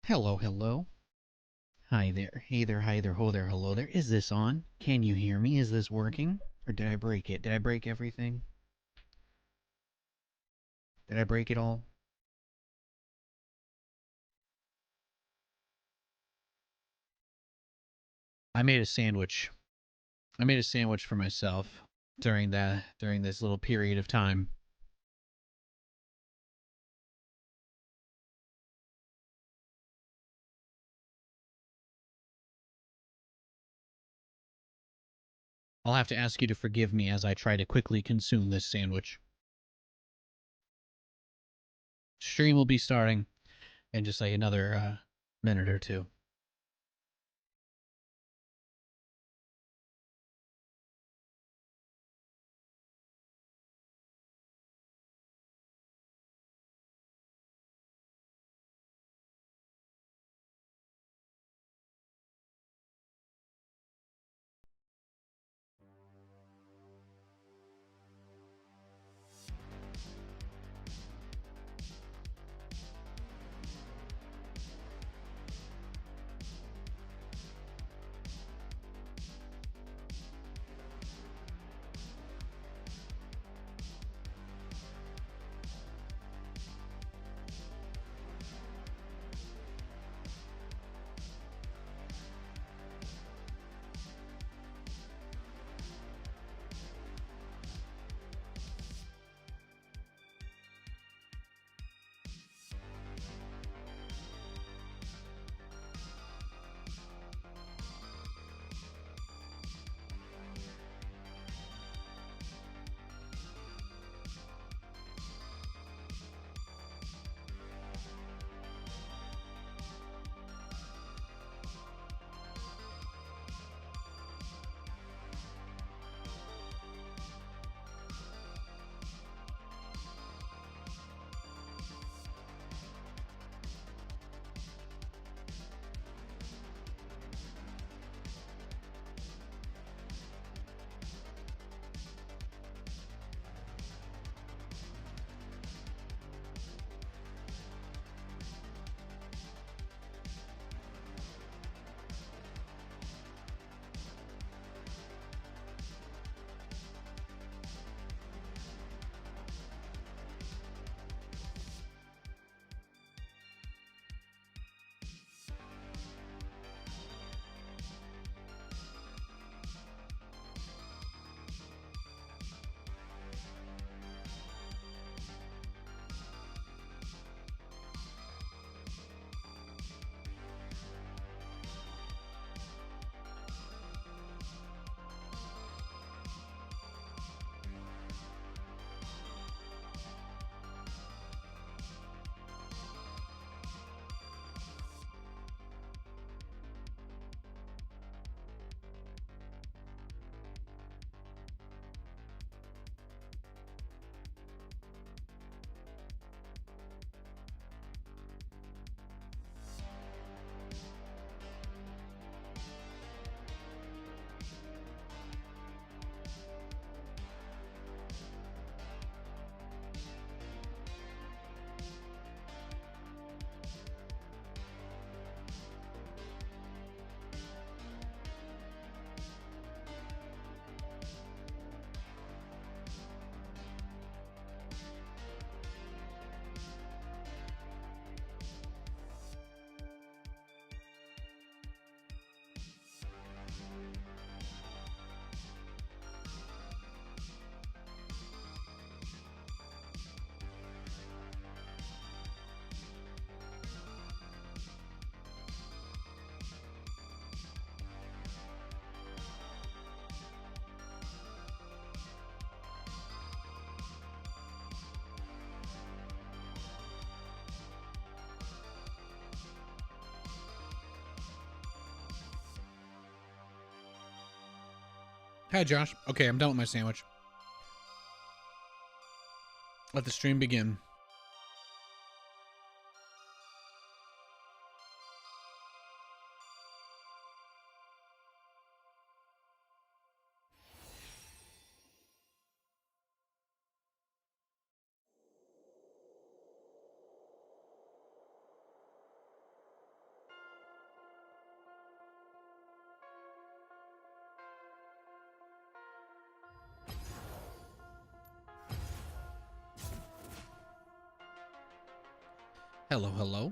Hello, hello. Hi there. Hey there, hi there, ho there, hello there. Is this on? Can you hear me? Is this working? Or did I break it? Did I break everything? Did I break it all? I made a sandwich. I made a sandwich for myself during this little period of time. I'll have to ask you to forgive me as I try to quickly consume this sandwich. Stream will be starting in just like another minute or two. Hi, Josh. Okay, I'm done with my sandwich. Let the stream begin. Hello, hello.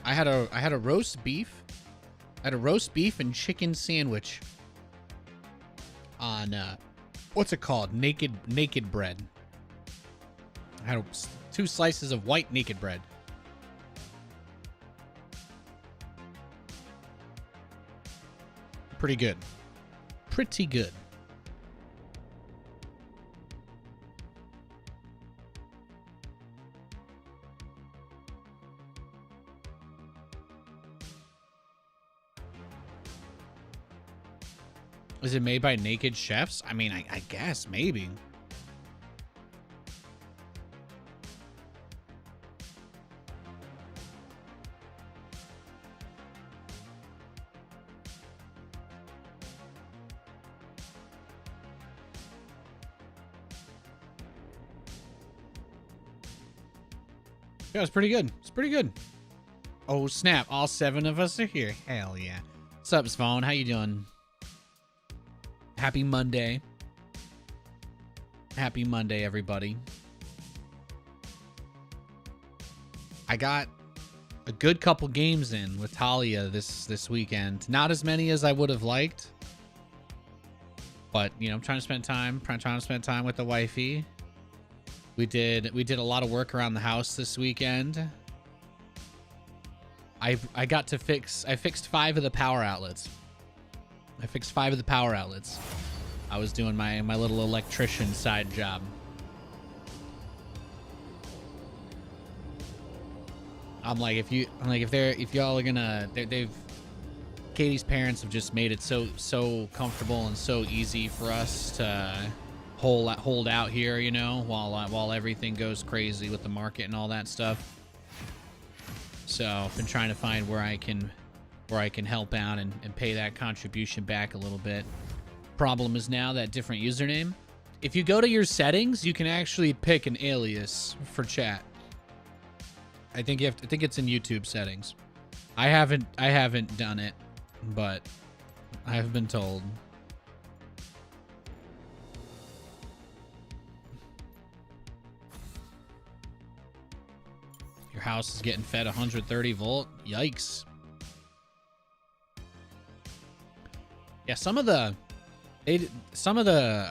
I had a roast beef. I had a roast beef and chicken sandwich on what's it called? Naked bread. I had 2 slices of white naked bread. Pretty good. Pretty good. Is it made by naked chefs? I mean, I guess, maybe. Yeah, it's pretty good. It's pretty good. Oh, snap. All 7 of us are here. Hell yeah. What's up, Svone? How you doing? Happy Monday. Happy Monday, everybody. I got a good couple games in with Taliyah this weekend. Not as many as I would have liked. But, you know, I'm trying to spend time with the wifey. We did a lot of work around the house this weekend. I fixed 5 of the power outlets. I was doing my little electrician side job. I'm like, if y'all are gonna, Katie's parents have just made it so comfortable and so easy for us to hold out here, you know, while everything goes crazy with the market and all that stuff. So I've been trying to find where I can help out and pay that contribution back a little bit. Problem is now that different username. If you go to your settings, you can actually pick an alias for chat. I think it's in YouTube settings. I haven't done it, but I have been told. Your house is getting fed 130 volt. Yikes. Yeah, some of the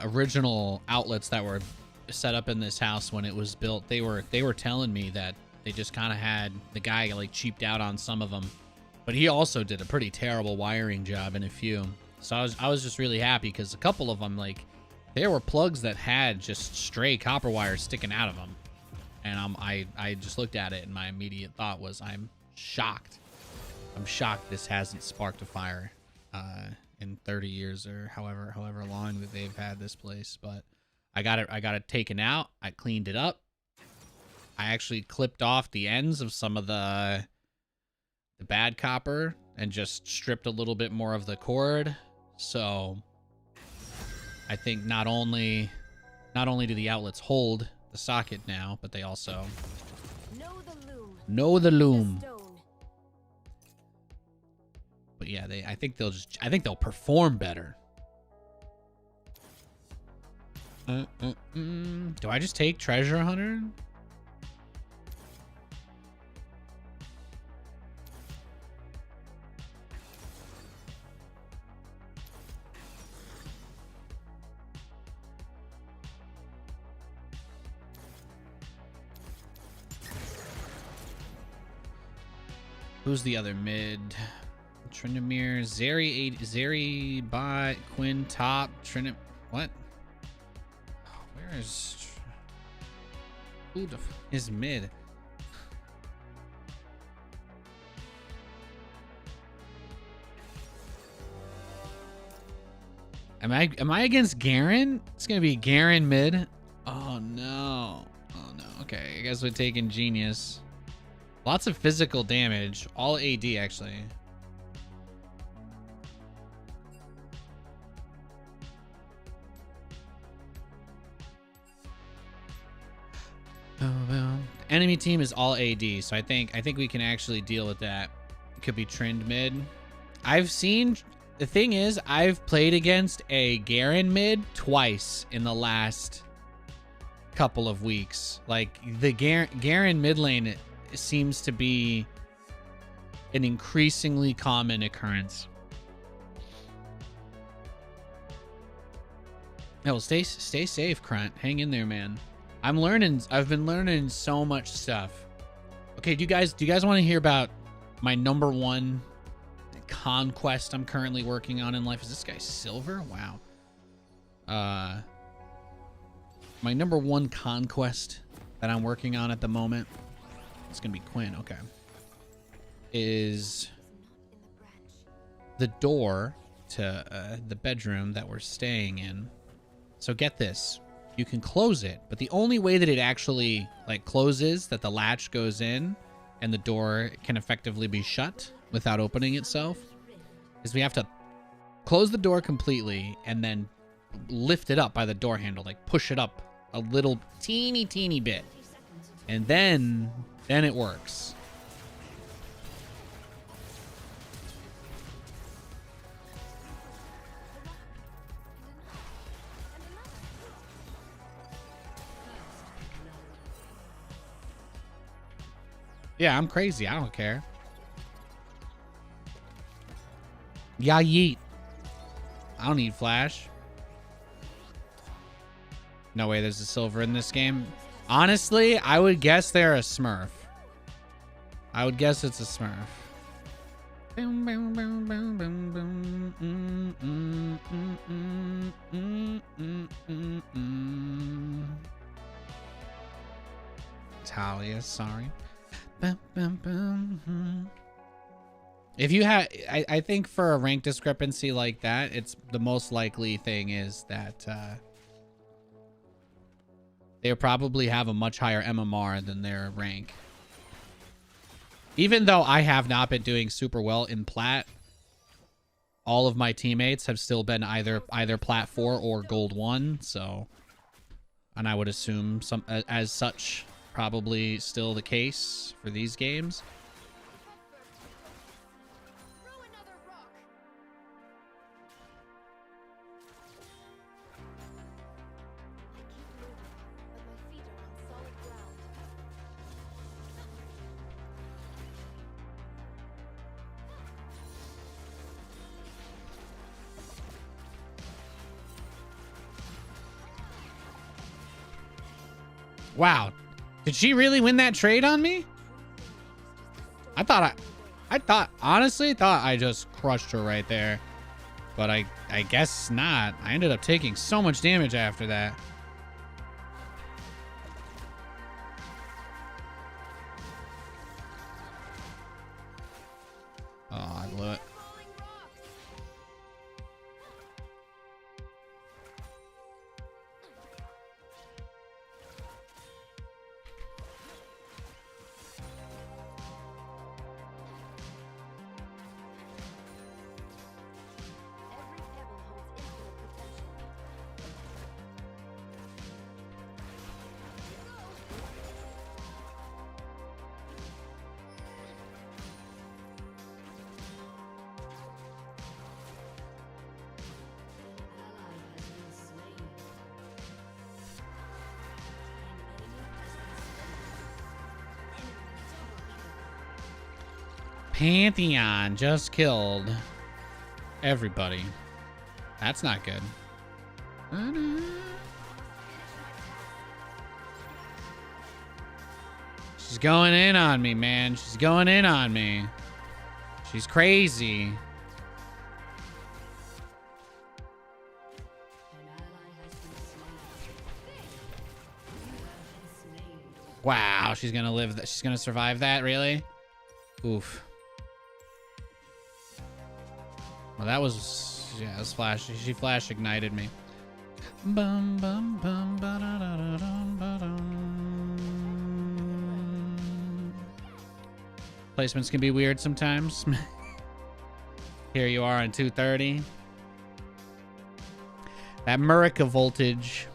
original outlets that were set up in this house when it was built, they were telling me that they just kind of had the guy like cheaped out on some of them, but he also did a pretty terrible wiring job in a few. So I was just really happy because a couple of them, like, there were plugs that had just stray copper wires sticking out of them. And I just looked at it and my immediate thought was, I'm shocked. I'm shocked this hasn't sparked a fire in 30 years or however long that they've had this place. But I got it taken out. I cleaned it up. I actually clipped off the ends of some of the bad copper and just stripped a little bit more of the cord. So I think not only do the outlets hold the socket now, but they also know the loom. But yeah, I think they'll perform better. Do I just take Treasure Hunter? Who's the other mid? Trindamir, Zeri, Bot, Quinn, top, Trindam. What? Where is? Who the is mid? Am I against Garen? It's gonna be Garen mid. Oh no. Oh no. Okay, I guess we're taking Genius. Lots of physical damage. All AD, actually. Oh, well. Enemy team is all AD, so I think we can actually deal with that. It could be Trend mid. I've seen The thing is, I've played against a Garen mid twice in the last couple of weeks. Like, the Garen mid lane seems to be an increasingly common occurrence. Oh, stay safe, Crunt. Hang in there, man. I've been learning so much stuff. Okay, do you guys want to hear about my #1 conquest I'm currently working on in life? Is this guy silver? Wow. My #1 conquest that I'm working on at the moment, it's gonna be Quinn. Okay, is the door to the bedroom that we're staying in. So get this, you can close it, but the only way that it actually like closes, that the latch goes in and the door can effectively be shut without opening itself, is we have to close the door completely and then lift it up by the door handle, like push it up a little teeny bit, and then it works. Yeah, I'm crazy. I don't care. Yeah, yeet. I don't need flash. No way there's a silver in this game. Honestly, I would guess they're a Smurf. I would guess it's a Smurf. Taliyah, sorry. If you have, I think for a rank discrepancy like that, it's the most likely thing is that they probably have a much higher MMR than their rank. Even though I have not been doing super well in plat, all of my teammates have still been either plat 4 or gold 1. So, and I would assume some as such probably still the case for these games. Wow. Did she really win that trade on me? Honestly thought I just crushed her right there. But I guess not. I ended up taking so much damage after that. Oh, I blew it. Pantheon just killed everybody. That's not good. She's going in on me, man. She's going in on me. She's crazy. Wow, she's gonna live that. She's gonna survive that, really? Oof. Well, that was, yeah, it was flash. She flash ignited me. Bum, bum, bum, placements can be weird sometimes. Here you are on 230. That Murica voltage.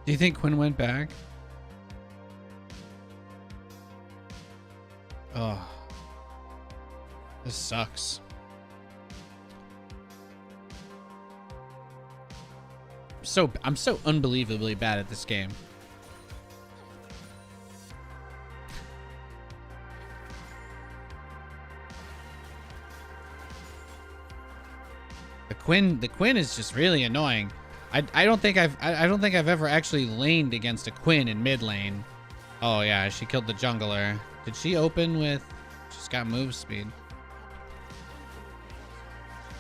Do you think Quinn went back? Oh, this sucks. I'm so unbelievably bad at this game. The Quinn is just really annoying. I don't think I've ever actually laned against a Quinn in mid lane. Oh yeah, she killed the jungler. Did she open with? She's got move speed.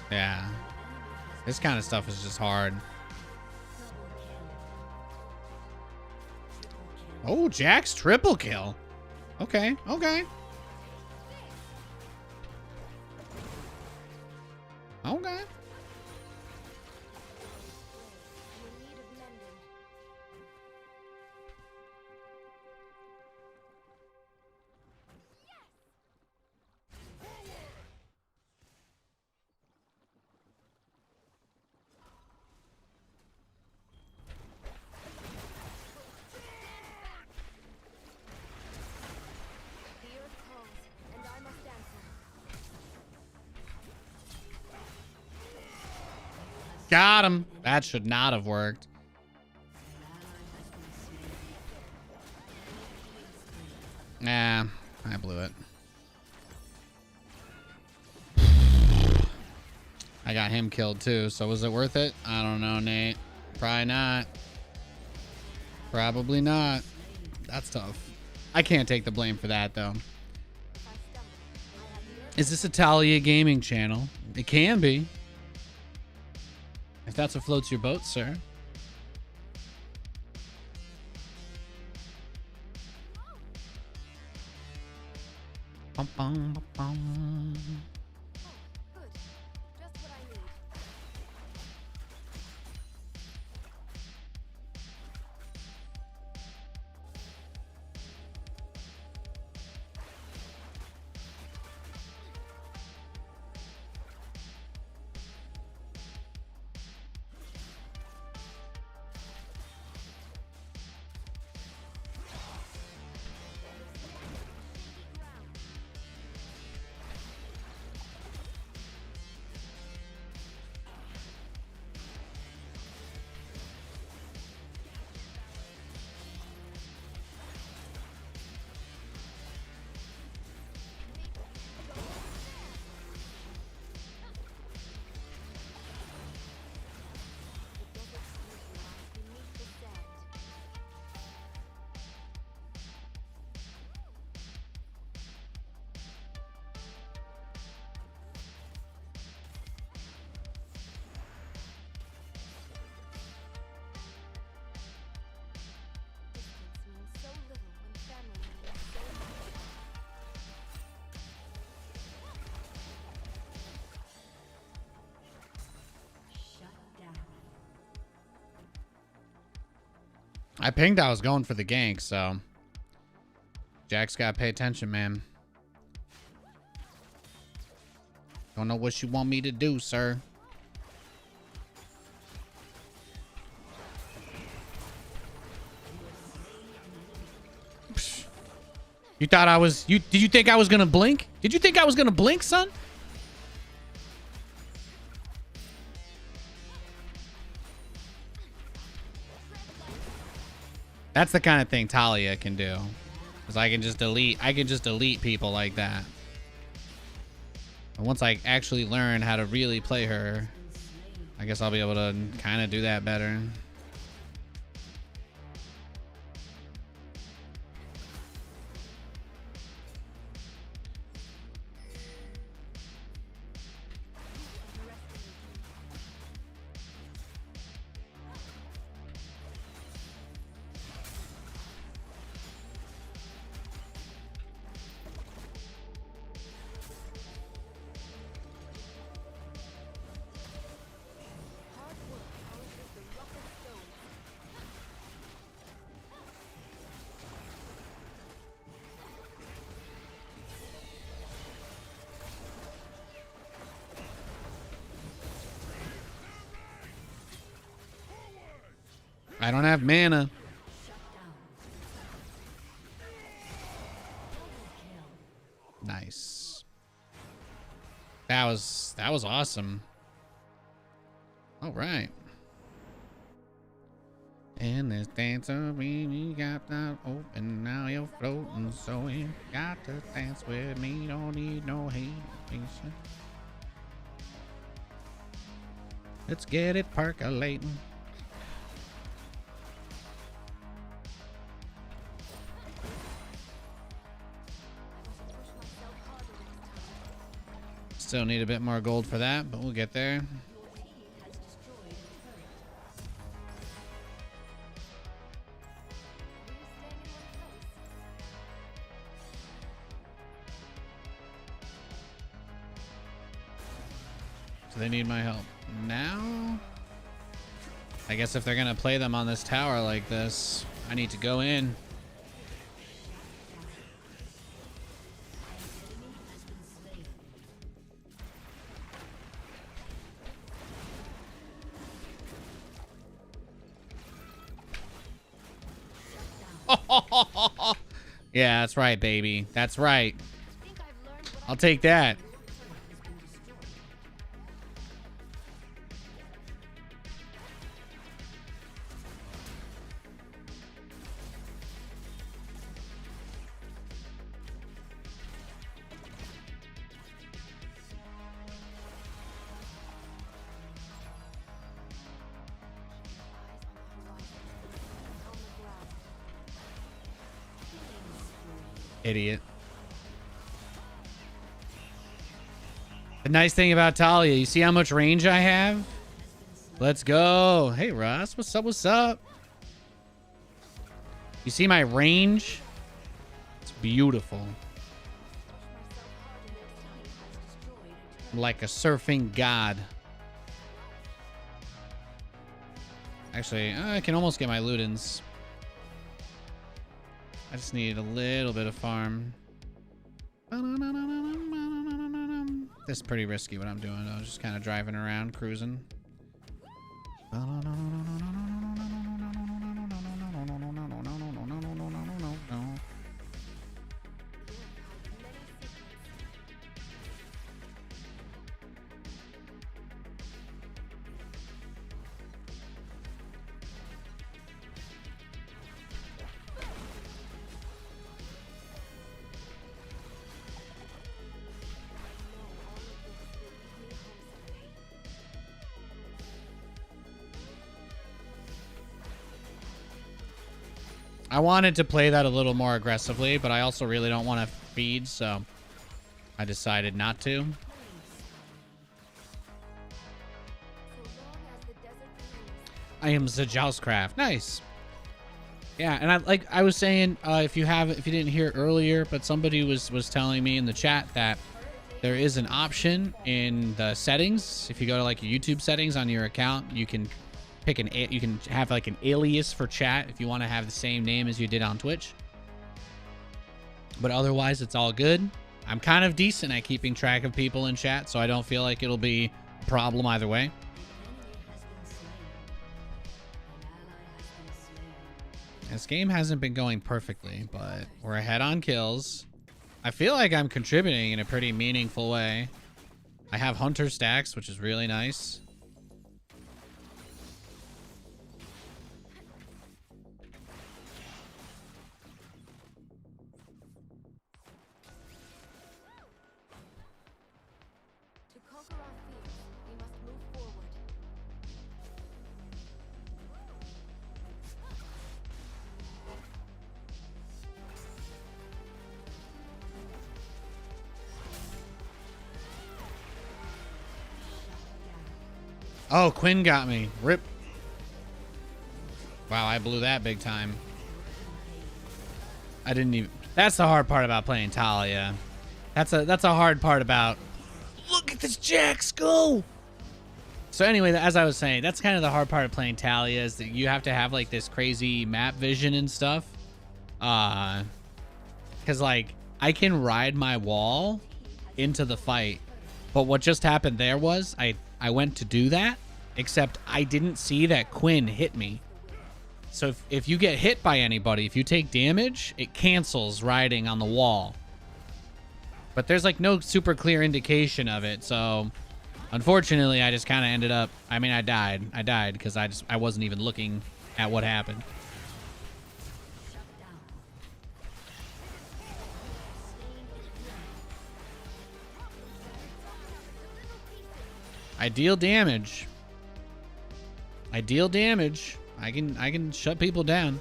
Yeah, this kind of stuff is just hard. Oh, Jack's triple kill. Okay, okay. Okay. Got him. That should not have worked. Nah, I blew it. I got him killed too, so was it worth it? I don't know, Nate. Probably not. Probably not. That's tough. I can't take the blame for that, though. Is this a Taliyah gaming channel? It can be. If that's what floats your boat, sir. Bum, bum, bum, bum. I pinged I was going for the gank, so Jack's gotta pay attention, man. Don't know what you want me to do, sir. You thought I was did you think I was gonna blink? Did you think I was gonna blink, son? That's the kind of thing Taliyah can do. Cause I can just delete people like that. And once I actually learn how to really play her, I guess I'll be able to kind of do that better. I don't have mana. Nice. That was awesome. All right. And this dancer we got that open, now you're floating, so you got to dance with me, don't need no hesitation. Let's get it percolating. Still need a bit more gold for that, but we'll get there. So they need my help now. I guess if they're gonna play them on this tower like this, I need to go in. Yeah, that's right, baby. That's right. I'll take that. Idiot. The nice thing about Taliyah, you see how much range I have? Let's go. Hey, Ross. What's up? What's up? You see my range? It's beautiful. I'm like a surfing god. Actually, I can almost get my Ludens. I just need a little bit of farm. This is pretty risky what I'm doing. I was just kind of driving around, cruising. I wanted to play that a little more aggressively, but I also really don't want to feed, so I decided not to. I am Zajouscraft. Nice. Yeah, and I was saying, if you didn't hear earlier, but somebody was telling me in the chat that there is an option in the settings. If you go to like your YouTube settings on your account, you can pick you can have like an alias for chat if you want to have the same name as you did on Twitch. But otherwise, it's all good. I'm kind of decent at keeping track of people in chat, so I don't feel like it'll be a problem either way. This game hasn't been going perfectly, but we're ahead on kills. I feel like I'm contributing in a pretty meaningful way. I have hunter stacks, which is really nice. Oh, Quinn got me. Rip. Wow, I blew that big time. I didn't even... That's the hard part about playing Taliyah. That's a hard part about... Look at this Jax, go! So anyway, as I was saying, that's kind of the hard part of playing Taliyah, is that you have to have like this crazy map vision and stuff. Because like, I can ride my wall into the fight. But what just happened there was I went to do that, except I didn't see that Quinn hit me. So if you get hit by anybody, if you take damage, it cancels riding on the wall. But there's like no super clear indication of it, so unfortunately I just kind of ended up, I mean, I died because I wasn't even looking at what happened. I deal damage. I deal damage. I can shut people down.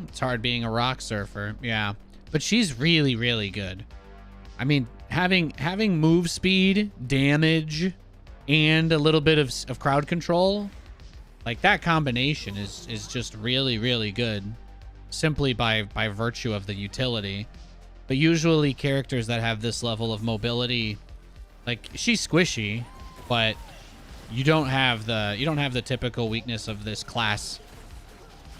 It's hard being a rock surfer. Yeah. But she's really, really good. I mean, having move speed, damage, and a little bit of crowd control, like that combination is just really, really good. Simply by virtue of the utility. But usually characters that have this level of mobility, like she's squishy, but you don't have the typical weakness of this class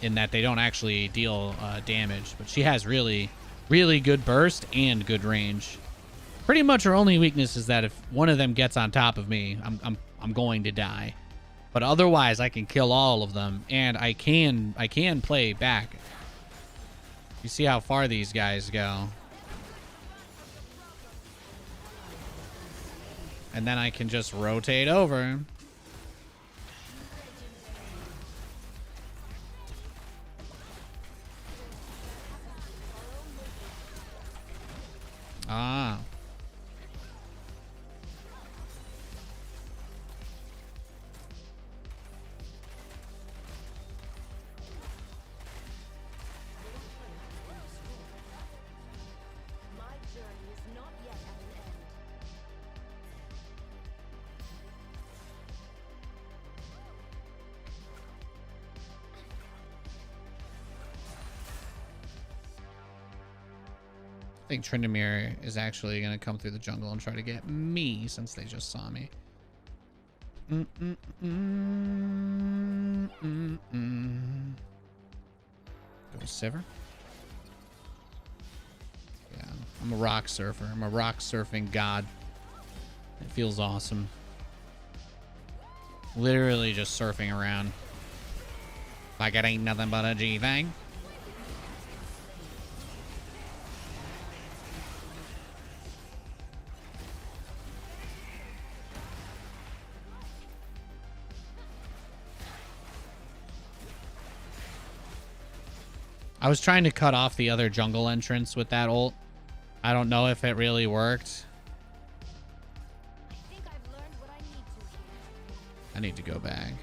in that they don't actually deal damage. But she has really, really good burst and good range. Pretty much her only weakness is that if one of them gets on top of me, I'm going to die. But otherwise, I can kill all of them, and I can play back. You see how far these guys go. And then I can just rotate over. Ah. I think Tryndamere is actually going to come through the jungle and try to get me since they just saw me. Go Sivir. Yeah, I'm a rock surfer. I'm a rock surfing god. It feels awesome. Literally just surfing around. Like it ain't nothing but a G thing. I was trying to cut off the other jungle entrance with that ult. I don't know if it really worked. I need to go back.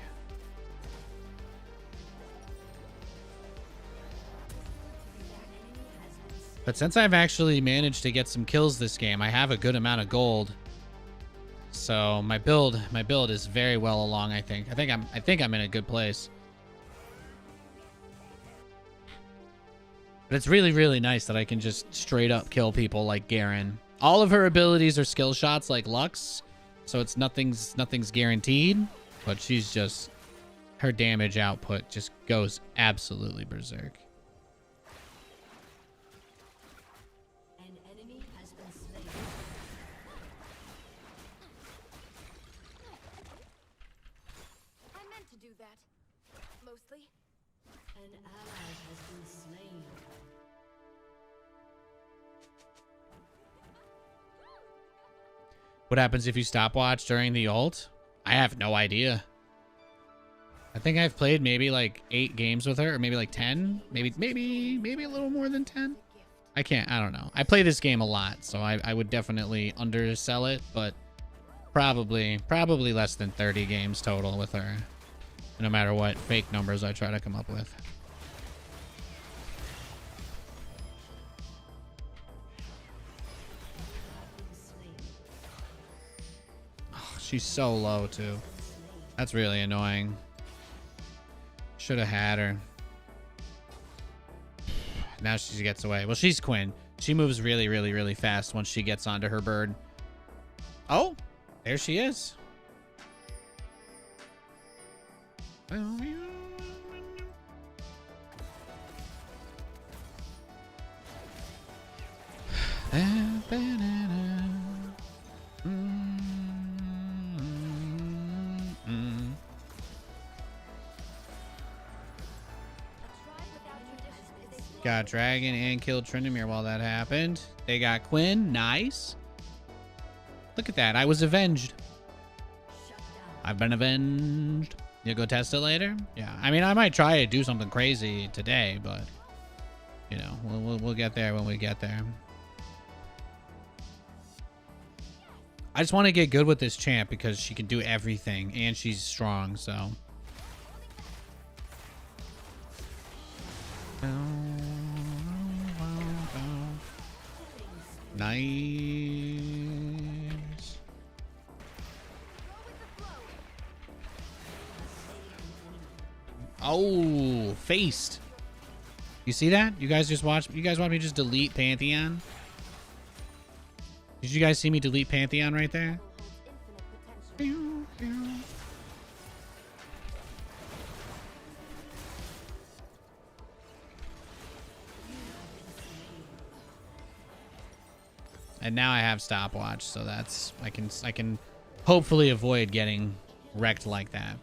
But since I've actually managed to get some kills this game, I have a good amount of gold. So my build is very well along, I think. I think I'm in a good place. But it's really, really nice that I can just straight up kill people like Garen. All of her abilities are skill shots like Lux, so it's nothing's guaranteed. But she's just, her damage output just goes absolutely berserk. An enemy has been slain. I meant to do that. Mostly. An ally has been slain. What happens if you stopwatch during the ult? I have no idea. I think I've played maybe like 8 games with her, or maybe like 10, maybe a little more than 10. I don't know. I play this game a lot, so I would definitely undersell it, but probably less than 30 games total with her, no matter what fake numbers I try to come up with. She's so low, too. That's really annoying. Should have had her. Now she gets away. Well, she's Quinn. She moves really, really, really fast once she gets onto her bird. Oh, there she is. Got Dragon and killed Tryndamere while that happened. They got Quinn. Nice. Look at that. I was avenged. I've been avenged. You go test it later? Yeah. I mean, I might try to do something crazy today, but, you know, we'll get there when we get there. I just want to get good with this champ because she can do everything and she's strong, so. Nice. Oh, faced. You see that? You guys want me to just delete Pantheon? Did you guys see me delete Pantheon right there? And now I have stopwatch, so that's I can hopefully avoid getting wrecked like that.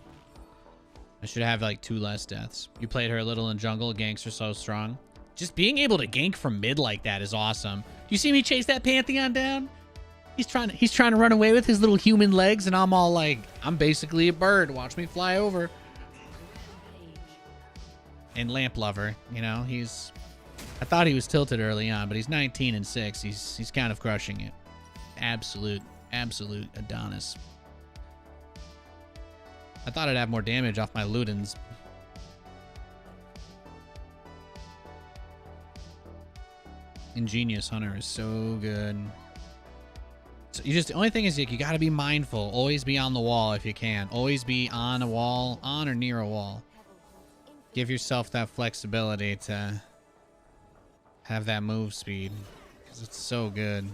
I should have like 2 less deaths. You played her a little in jungle. Ganks are so strong. Just being able to gank from mid like that is awesome. Do you see me chase that Pantheon down? He's trying to run away with his little human legs, and I'm all like, I'm basically a bird. Watch me fly over. And Lamp Lover, you know, I thought he was tilted early on, but he's 19 and 6. He's kind of crushing it. Absolute Adonis. I thought I'd have more damage off my Ludens. Ingenious Hunter is so good. So the only thing is, like, you gotta be mindful. Always be on the wall if you can. Always be on a wall, on or near a wall. Give yourself that flexibility to have that move speed, because it's so good.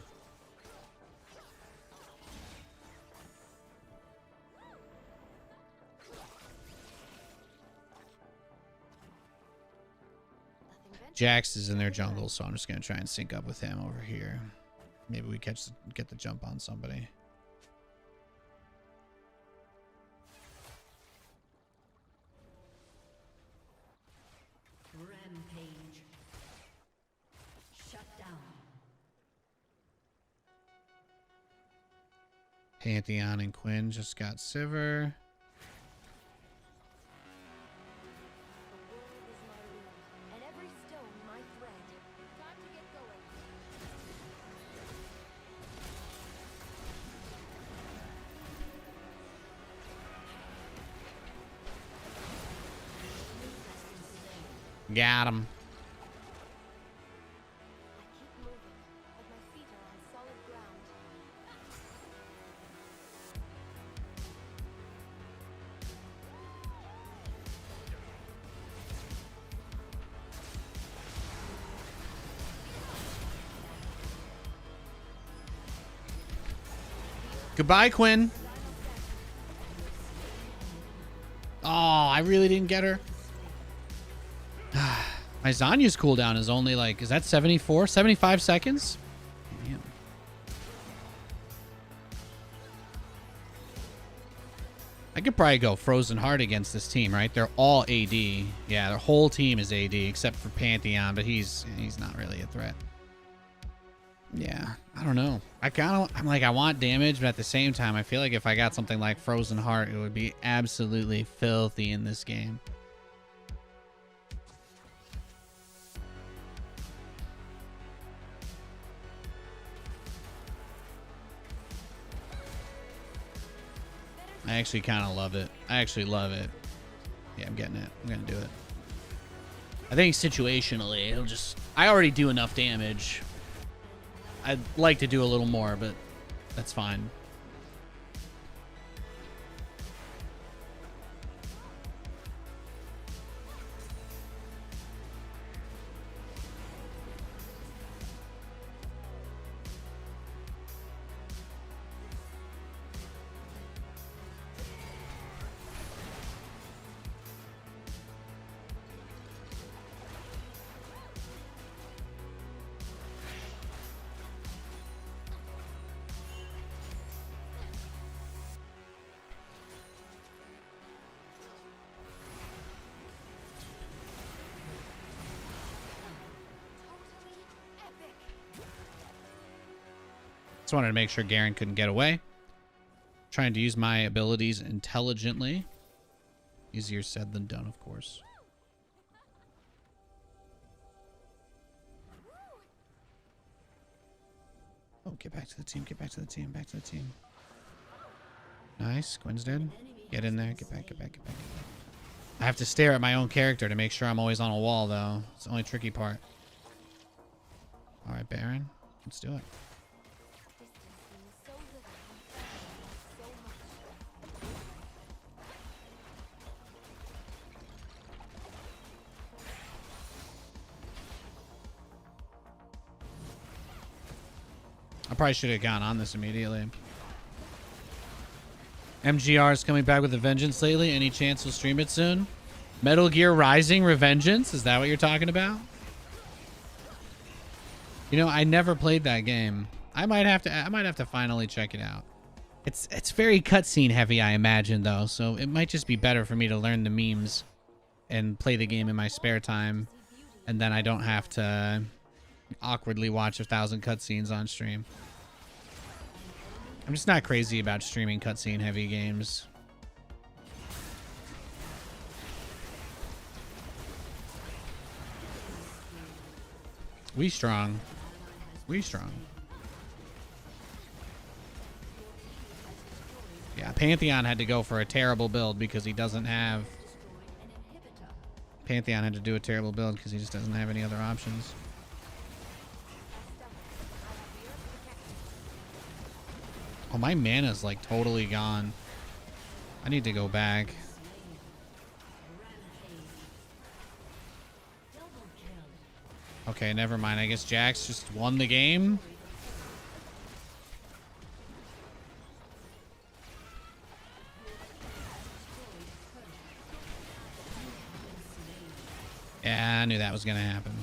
Jax is in their jungle, so I'm just gonna try and sync up with him over here. Maybe we get the jump on somebody. Rampage. Shut down. Pantheon and Quinn just got Sivir. And every stone my thread. Time to get going. Got him. I keep moving, but my feet are on solid ground. Goodbye, Quinn. Oh, I really didn't get her. My Zanya's cooldown is only like, is that 74? 75 seconds? Damn. I could probably go Frozen Heart against this team, right? They're all AD. Yeah, their whole team is AD except for Pantheon, but he's not really a threat. Yeah, I don't know. I'm like, I want damage, but at the same time, I feel like if I got something like Frozen Heart, it would be absolutely filthy in this game. I actually kind of love it. I actually love it. Yeah, I'm getting it. I'm going to do it. I think situationally, it'll just... I already do enough damage. I'd like to do a little more, but that's fine. Just wanted to make sure Garen couldn't get away. Trying to use my abilities intelligently. Easier said than done, of course. Oh, get back to the team, get back to the team, back to the team. Nice, Quinn's dead. Get in there, get back, get back, get back, get back. I have to stare at my own character to make sure I'm always on a wall, though. It's the only tricky part. Alright, Baron. Let's do it. I probably should have gone on this immediately. MGR is coming back with a vengeance lately. Any chance we'll stream it soon? Metal Gear Rising Revengeance? Is that what you're talking about? You know, I never played that game. I might have to finally check it out. It's very cutscene heavy, I imagine, though, so it might just be better for me to learn the memes and play the game in my spare time, and then I don't have to awkwardly watch 1,000 cutscenes on stream. I'm just not crazy about streaming cutscene heavy games. We strong. We strong. Yeah, Pantheon had to go for a terrible build because he doesn't have... Pantheon had to do a terrible build because he just doesn't have any other options. Oh, my mana's like totally gone. I need to go back. Okay, never mind. I guess Jax just won the game. Yeah, I knew that was gonna happen.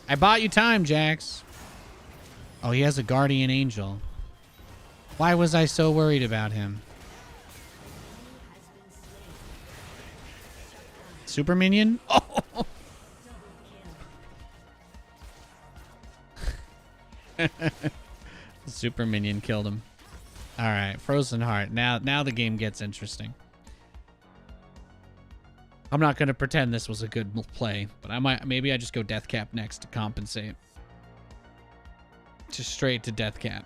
I bought you time, Jax. Oh, he has a guardian angel. Why was I so worried about him? Super minion? Oh! Super minion killed him. All right, Frozen Heart. Now the game gets interesting. I'm not gonna pretend this was a good play, but maybe I just go death cap next to compensate. Just straight to death cap.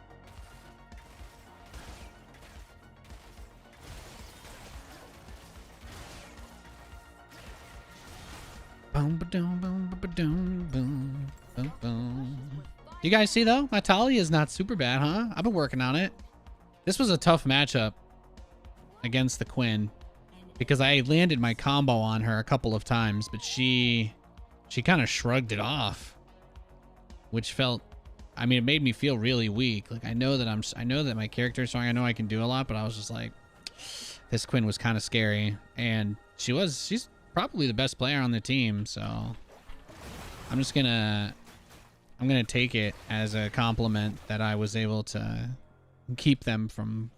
Boom, ba-doom, boom, ba-doom, boom, boom, boom. You guys see though? My Taliyah is not super bad, huh? I've been working on it. This was a tough matchup against the Quinn because I landed my combo on her a couple of times, but she kind of shrugged it off, which felt, I mean, it made me feel really weak. Like I know that my character is strong. I know I can do a lot, but I was just like, this Quinn was kind of scary, and she's probably the best player on the team. So I'm gonna take it as a compliment that I was able to keep them from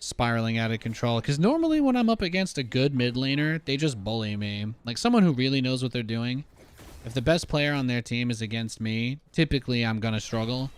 spiraling out of control. Because normally when I'm up against a good mid laner, they just bully me. Like someone who really knows what they're doing. If the best player on their team is against me, typically I'm gonna struggle.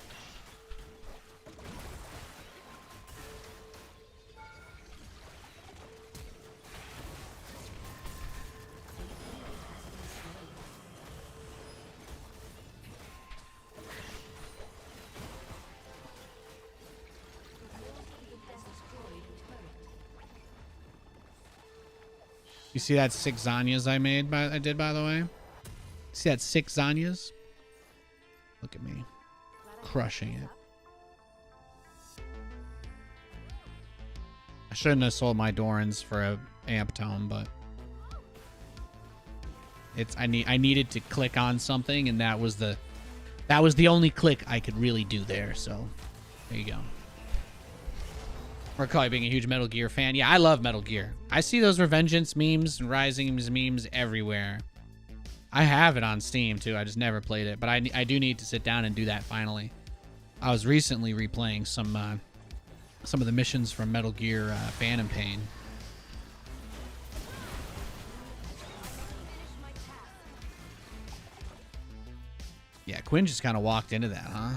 You see that 6 Zanyas I did, by the way? See that 6 Zanyas? Look at me. Crushing it. I shouldn't have sold my Dorans for a amp tome, but I needed to click on something, and that was the only click I could really do there, so there you go. Or Kali being a huge Metal Gear fan. Yeah, I love Metal Gear. I see those Revengeance memes and Rising memes everywhere. I have it on Steam too. I just never played it, but I do need to sit down and do that finally. I was recently replaying some of the missions from Metal Gear Phantom Pain. Yeah, Quinn just kind of walked into that, huh?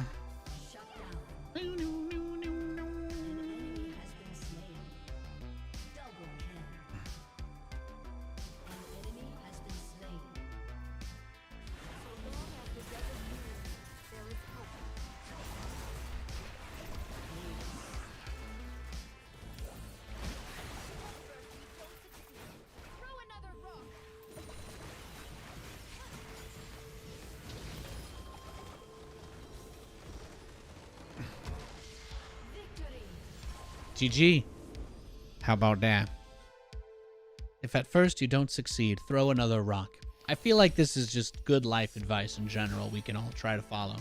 GG. How about that? If at first you don't succeed, throw another rock. I feel like this is just good life advice in general we can all try to follow.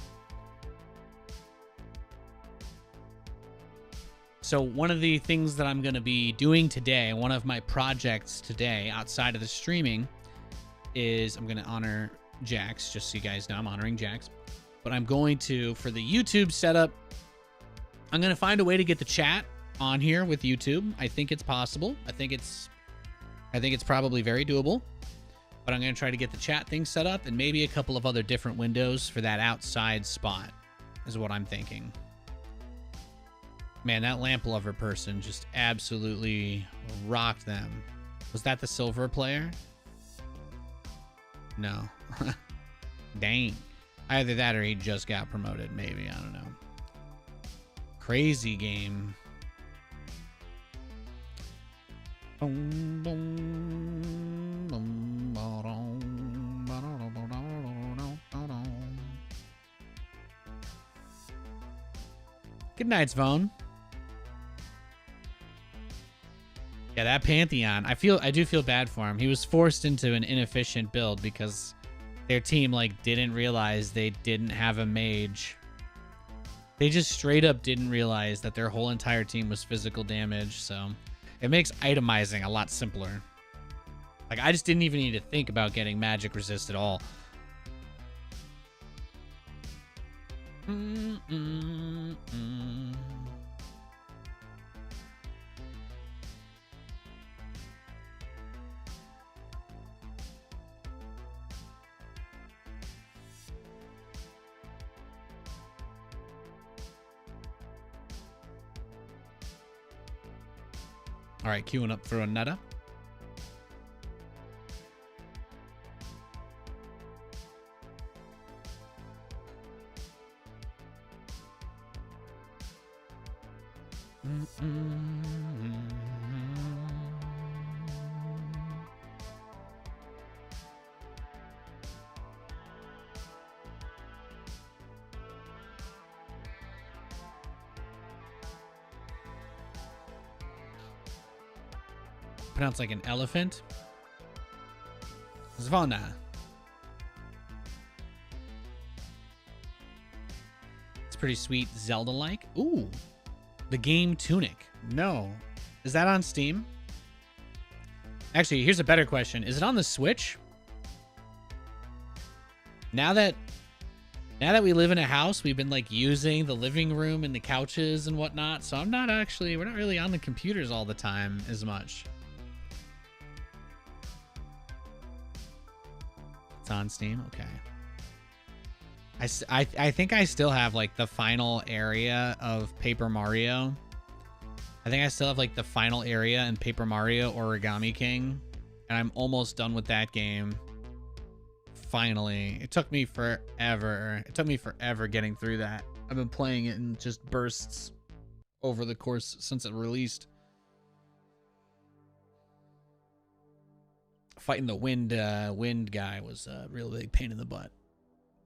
So one of the things that I'm going to be doing today, one of my projects today outside of the streaming, is I'm going to honor Jax. Just so you guys know, I'm honoring Jax. But I'm going to, for the YouTube setup, I'm going to find a way to get the chat on here with YouTube. I think it's possible. I think it's probably very doable. But I'm going to try to get the chat thing set up and maybe a couple of other different windows for that outside spot is what I'm thinking. Man, that lamp lover person just absolutely rocked them. Was that the silver player? No. Dang. Either that or he just got promoted, maybe. I don't know. Crazy game. Good night, Svone. Yeah, that Pantheon. I do feel bad for him. He was forced into an inefficient build because their team didn't realize they didn't have a mage. They just straight up didn't realize that their whole entire team was physical damage, so it makes itemizing a lot simpler. I just didn't even need to think about getting magic resist at all. All right, queuing up for another. Pronounced like an elephant. Zvona. It's pretty sweet Zelda-like. Ooh. The game Tunic. No. Is that on Steam? Actually, here's a better question. Is it on the Switch? Now that we live in a house, we've been using the living room and the couches and whatnot. So we're not really on the computers all the time as much. It's on Steam. Okay. I think I still have the final area of Paper Mario. I think I still have the final area in Paper Mario Origami King, and I'm almost done with that game. Finally. It took me forever. It took me forever getting through that. I've been playing it in just bursts over the course since it released. Fighting the wind guy was a real big pain in the butt.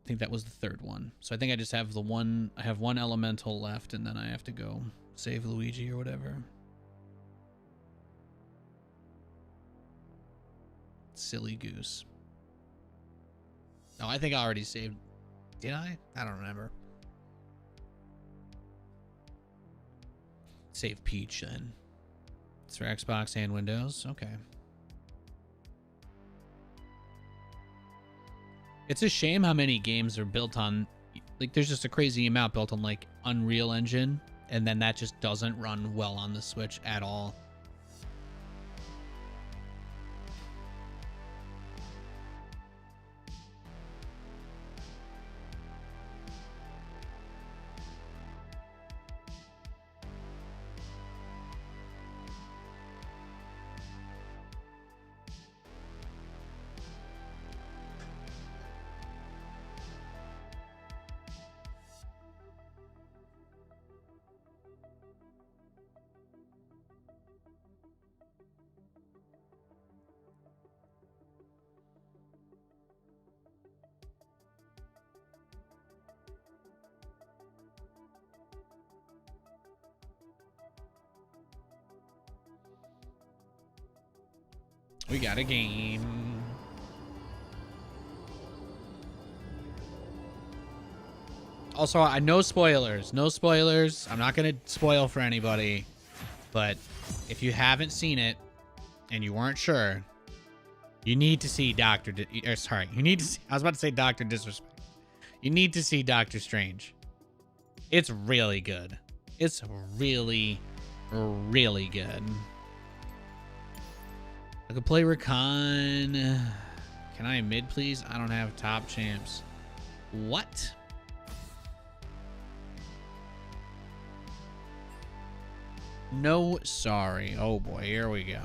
I think that was the third one. So I think I just have one elemental left, and then I have to go save Luigi or whatever. Silly goose. Oh, I think I already saved. Did I? I don't remember. Save Peach then. It's for Xbox and Windows. Okay. It's a shame how many games are built on, there's just a crazy amount built on Unreal Engine, and then that just doesn't run well on the Switch at all. We got a game. Also, no spoilers. No spoilers. I'm not going to spoil for anybody. But if you haven't seen it and you weren't sure, you need to see you need to see, I was about to say Doctor Disrespect. You need to see Doctor Strange. It's really good. It's really, really good. I could play Rakan. Can I mid, please? I don't have top champs. What? No, sorry. Oh boy, here we go.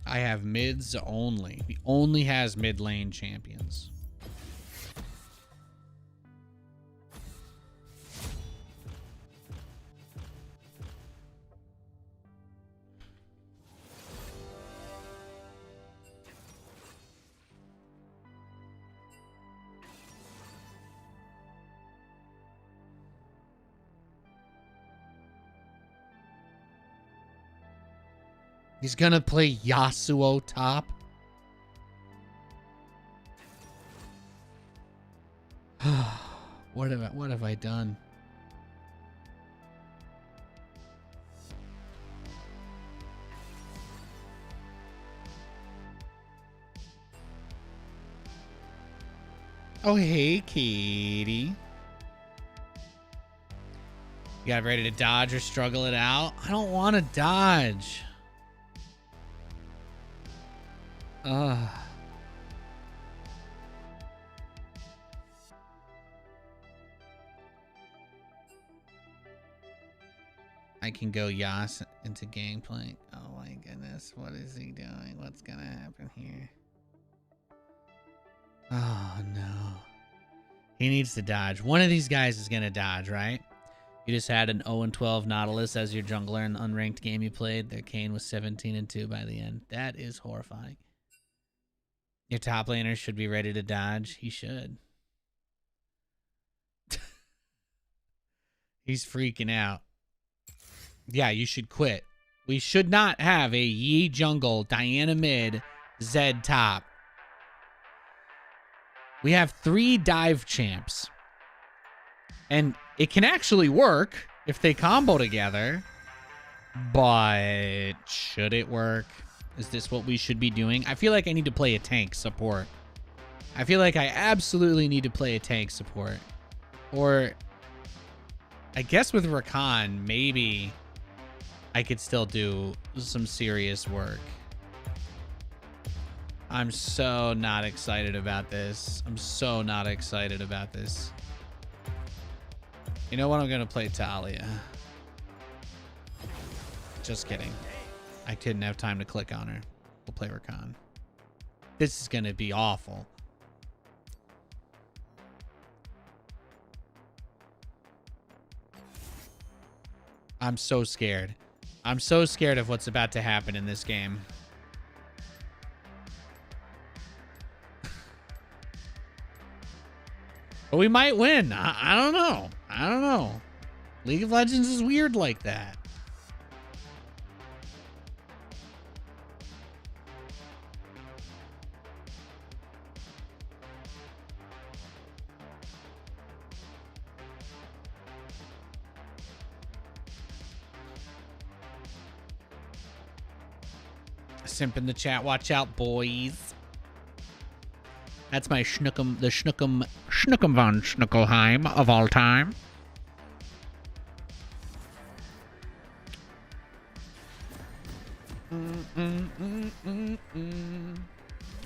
I have mids only. He only has mid lane champions. He's gonna play Yasuo top. What have I done? Oh, hey, Katie. You got ready to dodge or struggle it out? I don't want to dodge. I can go Yas into Gangplank. Oh my goodness. What is he doing? What's gonna happen here? Oh no. He needs to dodge. One of these guys is gonna dodge, right? You just had an 0-12 Nautilus as your jungler in the unranked game you played. Their Kayn was 17-2 by the end. That is horrifying. Your top laner should be ready to dodge. He should. He's freaking out. Yeah, you should quit. We should not have a Yi jungle, Diana mid, Zed top. We have 3 dive champs. And it can actually work if they combo together. But should it work? Is this what we should be doing? I feel like I need to play a tank support. I feel like I absolutely need to play a tank support. Or I guess with Rakan, maybe I could still do some serious work. I'm so not excited about this. I'm so not excited about this. You know what? I'm going to play Taliyah. Just kidding. I didn't have time to click on her. We'll play Rakan. This is going to be awful. I'm so scared. I'm so scared of what's about to happen in this game. But we might win. I don't know. I don't know. League of Legends is weird like that. Simp in the chat. Watch out, boys. That's my Schnookum, the Schnookum von Schnuckelheim of all time.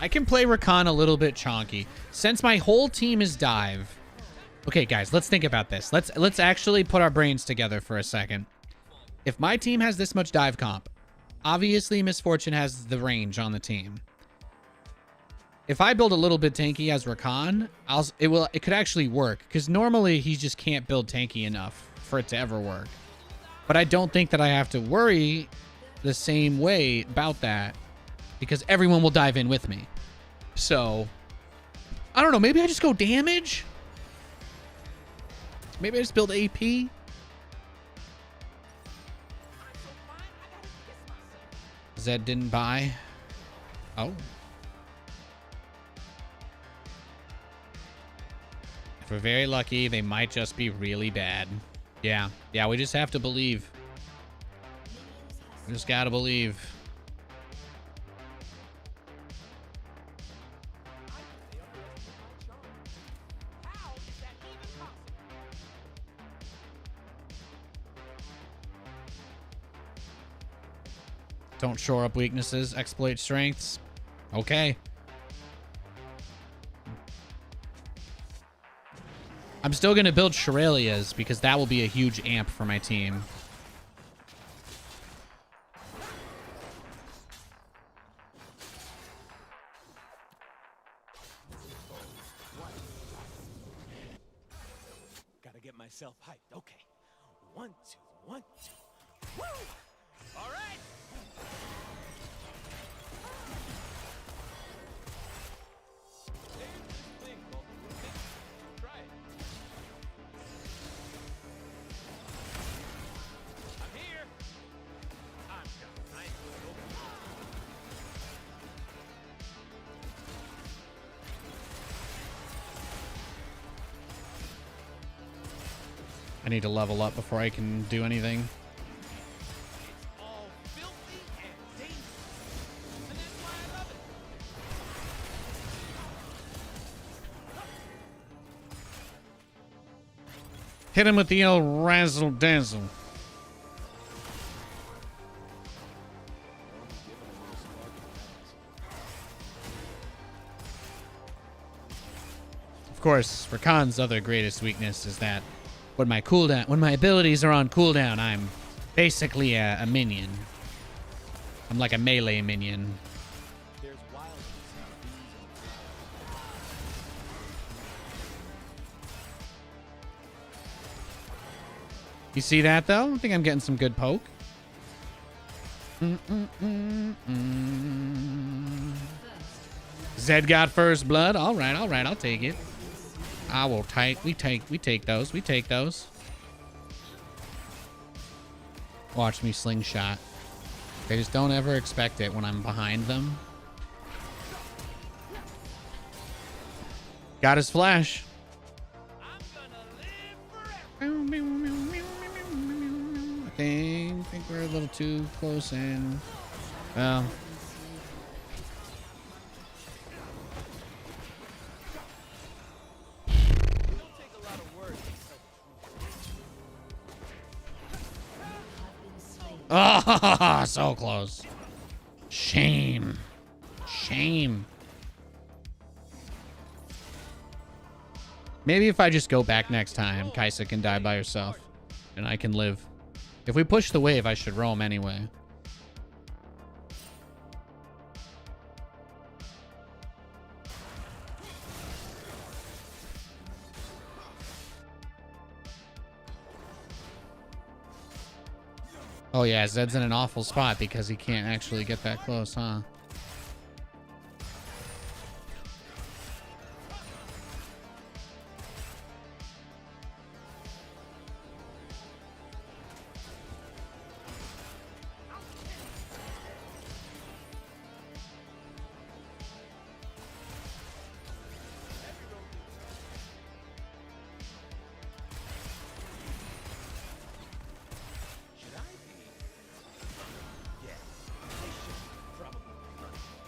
I can play Rakan a little bit chonky. Since my whole team is dive. Okay, guys, let's think about this. Let's actually put our brains together for a second. If my team has this much dive comp, obviously Misfortune has the range on the team. If I build a little bit tanky as Rakan, it could actually work, because normally he just can't build tanky enough for it to ever work. But I don't think that I have to worry the same way about that, because everyone will dive in with me. So I don't know. Maybe I just go damage. Maybe I just build AP. Zed didn't buy. Oh. If we're very lucky, they might just be really bad. Yeah. Yeah, we just have to believe. We just gotta believe. Don't shore up weaknesses, exploit strengths. Okay. I'm still going to build Shirelia's because that will be a huge amp for my team. Gotta get myself hyped. Okay. 1, 2, 1, 2. Woo! All right. There's this thing called the try it. I'm here. I'm got nice little. I need to level up before I can do anything. It's all filthy and dangerous. And that's why I love it. Hit him with the old razzle dazzle. Of course, Rakan's other greatest weakness is that when my abilities are on cooldown, I'm basically a minion. I'm like a melee minion. There's wildness in bees and You see that though? I think I'm getting some good poke. Zed got first blood. All right, I'll take it. I will take. We take those. We take those. Watch me slingshot. They just don't ever expect it when I'm behind them. Got his flash. I think we're a little too close in. Well. Oh, so close. Shame. Shame. Maybe if I just go back next time, Kaisa can die by herself. And I can live. If we push the wave, I should roam anyway. Oh yeah, Zed's in an awful spot because he can't actually get that close, huh?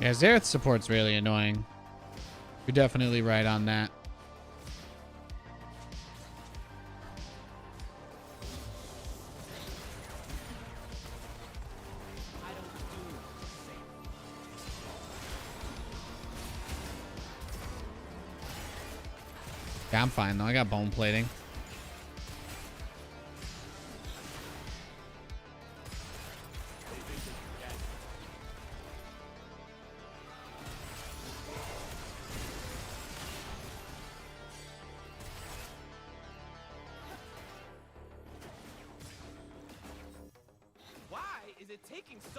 Yeah, Xerath's support's really annoying. You're definitely right on that. Yeah, I'm fine though. I got bone plating.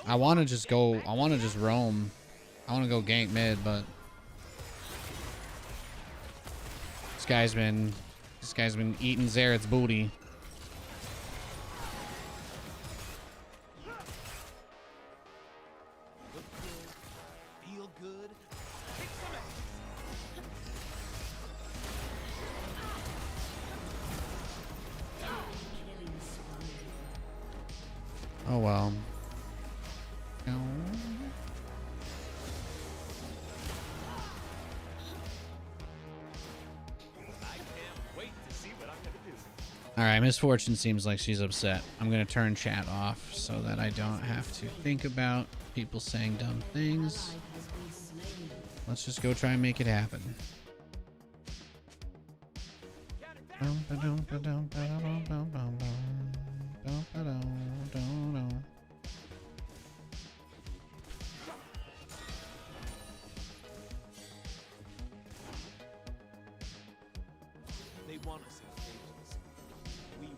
I want to just go. I want to just roam. I want to go gank mid, but guy's been eating Xerath's booty. Look good, feel good, kick some ass. Oh well. No. I can't wait to see what I'm gonna do. All right, Misfortune seems like she's upset. I'm gonna turn chat off so that I don't have to think about people saying dumb things. Let's just go try and make it happen. They want us in cages. We will.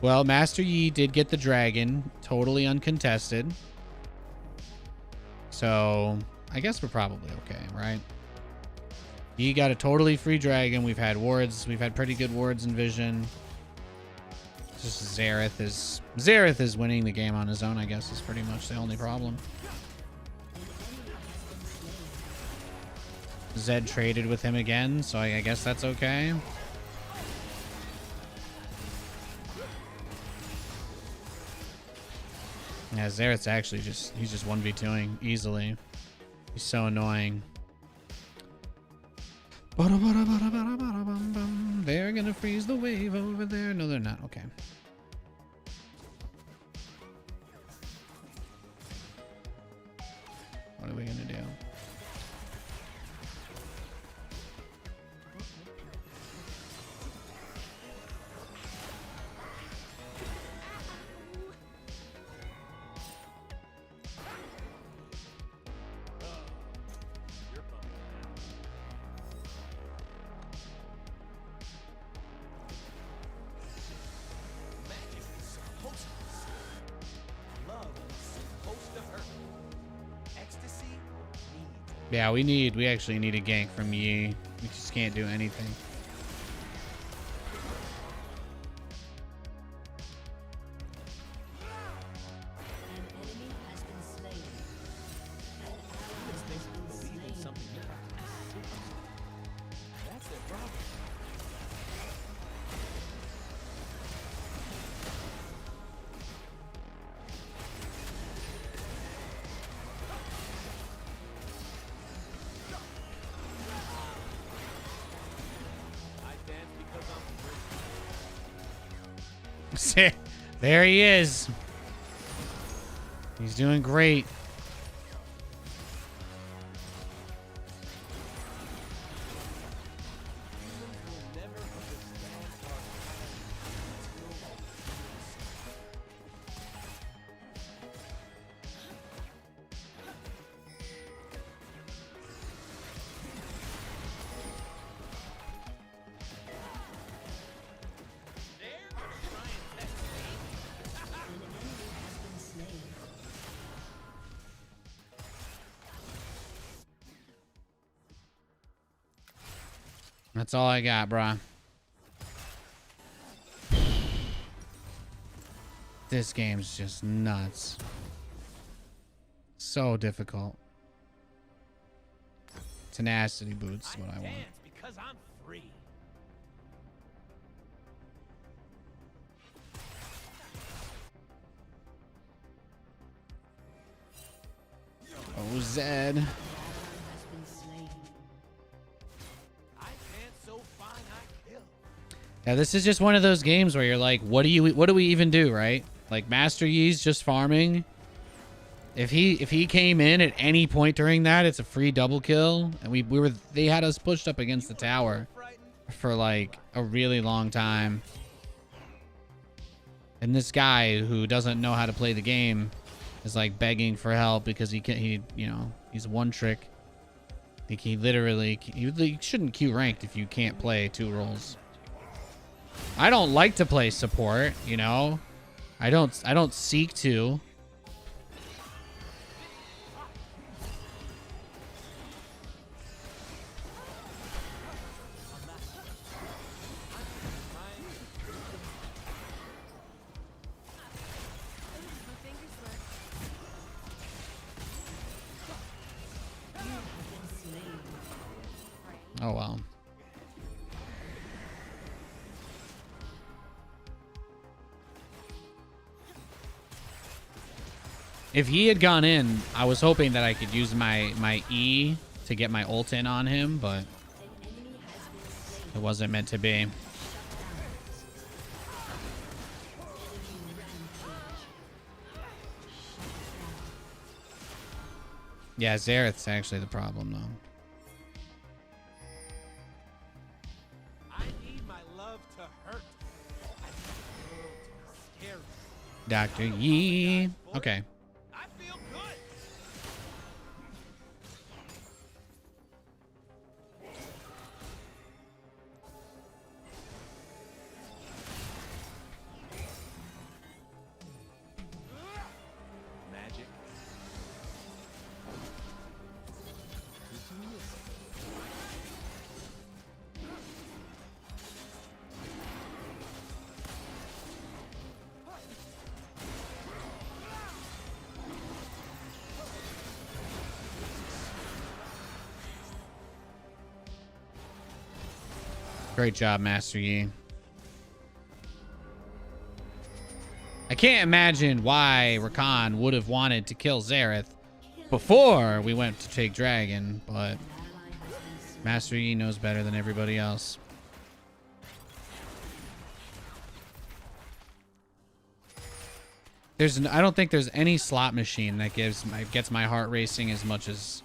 Well, Master Yi did get the dragon, totally uncontested. So, I guess we're probably okay, right? Yi got a totally free dragon. We've had wards. We've had pretty good wards in Vision. It's just Xerath is winning the game on his own, I guess, is pretty much the only problem. Zed traded with him again, so I guess that's okay. Yeah, Xerath's actually he's just 1v2ing easily. He's so annoying. They're gonna freeze the wave over there. No, they're not. Okay. What are we gonna do? Magic is supposed to love is supposed to hurt. Ecstasy needs. Yeah, we actually need a gank from Yi. We just can't do anything. An enemy has been slain. An ally has been Believe in slain. something you That's their problem. I dance because I'm rich. There he is. He's doing great. Will never understand our That's all I got, bruh. This game's just nuts. So difficult. Tenacity boots is what I want. dance because I'm free. Oh, Zed. Has been slain. I dance so fine I kill. Yeah, this is just one of those games where you're like, what do we even do, right? Like Master Yi's just farming. If he came in at any point during that, it's a free double kill, and they had us pushed up against the tower for like a really long time. And this guy who doesn't know how to play the game is like begging for help because he's one trick. Like he shouldn't queue ranked if you can't play two roles. I don't like to play support, you know. I don't seek to. Oh well. If he had gone in, I was hoping that I could use my E to get my ult in on him, but it wasn't meant to be. Yeah, Xerath's actually the problem, though. I need my love to hurt. I need the world to be scary. Dr. Yi. Okay. I feel good. Magic. Great job, Master Yi. I can't imagine why Rakan would have wanted to kill Xerath before we went to take Dragon, but Master Yi knows better than everybody else. I don't think there's any slot machine that gets my heart racing as much as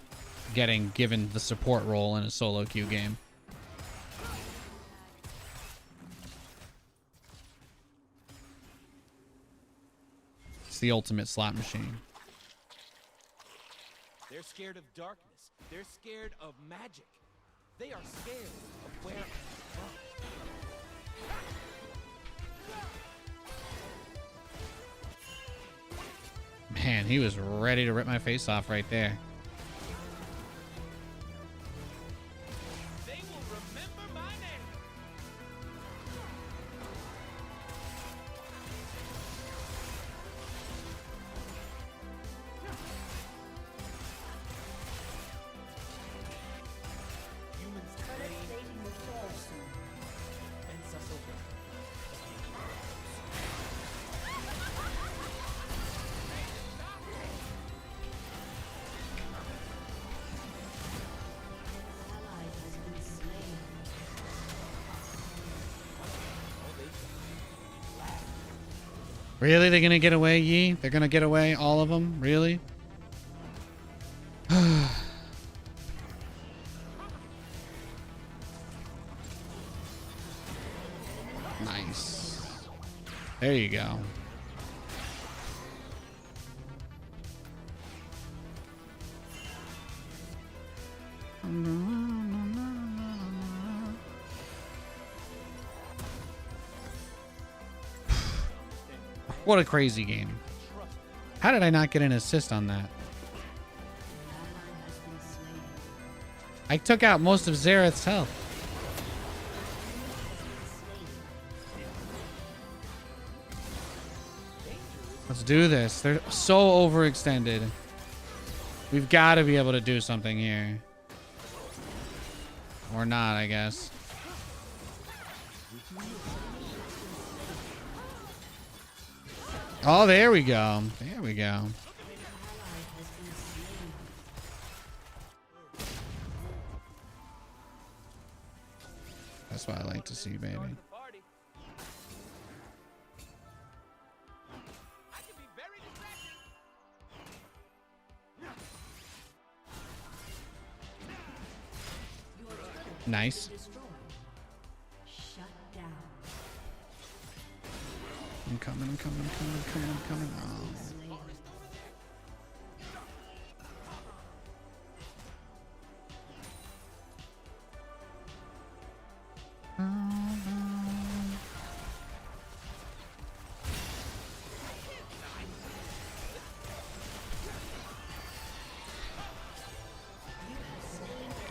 getting given the support role in a solo queue game. It's the ultimate slot machine. They're scared of darkness. They're scared of magic. They are scared of where I'm from. Man, he was ready to rip my face off right there. They will remember my name. Humans claim Will fall soon. fence us away. Ally has been slain. Really? They're gonna get away, Yi? They're gonna get away, all of them? Really? Nice. There you go. What a crazy game. How did I not get an assist on that? Ally has been slain. I took out most of Xerath's health. Let's do this. They're so overextended. We've got to be able to do something here. Or not, I guess. Oh, there we go. There we go. That's what I like to see, baby. Party. I can be very distracting. Nice. Destroyed. Shut down. I'm coming, I'm coming, I'm coming, I'm coming, I'm coming. Oh. Slain.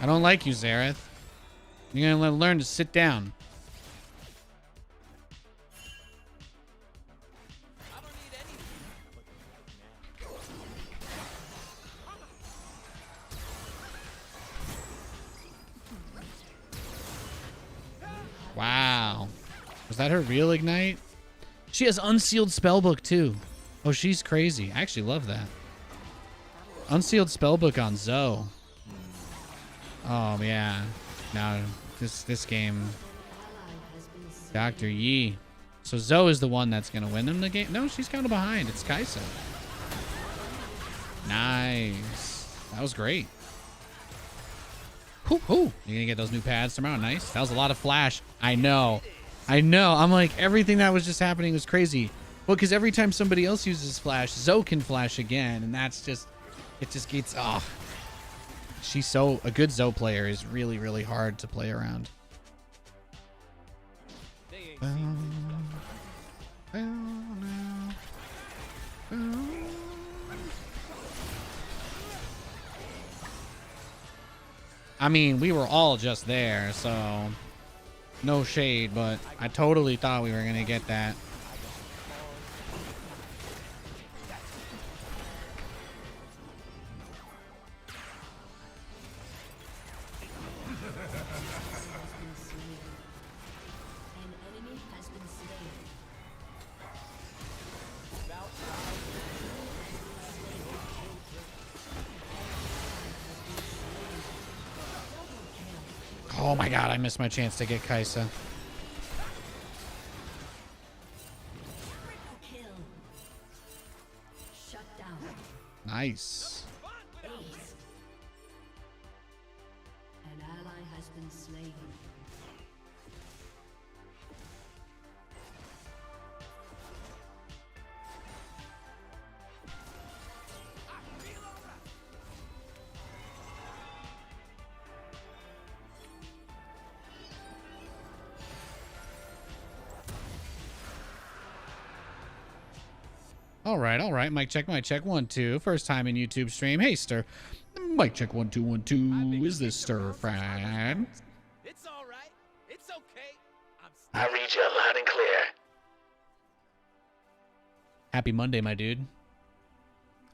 I don't like you, Xerath. You're gonna learn to sit down. I don't need any. Was that her real ignite? She has unsealed spellbook too. Oh, she's crazy. I actually love that. Unsealed spellbook on Zoe. Oh yeah. Now this game. Dr. Yi. So Zoe is the one that's gonna win him the game. No, she's kind of behind. It's Kaisa. Nice. That was great. Hoo hoo. You're gonna get those new pads tomorrow. Nice. That was a lot of flash. I know. I'm like, everything that was just happening was crazy. Well, because every time somebody else uses flash, Zoe can flash again, and that's just, it just gets off. She's so, a good Zoe player is really, really hard to play around. I mean, we were all just there, so no shade, but I totally thought we were going to get that. An enemy has been slain. Oh my god, I missed my chance to get Kaisa. Triple kill. Shut down. Nice. Ace. An ally has been slain. All right. Mic check, 1, 2. First time in YouTube stream. Hey, Stir. Mic check, 1, 2, 1, 2. Is this Stir fan? It's all right. It's okay. I read you loud and clear. Happy Monday, my dude.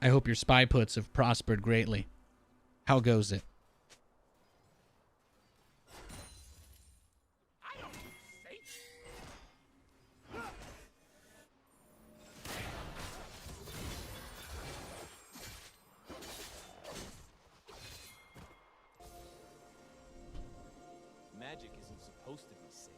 I hope your spy puts have prospered greatly. How goes it? I don't say. Magic isn't supposed to be safe.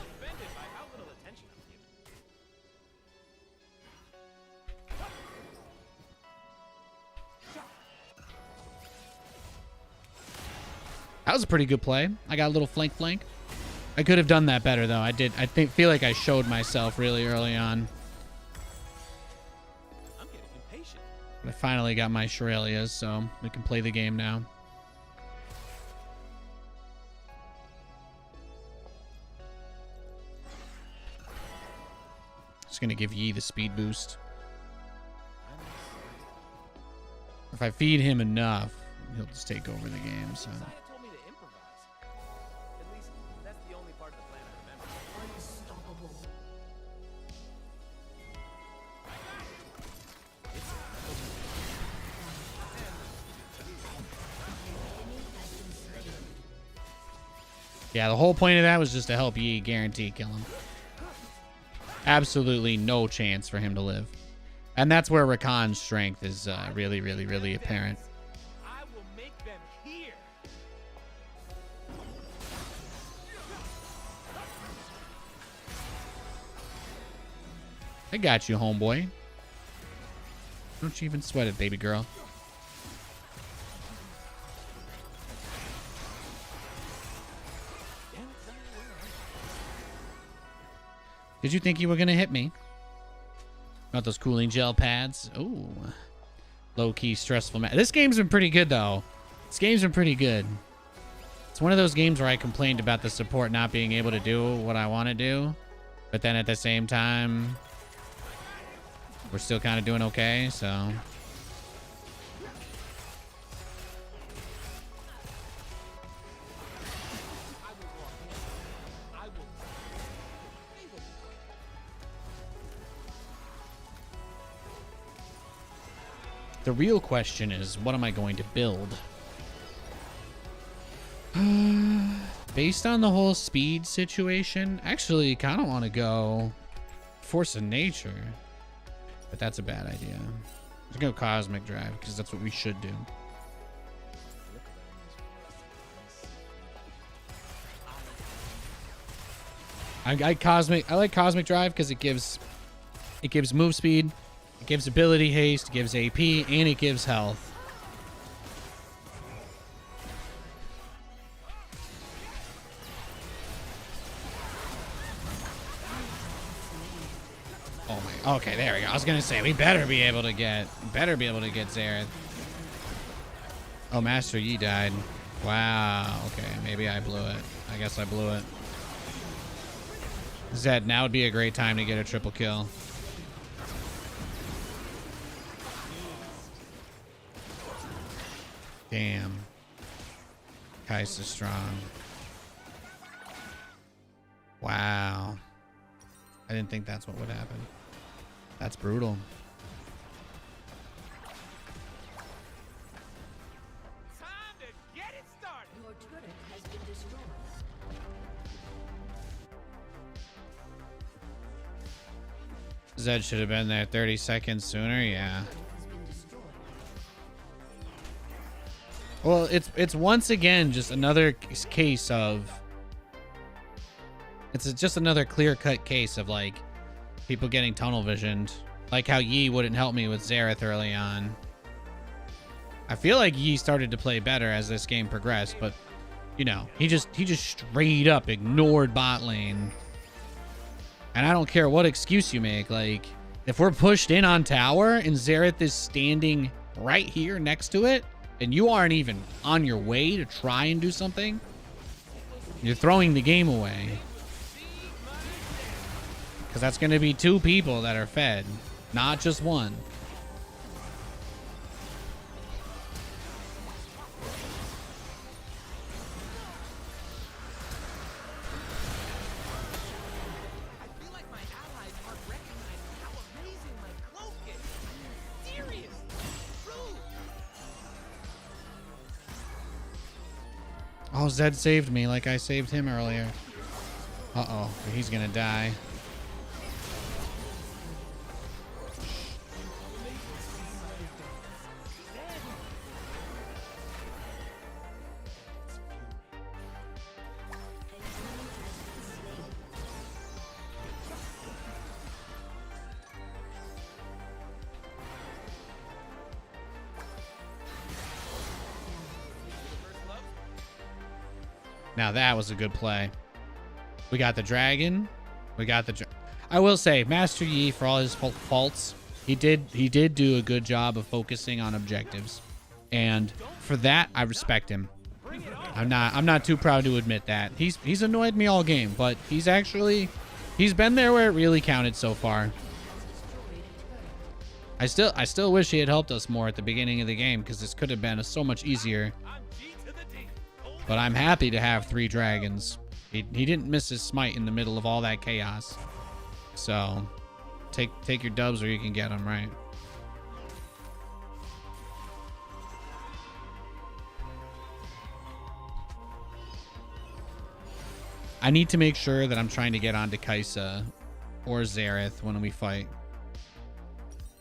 Offended by how little attention I'm given. That was a pretty good play. I got a little flank. I could have done that better though. I feel like I showed myself really early on. I'm getting impatient. But I finally got my Shurelias, so we can play the game now. Just gonna give Yi the speed boost. If I feed him enough, he'll just take over the game. So Saya told me to improvise. At least that's the only part of the plan I remember. Unstoppable. yeah, the whole point of that was just to help Yi guarantee kill him. Absolutely no chance for him to live. And that's where Rakan's strength is really, really, really apparent. I will make them hear. I got you, homeboy. Don't you even sweat it, baby girl. Did you think you were going to hit me? Got those cooling gel pads. Ooh. Low-key stressful. This game's been pretty good, though. This game's been pretty good. It's one of those games where I complained about the support not being able to do what I want to do. But then at the same time, we're still kind of doing okay, so. The real question is, what am I going to build? Based on the whole speed situation, actually kind of want to go Force of Nature. But that's a bad idea. Let's go Cosmic Drive, because that's what we should do. I like Cosmic Drive because it gives move speed, it gives ability haste, it gives AP, and it gives health. Oh my, okay, there we go. I was gonna say we better be able to get Xerath. Oh, Master Yi died. Wow, okay, maybe I blew it. I guess I blew it. Zed, now would be a great time to get a triple kill. Damn. Kai'Sa's strong. Wow. I didn't think that's what would happen. That's brutal. Time to get it started. Your turret has been destroyed. Zed should have been there 30 seconds sooner, yeah. Has been destroyed. Well, it's once again just another case of just another clear-cut case of like people getting tunnel visioned, like how Yi wouldn't help me with Xerath early on. I feel like Yi started to play better as this game progressed, but you know, he just straight up ignored bot lane. And I don't care what excuse you make, like if we're pushed in on tower and Xerath is standing right here next to it and you aren't even on your way to try and do something, you're throwing the game away. Because that's going to be 2 people that are fed, not just one. I feel like my allies aren't recognizing how amazing my cloak is. Serious. Rude. Oh, Zed saved me like I saved him earlier. Uh-oh, he's going to die. Now that was a good play. We got the dragon. I will say, Master Yi, for all his faults, he did do a good job of focusing on objectives, and for that I respect him. I'm not too proud to admit that. He's annoyed me all game, but he's been there where it really counted so far. I still wish he had helped us more at the beginning of the game, because this could have been so much easier. I'm G to the D. But I'm happy to have 3 dragons. He didn't miss his smite in the middle of all that chaos. So, take your dubs where you can get them, right? I need to make sure that I'm trying to get onto Kai'Sa or Xerath when we fight.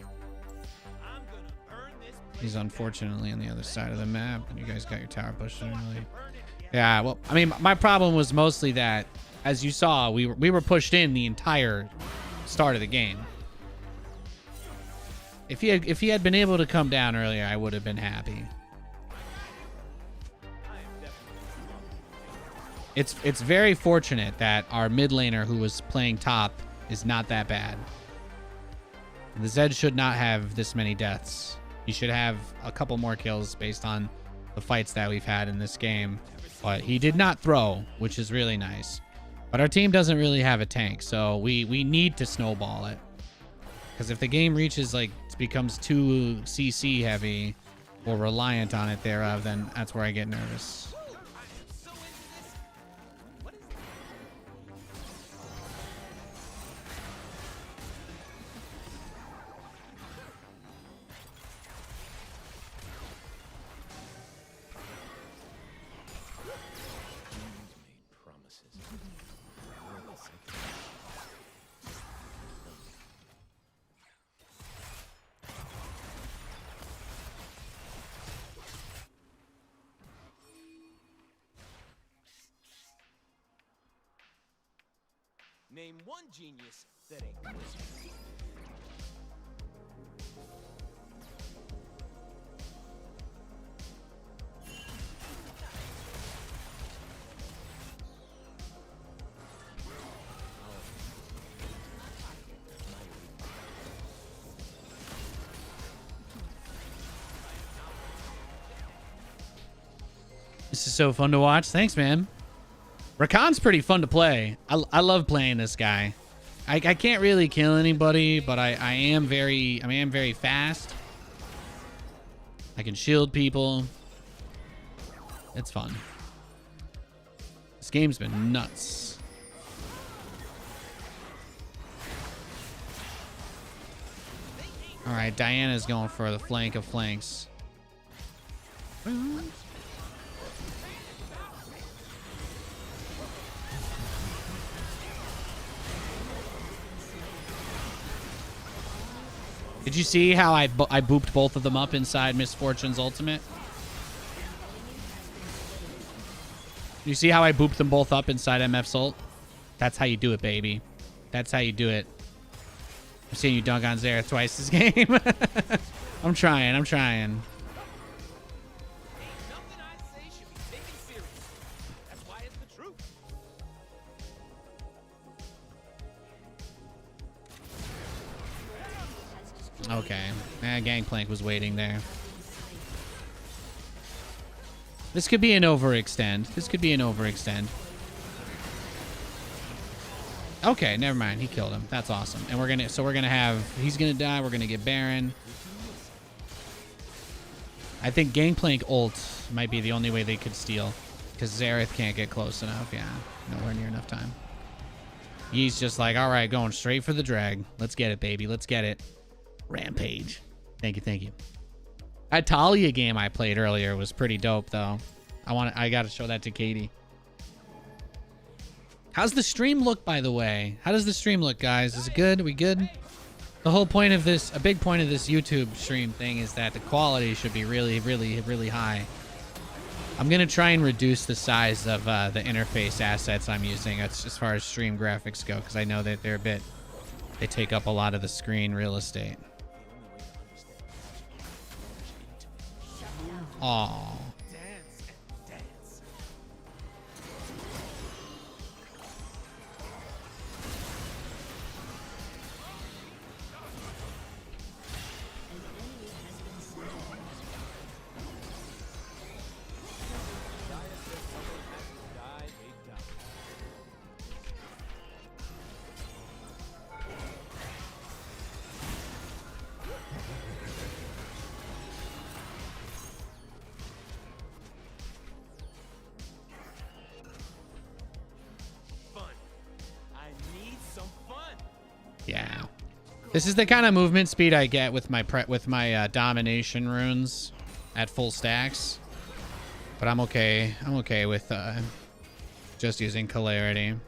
I'm gonna burn this place He's unfortunately on the other side of the map, and you guys got your tower pushed in really. down. Burn it. Yeah, well, I mean, my problem was mostly that, as you saw, we were pushed in the entire start of the game. If he had been able to come down earlier, I would have been happy. It's very fortunate that our mid laner who was playing top is not that bad. The Zed should not have this many deaths. He should have a couple more kills based on the fights that we've had in this game. But he did not throw, which is really nice. But our team doesn't really have a tank, so we need to snowball it. Because if the game reaches like becomes too CC heavy or reliant on it thereof, then that's where I get nervous. I am so into this. What is Name one genius that ain't wizard. This is so fun to watch. Thanks, man. Rakan's pretty fun to play. I love playing this guy. I can't really kill anybody, but I am very fast. I can shield people. It's fun. This game's been nuts. All right, Diana's going for the flank of flanks. Did you see how I booped both of them up inside Misfortune's ultimate? You see how I booped them both up inside MF's ult? That's how you do it, baby. That's how you do it. I'm seeing you dunk on Zara twice this game. I'm trying. Ain't nothing I say should be taken serious. That's why it's the truth. Okay. Gangplank was waiting there. This could be an overextend. Okay, never mind. He killed him. That's awesome. And we're gonna have, he's gonna die. We're gonna get Baron. I think Gangplank ult might be the only way they could steal, because Xerath can't get close enough. Yeah, nowhere near enough time. He's just like, all right, going straight for the drag. Let's get it, baby. Let's get it. Rampage. Thank you. That Taliyah game I played earlier was pretty dope, though. I got to show that to Katie. How's the stream look, by the way? How does the stream look, guys? Is it good? Are we good? The whole point of this, a big point of this YouTube stream thing is that the quality should be really, really, really high. I'm going to try and reduce the size of the interface assets I'm using as far as stream graphics go, because I know that they take up a lot of the screen real estate. Aww. Dance and dance. Yeah. This is the kind of movement speed I get with my domination runes at full stacks. But I'm okay. I'm okay with just using Celerity.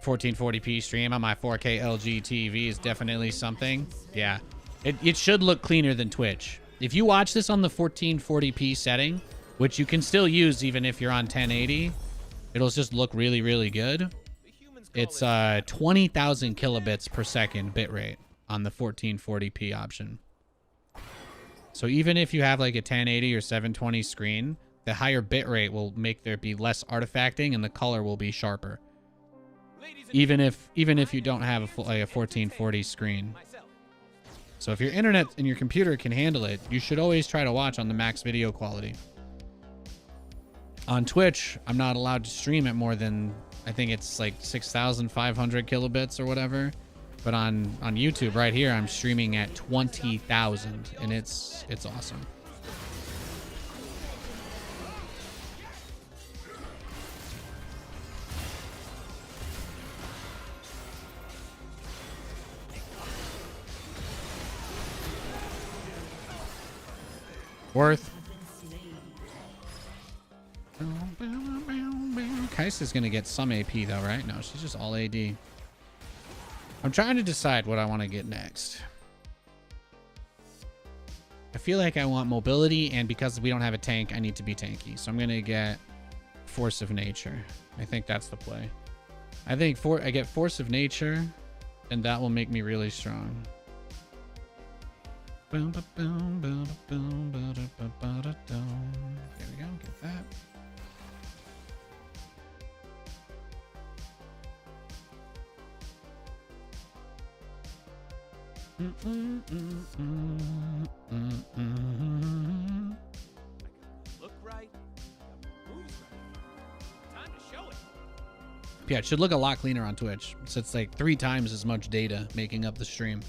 $1440p stream on my 4K LG TV is definitely something. Yeah. It should look cleaner than Twitch. If you watch this on the 1440p setting, which you can still use even if you're on 1080, it'll just look really, really good. It's 20,000 kilobits per second bitrate on the 1440p option. So even if you have like a 1080 or 720 screen, the higher bitrate will make there be less artifacting and the color will be sharper. Even if you don't have a 1440 screen. So if your internet and your computer can handle it, you should always try to watch on the max video quality. On Twitch, I'm not allowed to stream at more than, I think it's like 6,500 kilobits or whatever. But on YouTube right here, I'm streaming at 20,000, and it's awesome. Worth. Kaisa's gonna get some AP though, right? No, she's just all AD. I'm trying to decide what I want to get next. I feel like I want mobility, and because we don't have a tank, I need to be tanky. So I'm gonna get Force of Nature. I think that's the play. I think I get Force of Nature, and that will make me really strong. There we go, get that. Look right. Moves right. Time to show it. Yeah, it should look a lot cleaner on Twitch. So it's like 3 times as much data making up the stream.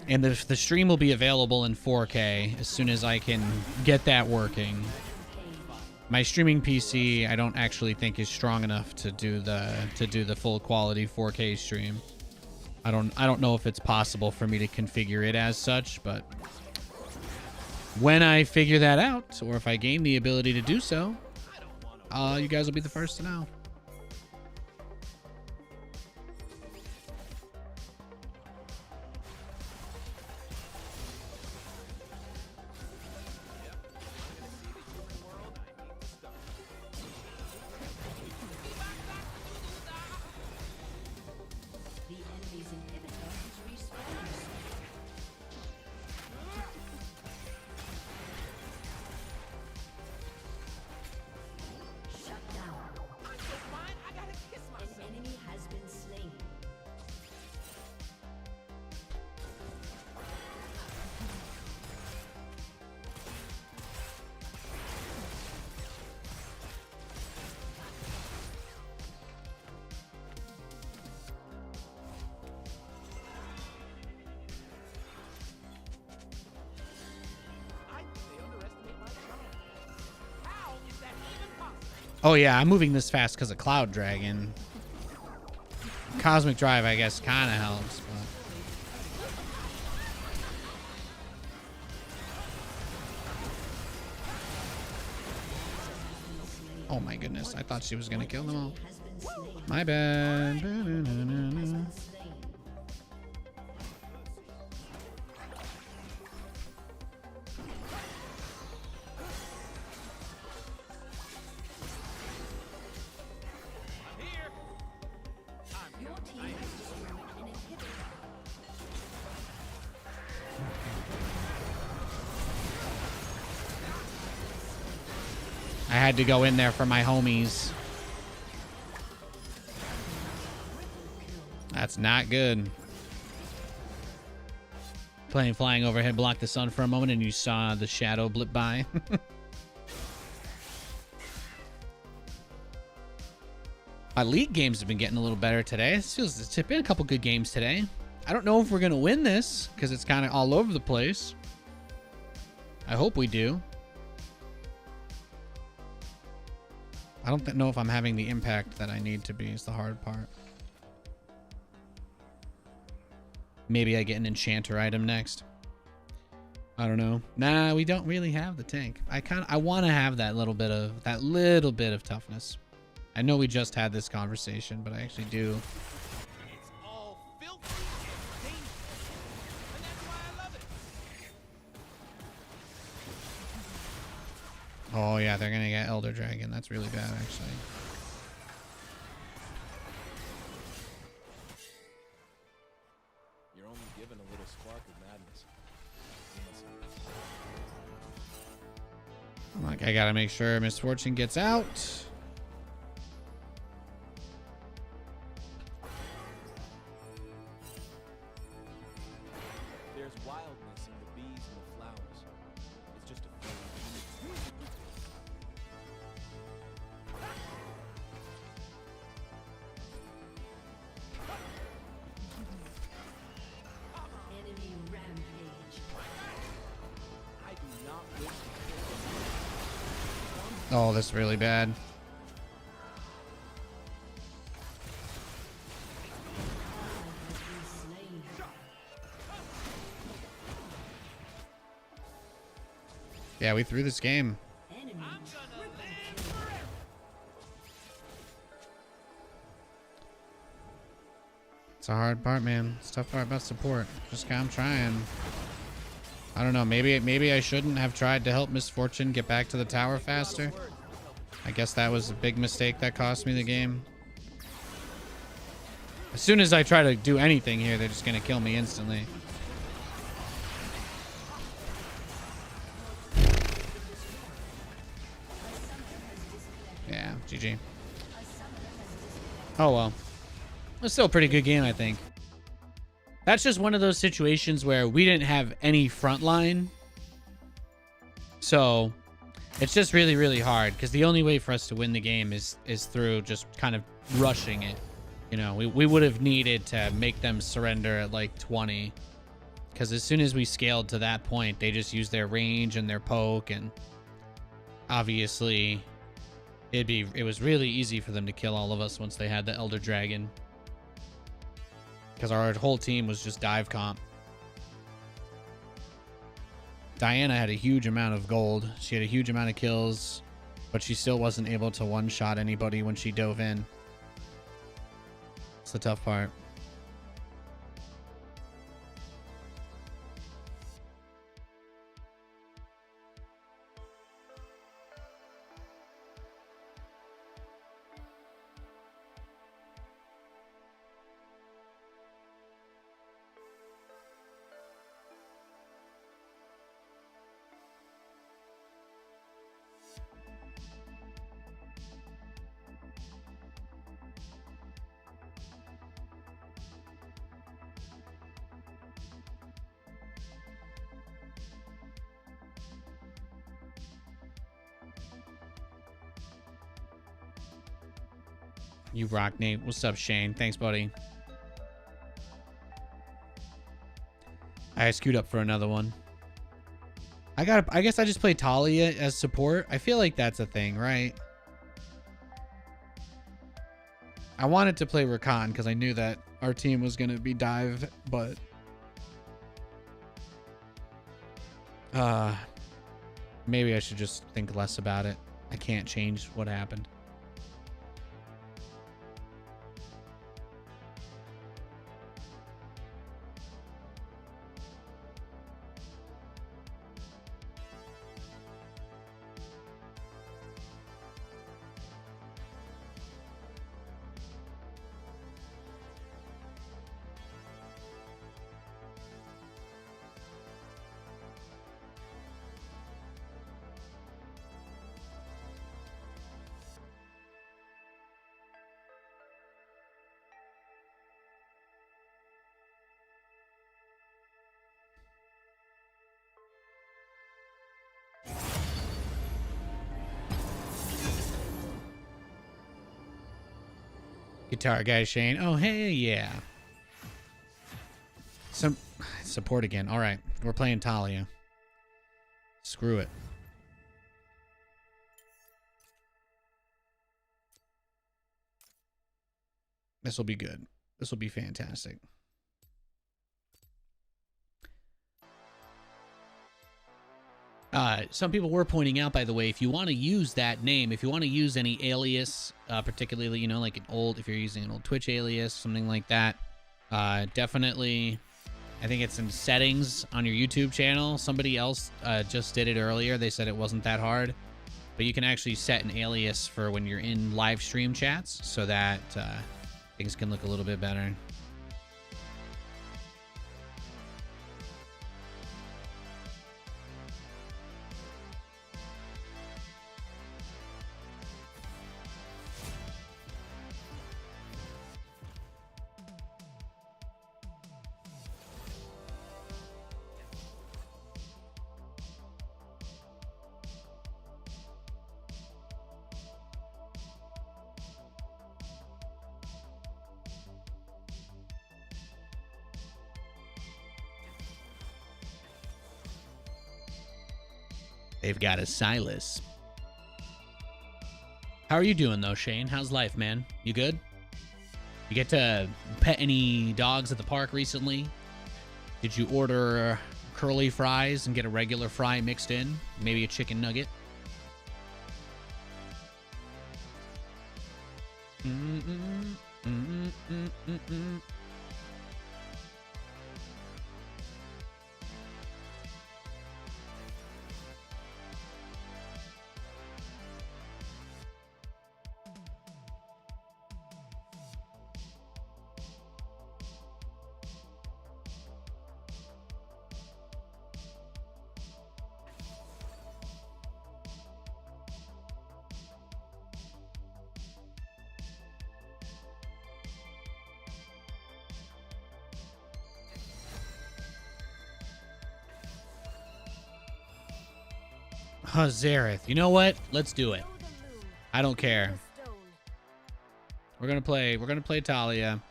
And the stream will be available in 4K as soon as I can get that working. My streaming PC, I don't actually think is strong enough to do the full quality 4K stream. I don't know if it's possible for me to configure it as such, but when I figure that out, or if I gain the ability to do so, you guys will be the first to know. The enemy's inhibitor has respawned. Shut down. I'm so fine, I gotta kiss An myself. enemy has been slain. I think they underestimate my power. How is that even possible? Oh yeah, I'm moving this fast because of Cloud Dragon. Cosmic Drive, I guess, kind of helps. But... oh my goodness, I thought she was gonna kill them all. Has been slain. My bad. Slain. I'm here. Your team has destroyed an inhibitor. I had to go in there for my homies. That's not good. Plane flying overhead blocked the sun for a moment, and you saw the shadow blip by. My league games have been getting a little better today. It's been a couple good games today. I don't know if we're gonna win this because it's kind of all over the place. I hope we do. I don't know if I'm having the impact that I need to be is the hard part. Maybe I get an enchanter item next. I don't know. Nah, we don't really have the tank. I want to have that little bit of toughness. I know we just had this conversation, but I actually do. It's all filthy and dangerous. And that's why I love it. Oh yeah, they're gonna get Elder Dragon. That's really bad, actually. You're only given a little spark of madness. I'm like, I gotta make sure Misfortune gets out. There's wildness in the bees and the flowers. It's just a Oh, that's really bad. Yeah, we threw this game. It's a hard part, man. It's a tough part about support. Just I'm trying. I don't know. Maybe I shouldn't have tried to help Misfortune get back to the tower faster. I guess that was a big mistake that cost me the game. As soon as I try to do anything here, they're just gonna kill me instantly. Yeah, GG. Oh well. It's still a pretty good game, I think. That's just one of those situations where we didn't have any front line. So it's just really, really hard because the only way for us to win the game is through just kind of rushing it. You know, we would have needed to make them surrender at like 20. Because as soon as we scaled to that point, they just used their range and their poke. And obviously, it was really easy for them to kill all of us once they had the Elder Dragon. Because our whole team was just dive comp. Diana had a huge amount of gold. She had a huge amount of kills, but she still wasn't able to one-shot anybody when she dove in. It's the tough part. You rock, Nate. What's up, Shane? Thanks, buddy. I queued up for another one. I guess I just play Taliyah as support. I feel like that's a thing, right? I wanted to play Rakan because I knew that our team was going to be dive, but maybe I should just think less about it. I can't change what happened. Guitar guy Shane. Oh, hey, yeah. Some support again. All right, we're playing Taliyah. Screw it. This will be good. This will be fantastic. Some people were pointing out, by the way, if you want to use that name, if you want to use any alias, particularly, you know, like if you're using an old Twitch alias, something like that, definitely, I think it's in settings on your YouTube channel. Somebody else just did it earlier. They said it wasn't that hard, but you can actually set an alias for when you're in live stream chats so that things can look a little bit better. They've got a Silas. How are you doing though, Shane? How's life, man? You good? You get to pet any dogs at the park recently? Did you order curly fries and get a regular fry mixed in? Maybe a chicken nugget? Zareth. You know what? Let's do it. I don't care. We're gonna play Taliyah.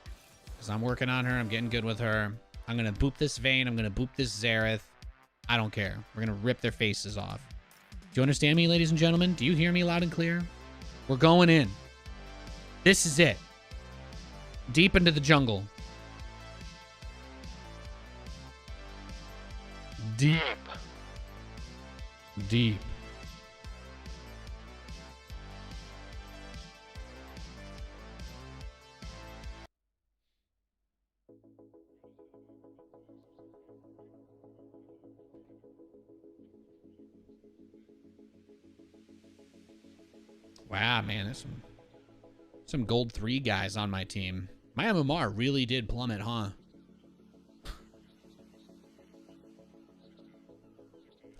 Because I'm working on her. I'm getting good with her. I'm gonna boop this Vayne. I'm gonna boop this Zareth. I don't care. We're gonna rip their faces off. Do you understand me, ladies and gentlemen? Do you hear me loud and clear? We're going in. This is it. Deep into the jungle. Deep. Deep. Wow, man, there's some gold 3 guys on my team. My MMR really did plummet, huh?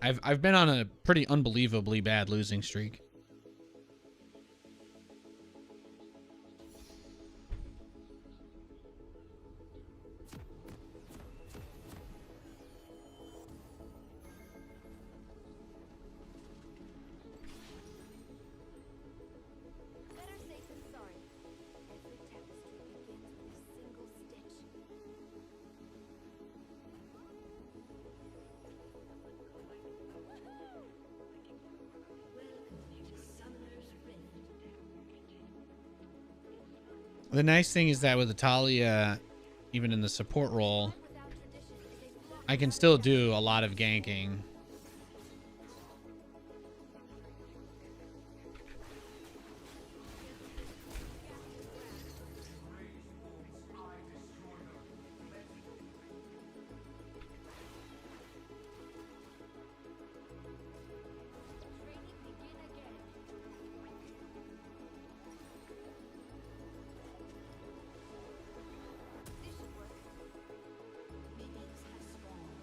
I've been on a pretty unbelievably bad losing streak. Better safe than sorry. Every tapestry begins with a single stitch. The nice thing is that with the Taliyah, even in the support role, Without tradition is a block. I can still do a lot of ganking. Training begin again. This should work. Minions have spawned.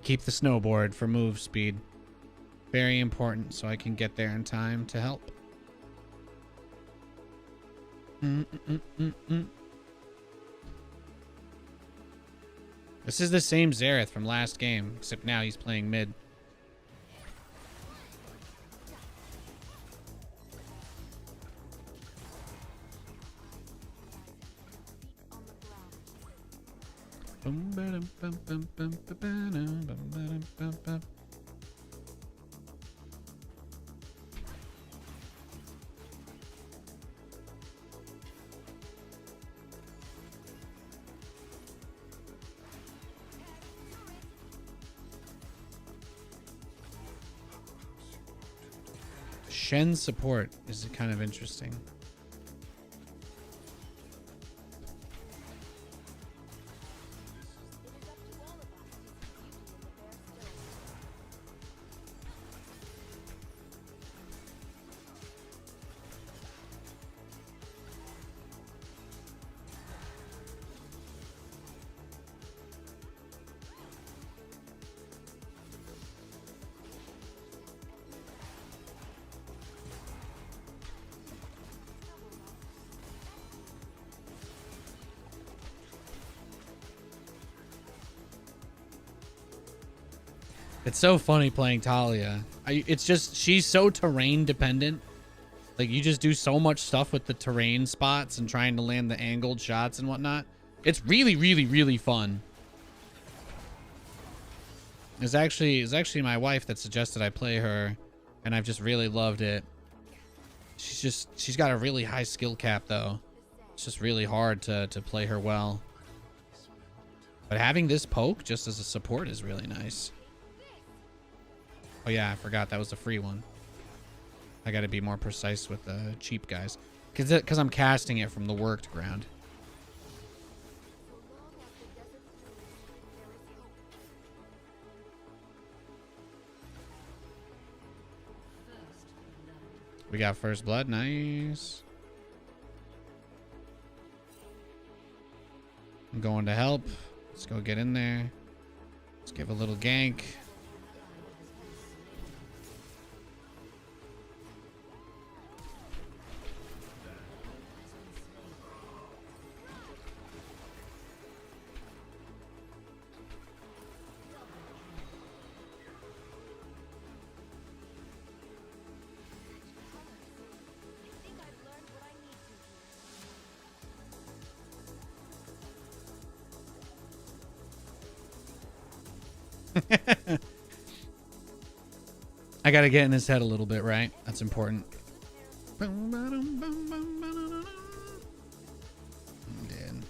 Keep the snowboard for move speed. Very important so I can get there in time to help. This is the same Zareth from last game, except now he's playing mid. On the ground. Shen's support is kind of interesting. It is up to all of us to succeed in the bare stone. It's so funny playing Taliyah. It's just, she's so terrain dependent. Like, you just do so much stuff with the terrain spots and trying to land the angled shots and whatnot. It's really, really, really fun. It's actually my wife that suggested I play her, and I've just really loved it. She's got a really high skill cap though. It's just really hard to play her well. But having this poke just as a support is really nice. Oh yeah, I forgot that was a free one. I got to be more precise with the cheap guys, because I'm casting it from the worked ground. We got first blood, nice. I'm going to help. Let's go get in there. Let's give a little gank. I gotta get in his head a little bit, right? That's important. I'm dead.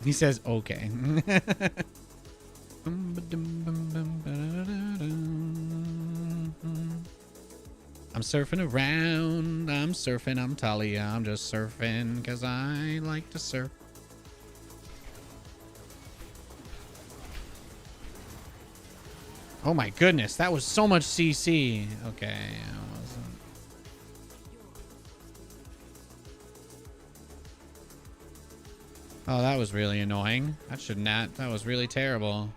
He says, okay. I'm surfing around. I'm surfing. I'm Taliyah. I'm just surfing because I like to surf. Oh my goodness. That was so much CC. Okay. I wasn't. Oh, that was really annoying. That should not. That was really terrible.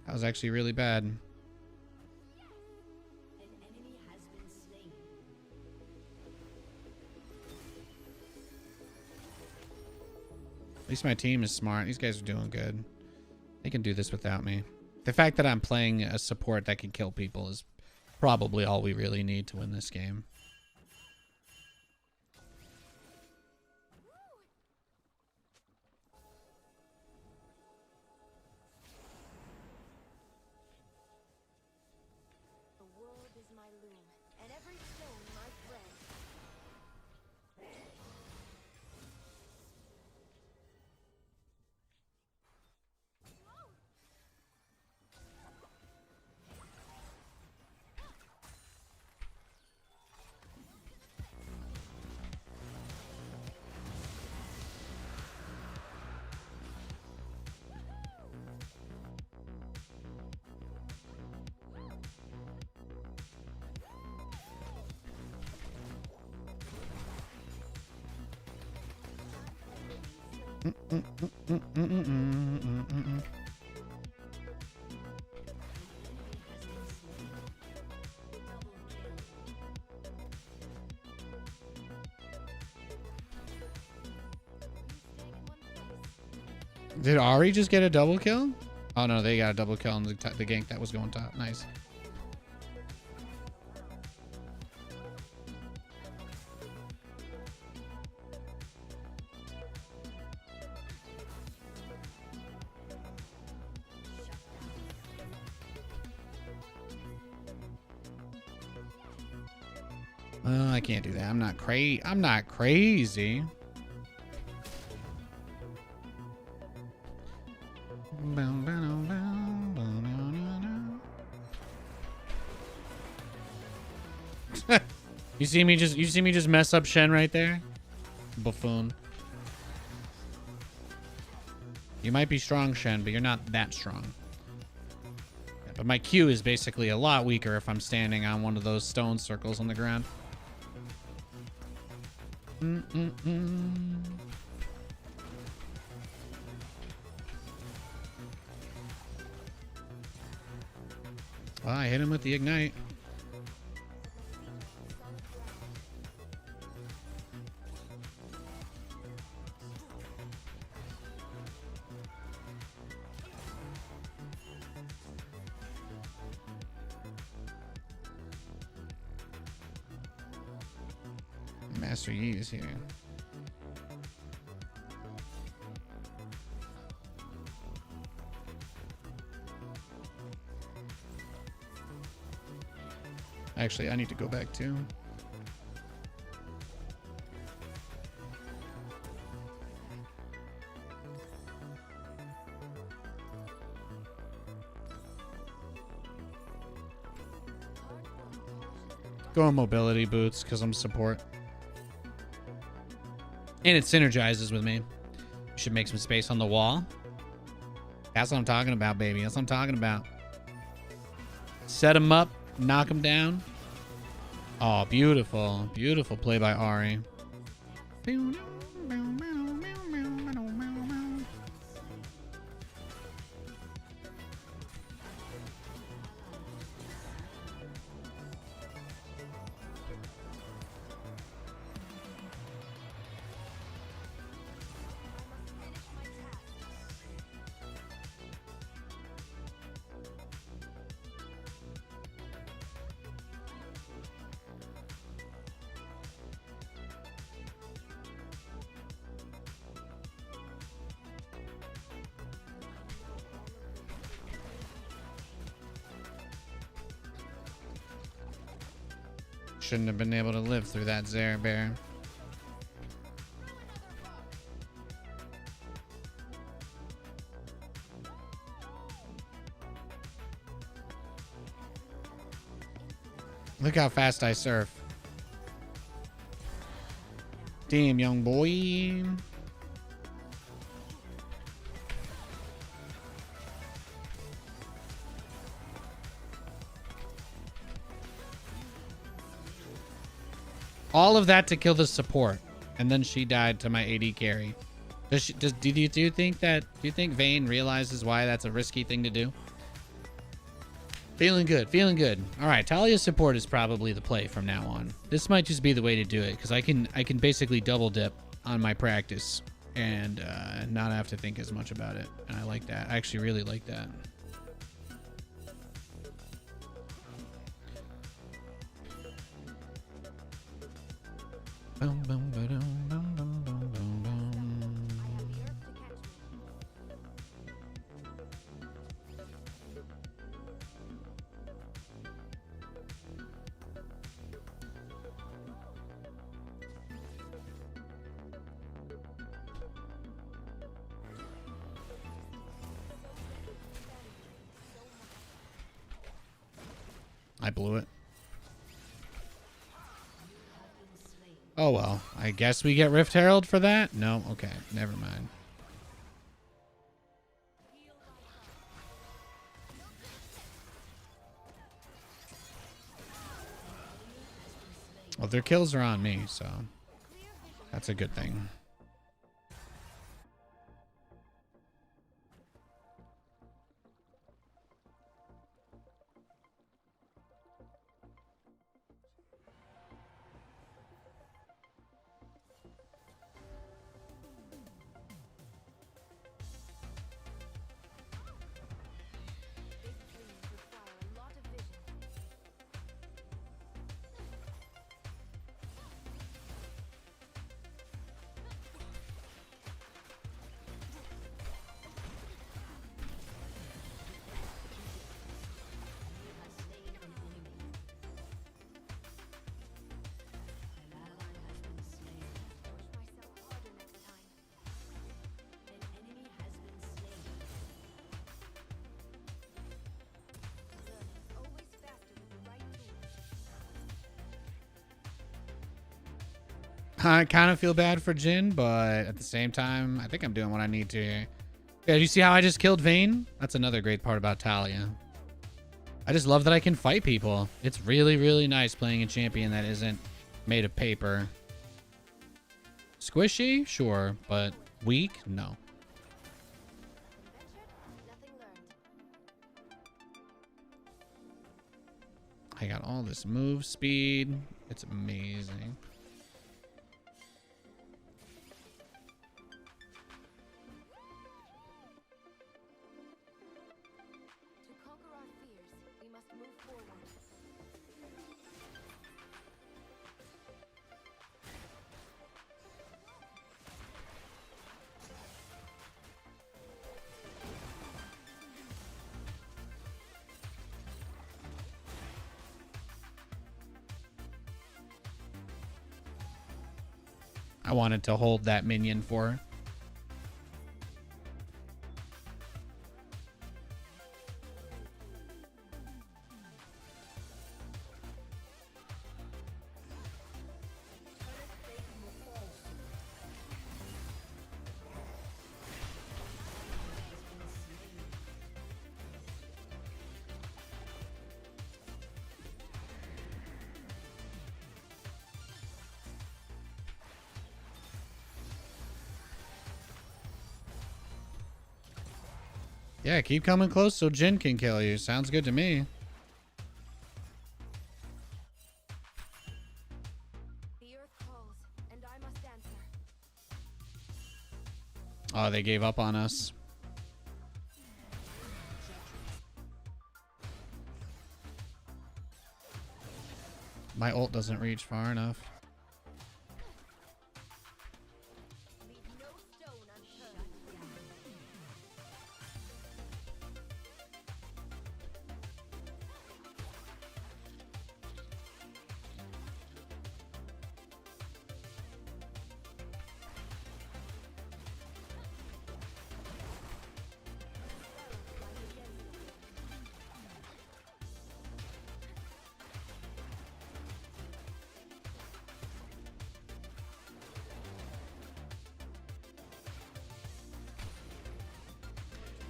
That was actually really bad. An enemy has been slain. At least my team is smart. These guys are doing good. They can do this without me. The fact that I'm playing a support that can kill people is probably all we really need to win this game. The world is my loom, and every stone my friend. Did Ari just get a double kill? Oh no, they got a double kill on the gank that was going top. Nice. I can't do that. I'm not crazy. You see me just mess up Shen right there? Buffoon. You might be strong, Shen, but you're not that strong. Yeah, but my Q is basically a lot weaker if I'm standing on one of those stone circles on the ground. Well, I hit him with the ignite. Master Yi is here. Actually, I need to go back too. Go on mobility boots because I'm support. And it synergizes with me. Should make some space on the wall. That's what I'm talking about, baby. That's what I'm talking about. Set him up. Knock him down. Oh, beautiful. Beautiful play by Ari. Shouldn't have been able to live through that Zare Bear. Look how fast I surf. Damn, young boy. All of that to kill the support, and then she died to my AD carry. Do you think Vayne realizes why that's a risky thing to do? Feeling good, feeling good. All right, Taliyah support is probably the play from now on. This might just be the way to do it because I can basically double dip on my practice and not have to think as much about it. And I like that. I actually really like that. Boom, boom, ba-dum, bum, bum, bum, bum, bum. I blew it. Oh well, I guess we get Rift Herald for that? No? Okay, never mind. Well, their kills are on me, so that's a good thing. I kind of feel bad for Jin, but at the same time, I think I'm doing what I need to. Yeah, do you see how I just killed Vayne? That's another great part about Taliyah. I just love that I can fight people. It's really, really nice playing a champion that isn't made of paper. Squishy? Sure, but weak? No. I got all this move speed. It's amazing. I wanted to hold that minion for her. Yeah, keep coming close so Jin can kill you. Sounds good to me. The earth calls, and I must answer. Oh, they gave up on us. My ult doesn't reach far enough. Leave no stone unturned.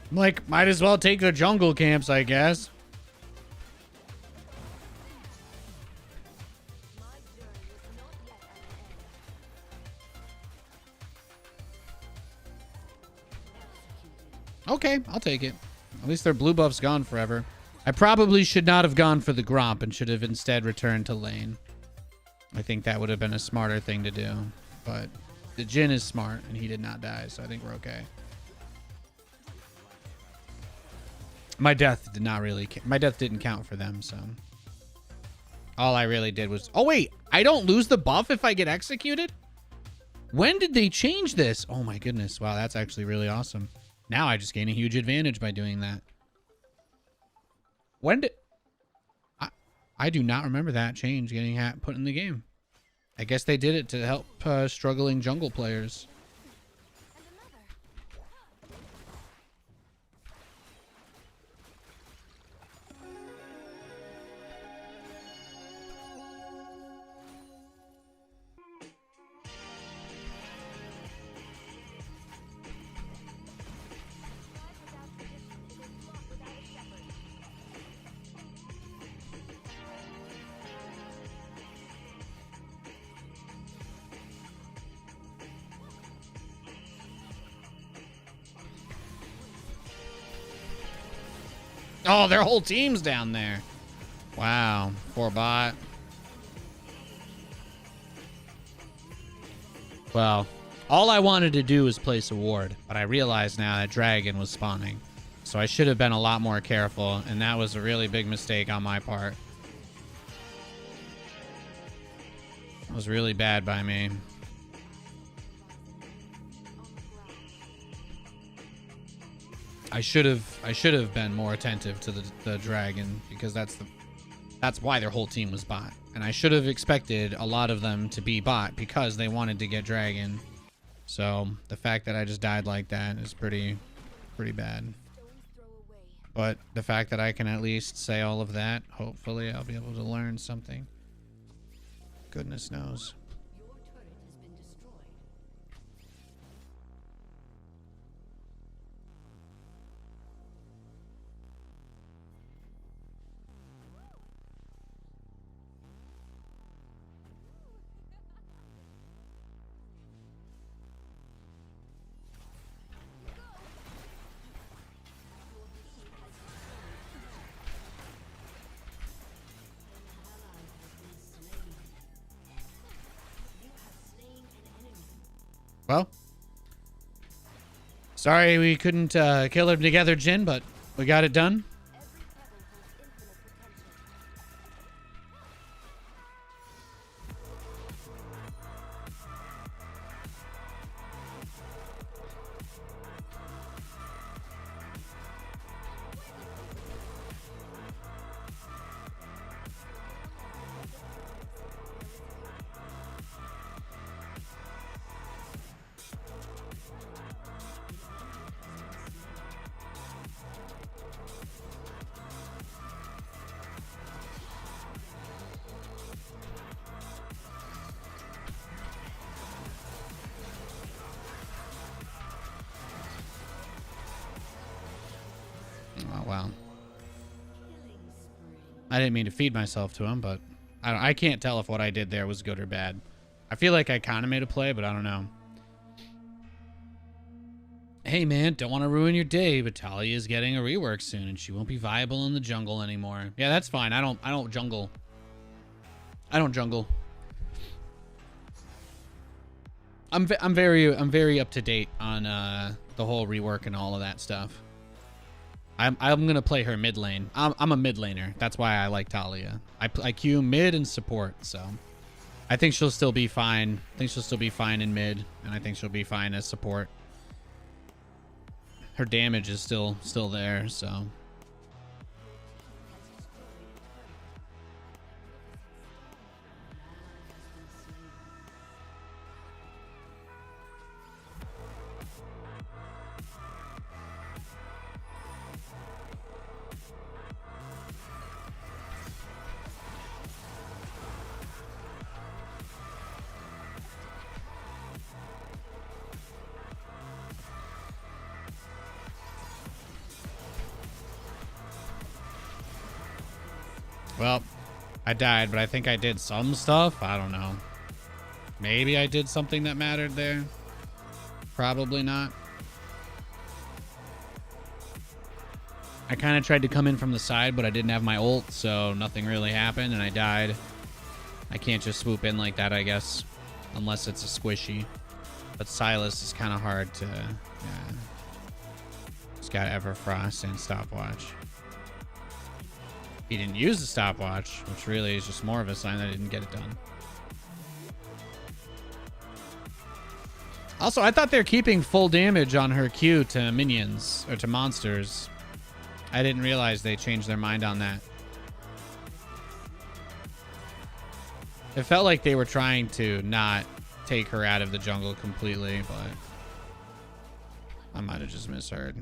I'm like, might as well take the jungle camps, I guess. My journey is not yet at an end. Okay, I'll take it. At least their blue buff's gone forever. I probably should not have gone for the Gromp and should have instead returned to lane. I think that would have been a smarter thing to do. But the Jin is smart and he did not die, so I think we're okay. My death did not really... My death didn't count for them, so... All I really did was... Oh, wait! I don't lose the buff if I get executed? When did they change this? Oh, my goodness. Wow, that's actually really awesome. Now I just gain a huge advantage by doing that. When did... I do not remember that change getting put in the game. I guess they did it to help struggling jungle players. Oh, their whole team's down there. Wow. Poor bot. Well, all I wanted to do was place a ward, but I realized now that dragon was spawning. So I should have been a lot more careful, and that was a really big mistake on my part. It was really bad by me. I should have been more attentive to the dragon, because that's why their whole team was bot. And I should have expected a lot of them to be bot because they wanted to get dragon. So the fact that I just died like that is pretty bad. But the fact that I can at least say all of that, hopefully I'll be able to learn something. Goodness knows. Your turret has been destroyed. Well, sorry we couldn't kill him together, Jin, but we got it done. I didn't mean to feed myself to him, but I can't tell if what I did there was good or bad. I feel like I kind of made a play, but I don't know. Hey man, don't want to ruin your day, but Taliyah is getting a rework soon, and she won't be viable in the jungle anymore. Yeah, that's fine. I don't jungle. I don't jungle. I'm very up to date on the whole rework and all of that stuff. I'm gonna play her mid lane. I'm a mid laner. That's why I like Taliyah. I queue mid and support, so I think she'll still be fine. I think she'll still be fine in mid, and I think she'll be fine as support. Her damage is still there, so. Well, I died, but I think I did some stuff. I don't know. Maybe I did something that mattered there. Probably not. I kind of tried to come in from the side, but I didn't have my ult, so nothing really happened, and I died. I can't just swoop in like that, I guess. Unless it's a squishy. But Silas is kind of hard to... Yeah. He's got Everfrost and Stopwatch. He didn't use the stopwatch, which really is just more of a sign that I didn't get it done. Also, I thought they're keeping full damage on her Q to minions, or to monsters. I didn't realize they changed their mind on that. It felt like they were trying to not take her out of the jungle completely, but I might have just misheard.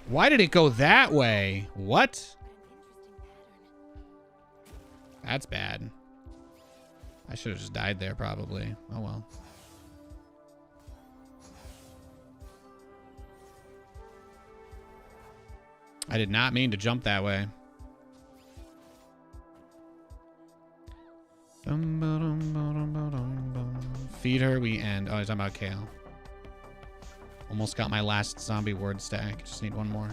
Why did it go that way? What? That's bad. I should have just died there probably. Oh well. I did not mean to jump that way. Feed her, we end. Oh, he's talking about Kale. Almost got my last zombie word stack. Just need one more.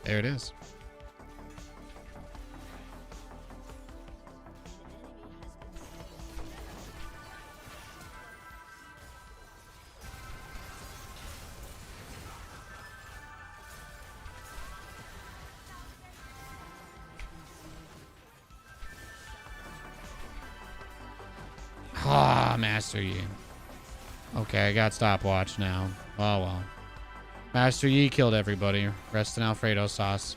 There it is. Ah, Master Yi. Okay, I got stopwatch now. Oh well. Master Yi killed everybody. Rest in Alfredo sauce.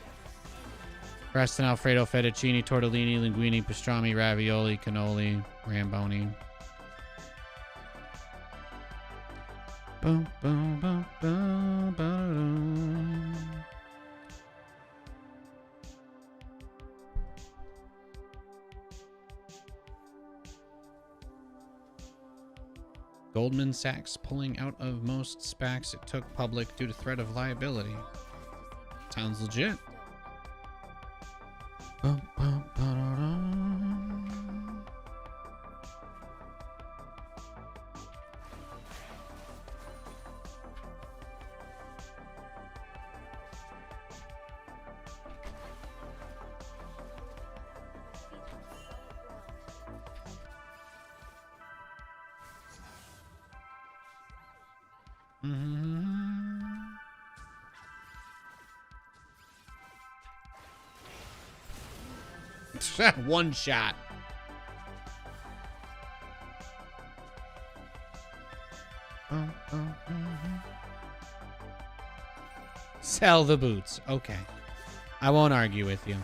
Rest in Alfredo fettuccine, tortellini, linguine, pastrami, ravioli, cannoli, ramboni. Boom, boom, boom, boom, boom. Goldman Sachs pulling out of most SPACs it took public due to threat of liability. Sounds legit. One shot. Sell the boots. Okay. I won't argue with you.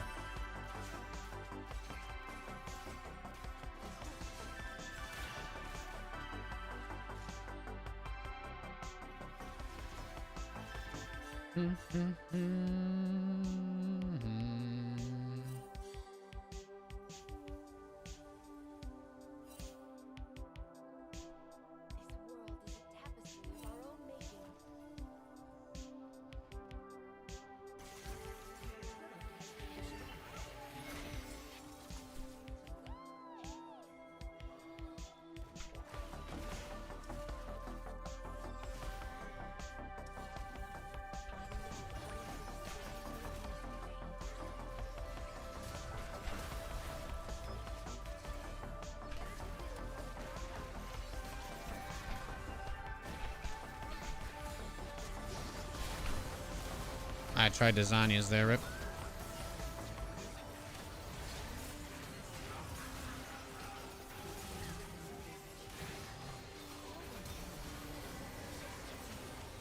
I tried to Zanya's there, Rip.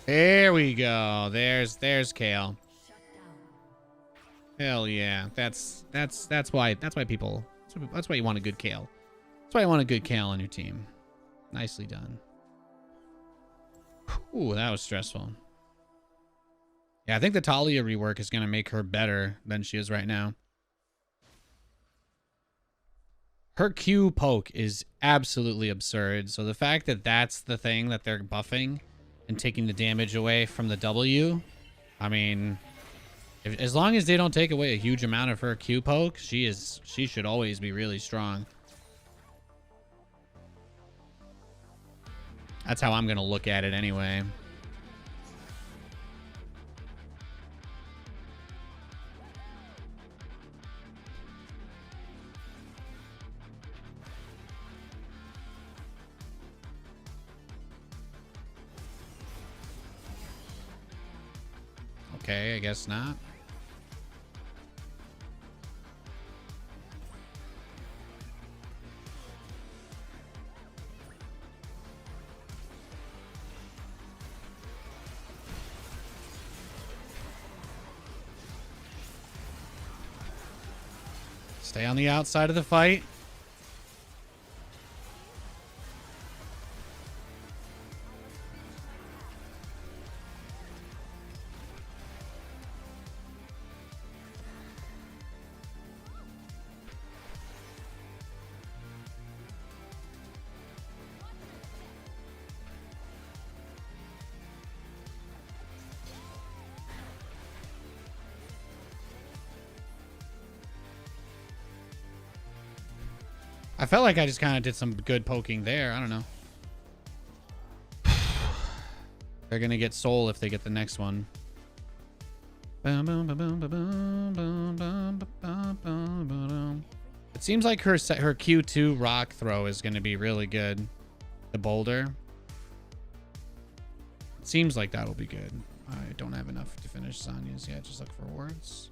There we go. There's Kale. Hell yeah. That's why people that's why you want a good Kale. That's why you want a good Kale on your team. Nicely done. Ooh, that was stressful. Yeah, I think the Taliyah rework is gonna make her better than she is right now. Her Q poke is absolutely absurd. So the fact that that's the thing that they're buffing and taking the damage away from the W, I mean, as long as they don't take away a huge amount of her Q poke, she should always be really strong. That's how I'm gonna look at it anyway. Okay, I guess not. Stay on the outside of the fight. I felt like I just kind of did some good poking there. I don't know. They're going to get soul if they get the next one. It seems like her Q2 rock throw is going to be really good. The boulder. It seems like that'll be good. I don't have enough to finish Zanya's yet. Just look for words.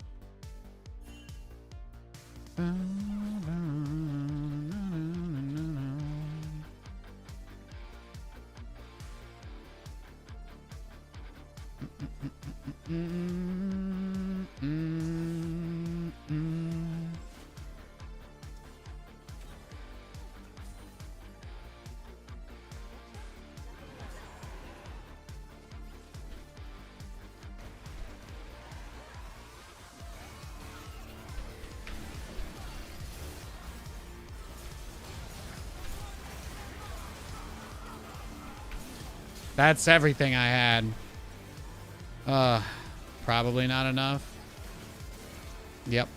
That's everything I had. Probably not enough. Yep.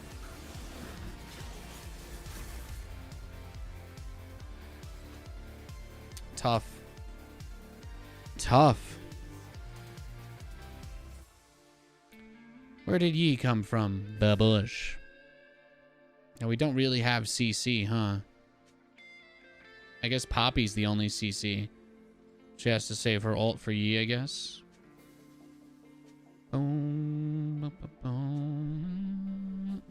Tough. Tough. Where did ye come from, babush? Now we don't really have CC, huh? I guess Poppy's the only CC. She has to save her ult for Yi, I guess. Boom, boom,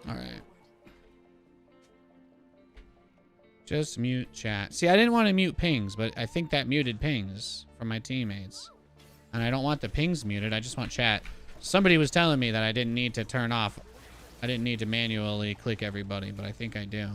All right. Just mute chat. See, I didn't want to mute pings, but I think that muted pings from my teammates. And I don't want the pings muted. I just want chat. Somebody was telling me that I didn't need to turn off. I didn't need to manually click everybody, but I think I do.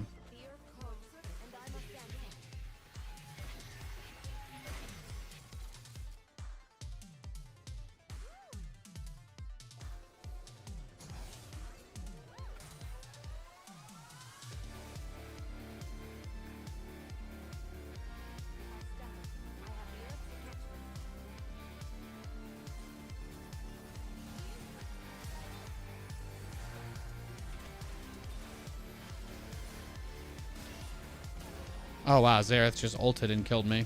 Oh, wow. Zareth just ulted and killed me.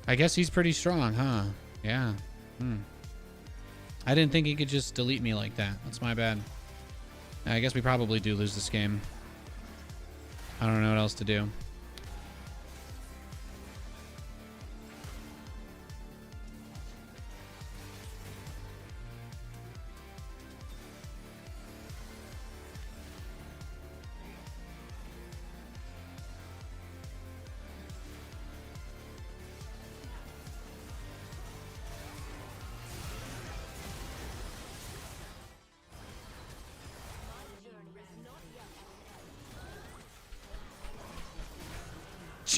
I guess he's pretty strong, huh? Yeah. I didn't think he could just delete me like that. That's my bad. I guess we probably do lose this game. I don't know what else to do.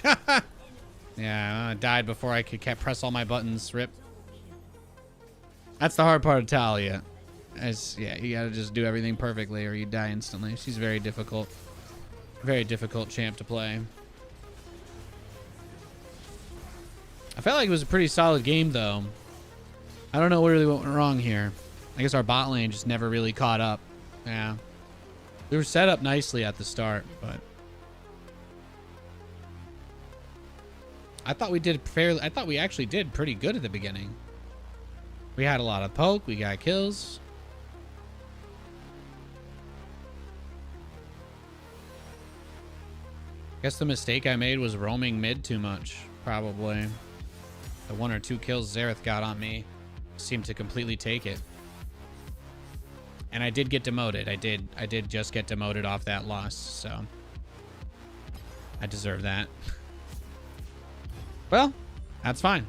Yeah, I died before I could press all my buttons. Rip. That's the hard part of Taliyah. Yeah, you gotta just do everything perfectly or you die instantly. She's very difficult. Very difficult champ to play. I felt like it was a pretty solid game, though. I don't know what really went wrong here. I guess our bot lane just never really caught up. Yeah. We were set up nicely at the start, but I thought we actually did pretty good at the beginning. We had a lot of poke, we got kills. Guess the mistake I made was roaming mid too much, probably. The 1 or 2 kills Xerath got on me seemed to completely take it. And I did get demoted. I did just get demoted off that loss, so I deserve that. Well, that's fine.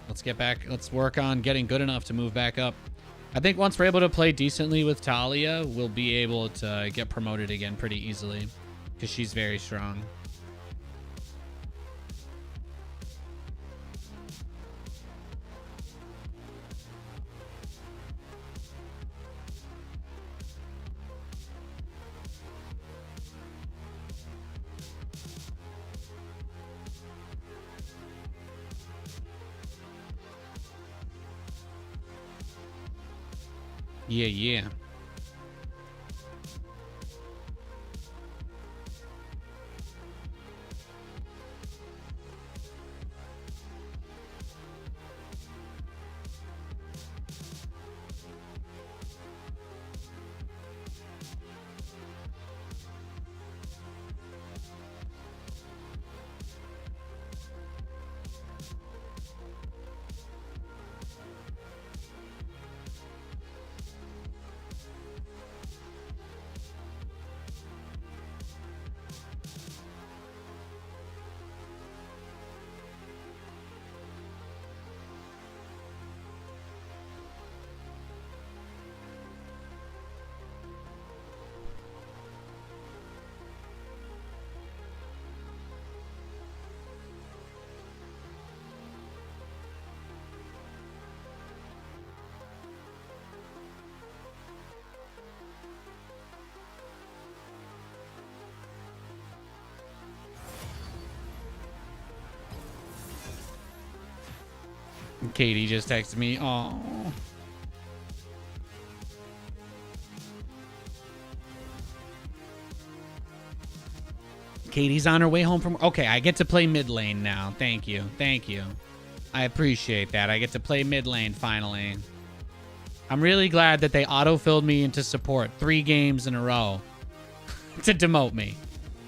Let's get back. Let's work on getting good enough to move back up. I think once we're able to play decently with Taliyah, we'll be able to get promoted again pretty easily because she's very strong. Yeah, yeah. Katie just texted me. Oh. Katie's on her way home from... Okay, I get to play mid lane now. Thank you. Thank you. I appreciate that. I get to play mid lane finally. I'm really glad that they auto-filled me into support 3 games in a row to demote me.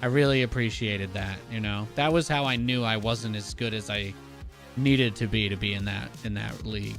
I really appreciated that, you know. That was how I knew I wasn't as good as I needed to be in that league.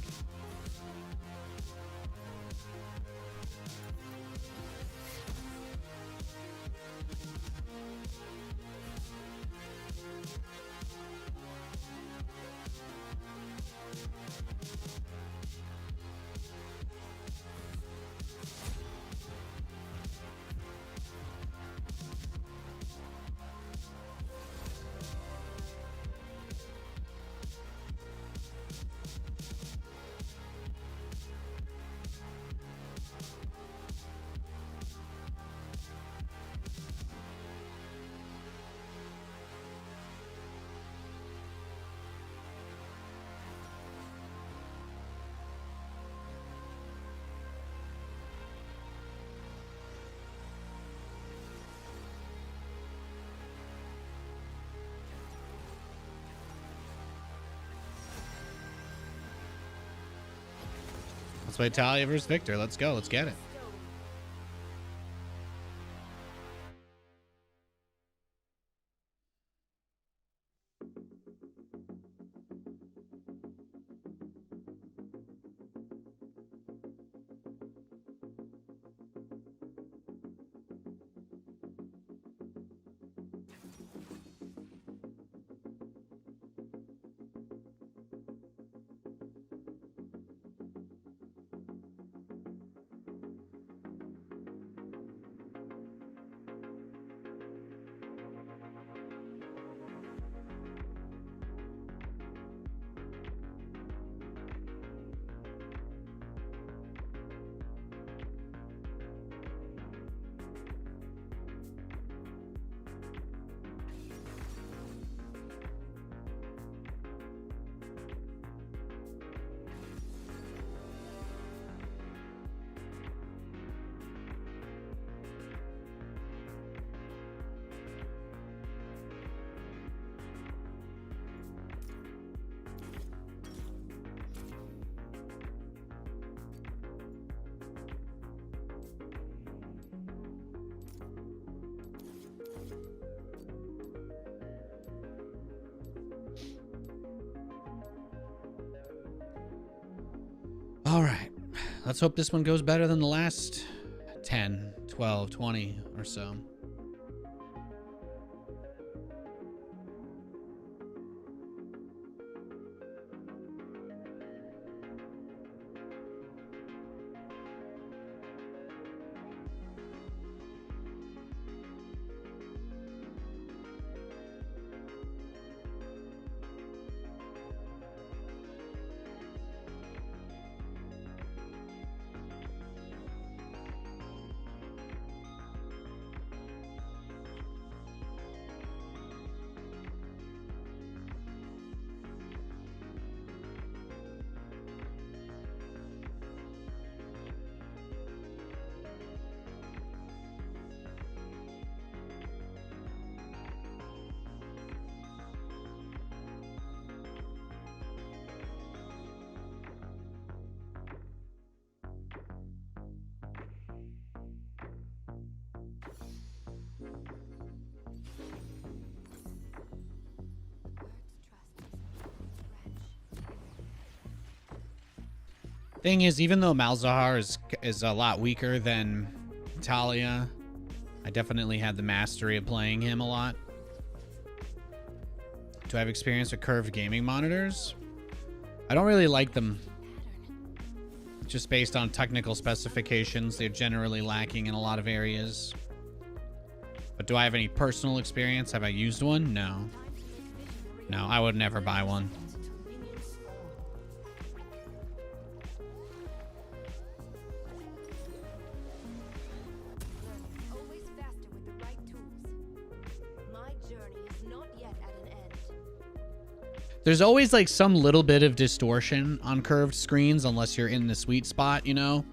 Let's play Taliyah versus Victor. Let's go. Let's get it. Let's hope this one goes better than the last 10, 12, 20 or so. Thing is, even though Malzahar is a lot weaker than Taliyah, I definitely had the mastery of playing him a lot. Do I have experience with curved gaming monitors? I don't really like them. Just based on technical specifications, they're generally lacking in a lot of areas. But do I have any personal experience? Have I used one? No. No, I would never buy one. Always faster with the right tools. My journey is not yet at an end. There's always like some little bit of distortion on curved screens unless you're in the sweet spot, you know?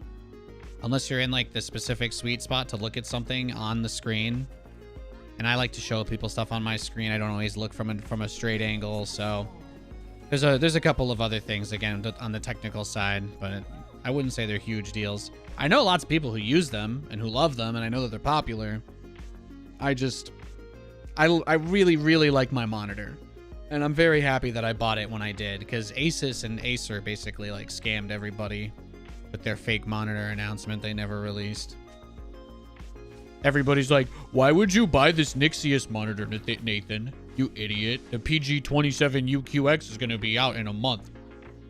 Unless you're in like the specific sweet spot to look at something on the screen. And I like to show people stuff on my screen. I don't always look from a straight angle, so there's a couple of other things again on the technical side, but I wouldn't say they're huge deals. I know lots of people who use them and who love them, and I know that they're popular. I really, really like my monitor. And I'm very happy that I bought it when I did, because Asus and Acer basically like scammed everybody with their fake monitor announcement they never released. Everybody's like, why would you buy this Nixius monitor, Nathan? You idiot. The PG27UQX is going to be out in a month.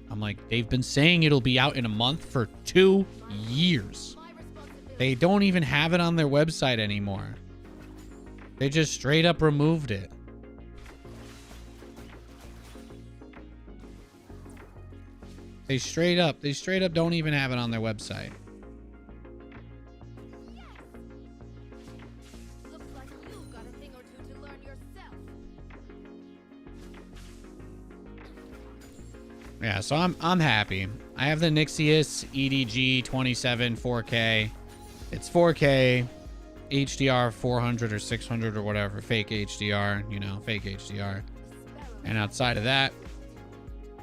I'm like, they've been saying it'll be out in a month for 2 years. They don't even have it on their website anymore. They just straight up removed it. They straight up don't even have it on their website. Looks like you've got a thing or two to learn yourself. Yeah, so I'm happy. I have the Nixius EDG 27 4K. It's 4K, HDR 400 or 600 or whatever, fake HDR, you know, fake HDR. And outside of that,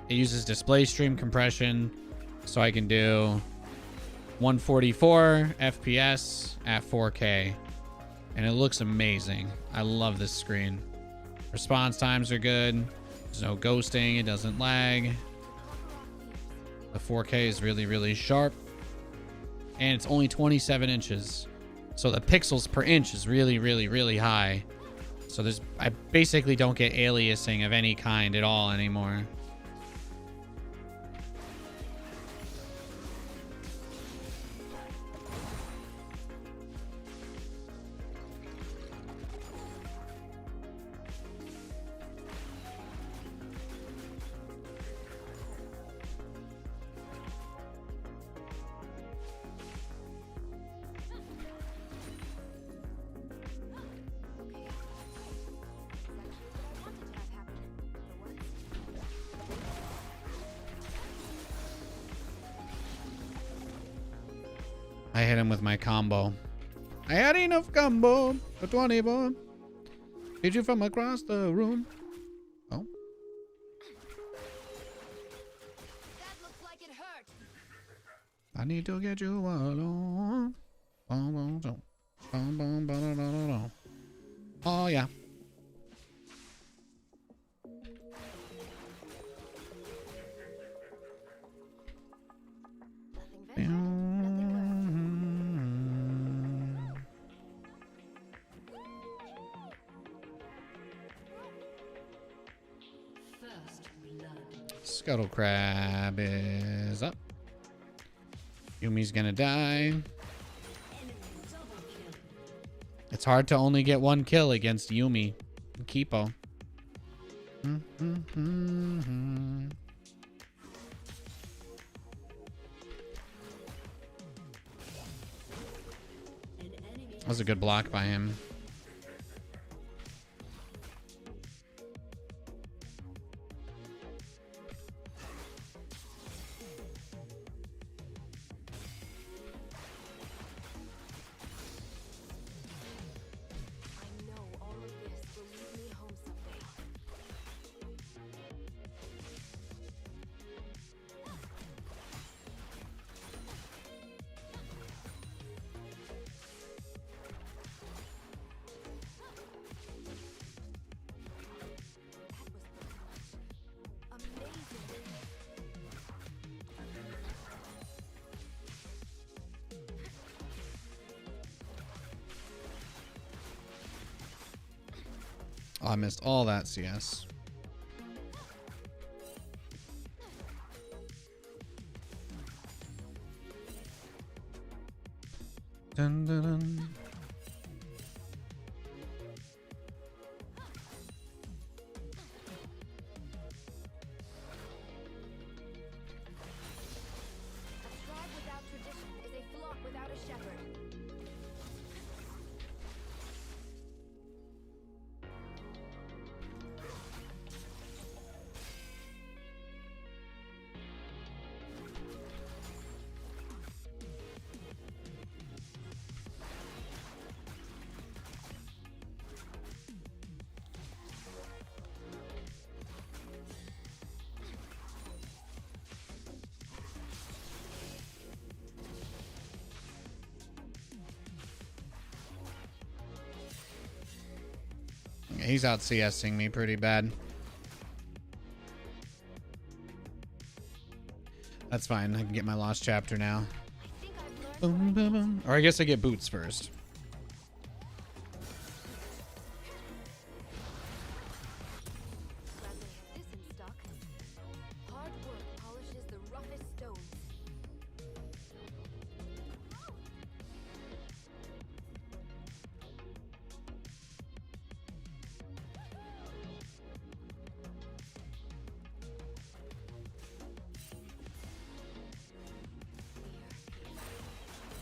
it uses display stream compression, so I can do 144 FPS at 4K. And it looks amazing. I love this screen. Response times are good. There's no ghosting. It doesn't lag. The 4K is really, really sharp. And it's only 27 inches. So the pixels per inch is really, really, really high. So I basically don't get aliasing of any kind at all anymore. I hit him with my combo. I had enough combo for 20 boy. Hit you from across the room. Oh. That looks like it hurt. I need to get you alone. Oh yeah. Nothing Scuttle Crab is up. Yumi's gonna die. It's hard to only get one kill against Yumi and Kipo. That was a good block by him. I know all of this will lead me home someday. That was amazing. Oh, I missed all that CS. Dun, dun, dun. A tribe without tradition is a flock without a shepherd. He's out CSing me pretty bad. That's fine. I can get my lost chapter now. I think I've learned Boom, boom, boom. Or I guess I get boots first. Glad they have this in stock. Hard work polishes the roughest stones.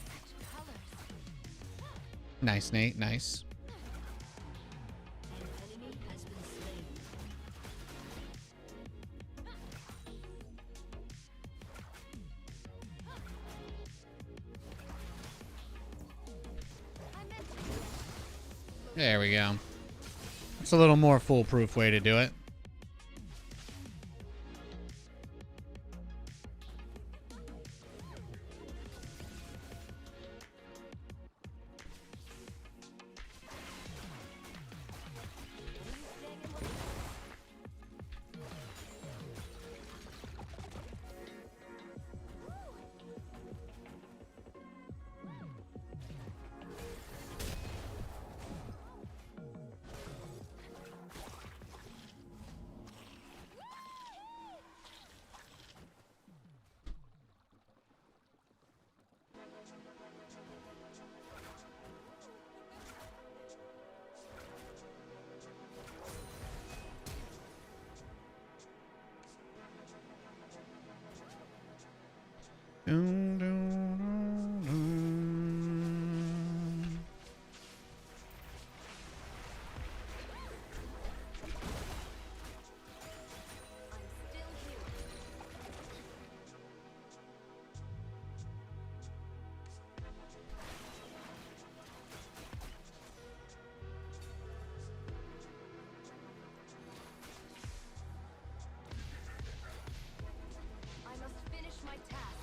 Such colors. Nice, Nate. Nice. An enemy has been slain. I meant to. There we go. It's a little more foolproof way to do it. Dun, dun, dun, dun. I'm still here. I must finish my task.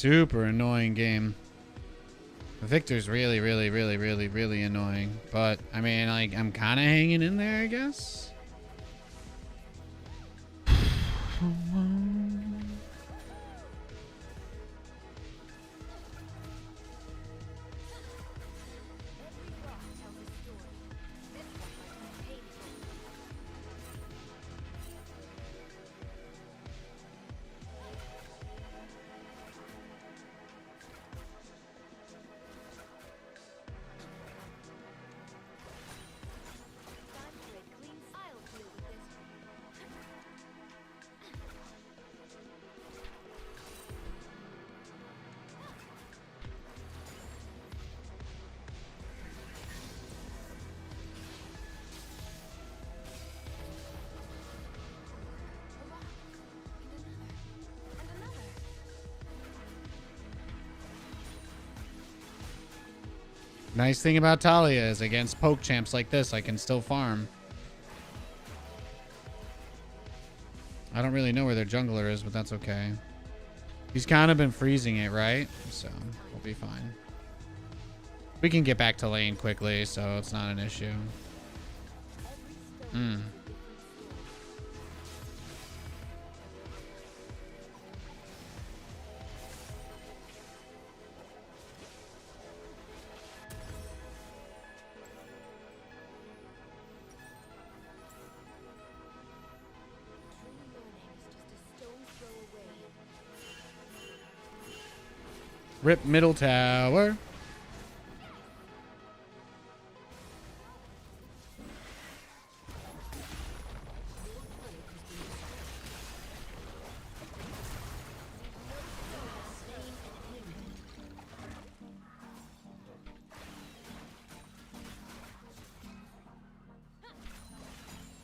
super annoying game. Victor's really, really, really, really, really annoying. But, I mean, like, I'm kind of hanging in there, I guess. Every rock tells a story. This one might be painful. Time for a clean style deal with this. A rock. And another. Nice thing about Taliyah is against poke champs like this, I can still farm. I don't really know where their jungler is, but that's okay. He's kind of been freezing it, right? So we'll be fine. We can get back to lane quickly, so it's not an issue. Every stone Mm. is a different story. True learning is just a stone's throw away. Rip middle tower.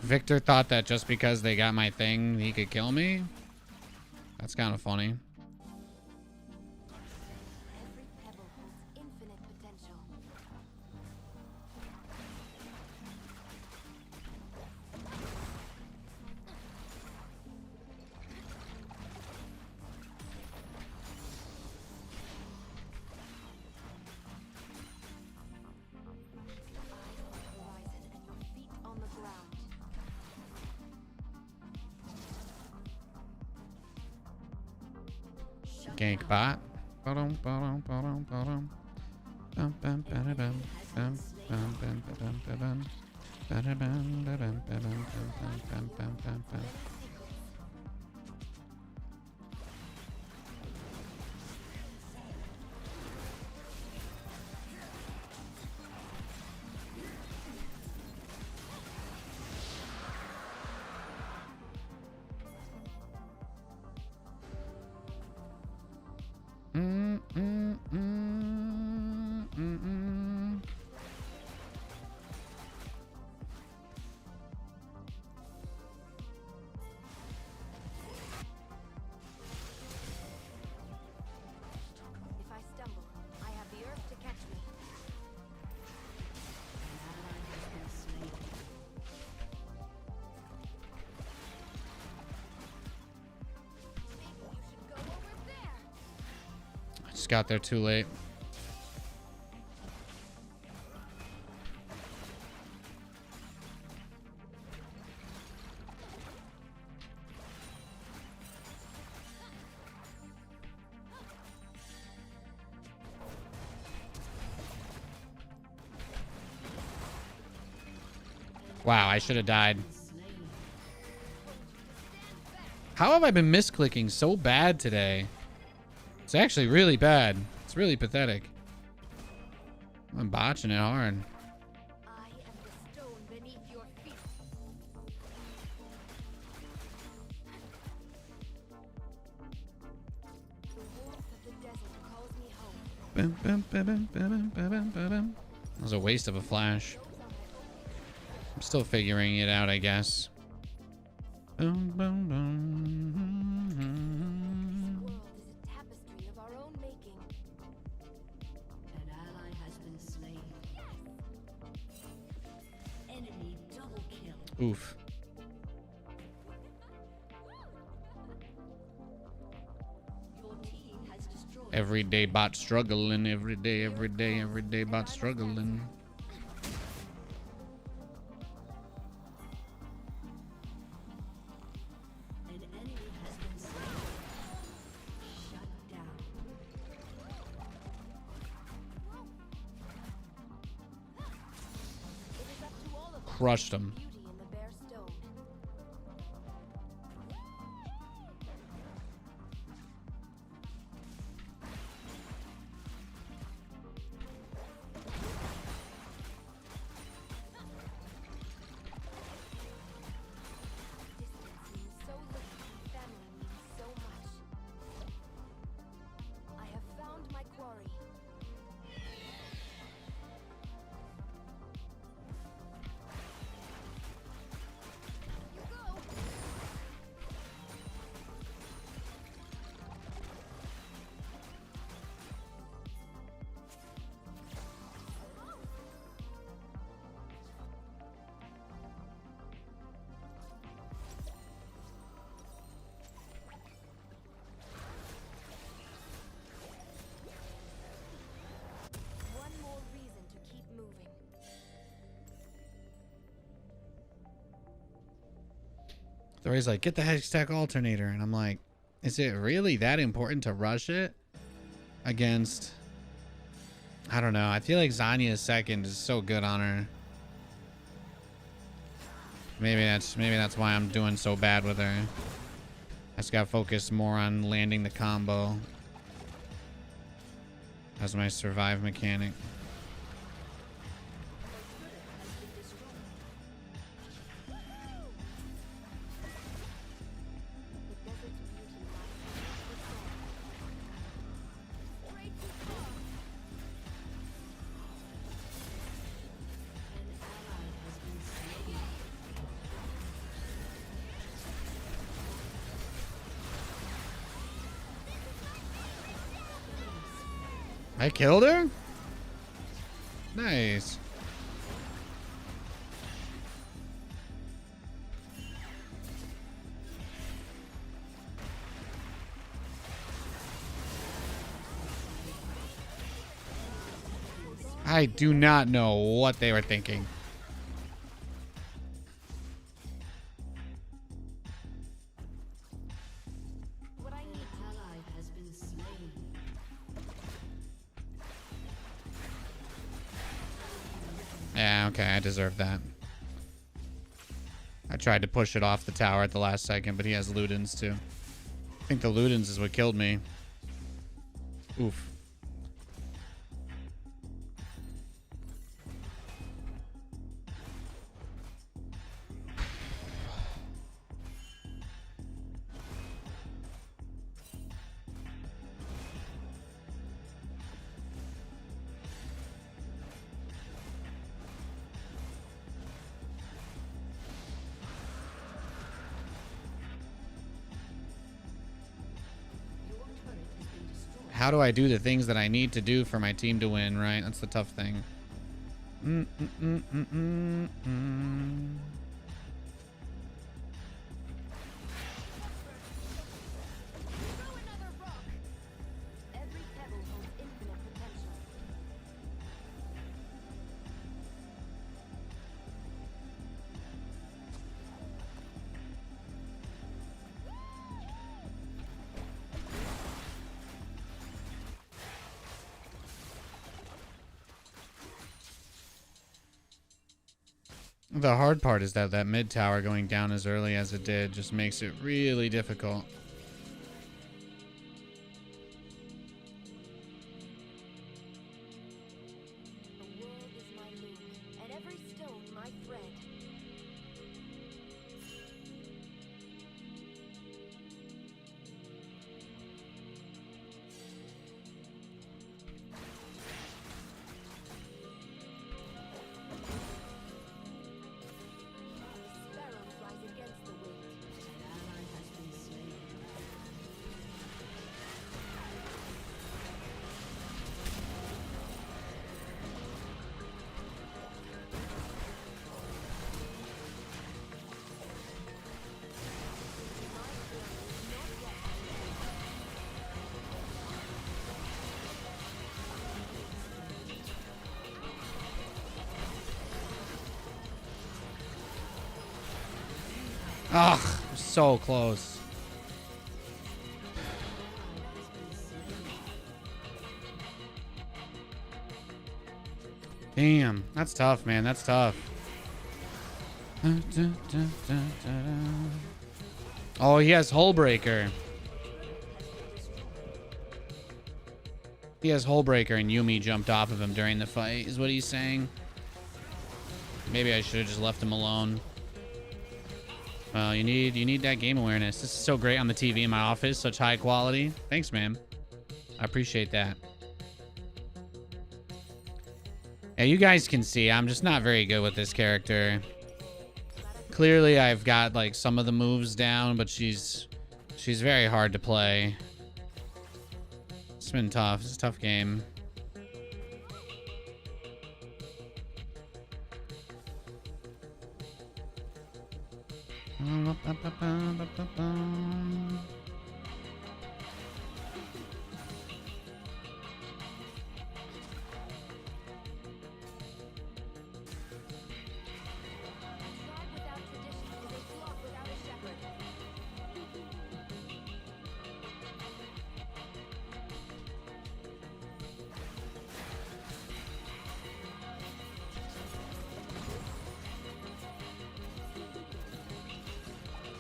Victor thought that just because they got my thing, he could kill me. That's kind of funny. Every pebble holds infinite potential. Eyes on the horizon and your feet on the ground. Gank bot. Ba-dum, ba-dum, ba-dum, ba-dum. Bum, bum, ba-da-bum, bum, bum, bum, ba-dum, ba-dum. Ba-da-bum, ba-dum, ba-dum, bum, bum, bum, bum, bum. Mm, mm, mm, mm, mm. If I stumble, I have the earth to catch me. Maybe you should go over there. I just got there too late. Wow, I should have died. How have I been misclicking so bad today? It's actually really bad. It's really pathetic. I'm botching it hard. I am the stone beneath your feet. The warmth of the desert calls me home. Bum, bum, ba-bum, ba-bum, ba-bum, ba-bum. That was a waste of a flash. Those are my own. I'm still figuring it out, I guess. Boom, boom, boom. This world is a tapestry of our own making. An ally has been slain. Enemy double kill. Oof. Your team has destroyed Everyday bot struggling. Every day bot struggling. An enemy has been slain. Shut down. It is up to all of us Crushed to him. see beauty in the bare stone. Distance means so little and family means so much. I have found my quarry. You go! One more reason to keep moving. Thor's like, get the hashtag alternator. And I'm like, is it really that important to rush it against? I don't know. I feel like Zanya's second is so good on her. Maybe that's why I'm doing so bad with her. I just gotta focus more on landing the combo as my survive mechanic. The desert's beauty lies straight to far. An ally has been slain. I killed her? Nice. I do not know what they were thinking. What I An need ally has been slain. Yeah, okay, I deserve that. I tried to push it off the tower at the last second, but he has Ludens too. I think the Ludens is what killed me. Oof. Your turret has been destroyed. How do I do the things that I need to do for my team to win, right? That's the tough thing. throw another rock. Every pebble holds infinite potential. The hard part is that that mid tower going down as early as it did just makes it really difficult. The world is my loom, and every stone my thread. Sparrows rise against the wind. An ally has been slain. Ugh, so close. Damn, that's tough, man. That's tough. Oh, he has Hullbreaker. He has Hullbreaker and Yumi jumped off of him during the fight, is what he's saying. Maybe I should have just left him alone. Well, you need that game awareness. This is so great on the TV in my office, such high quality. Thanks, man. I appreciate that. Yeah, you guys can see I'm just not very good with this character. Clearly, I've got like some of the moves down, but she's very hard to play. It's been tough. It's a tough game.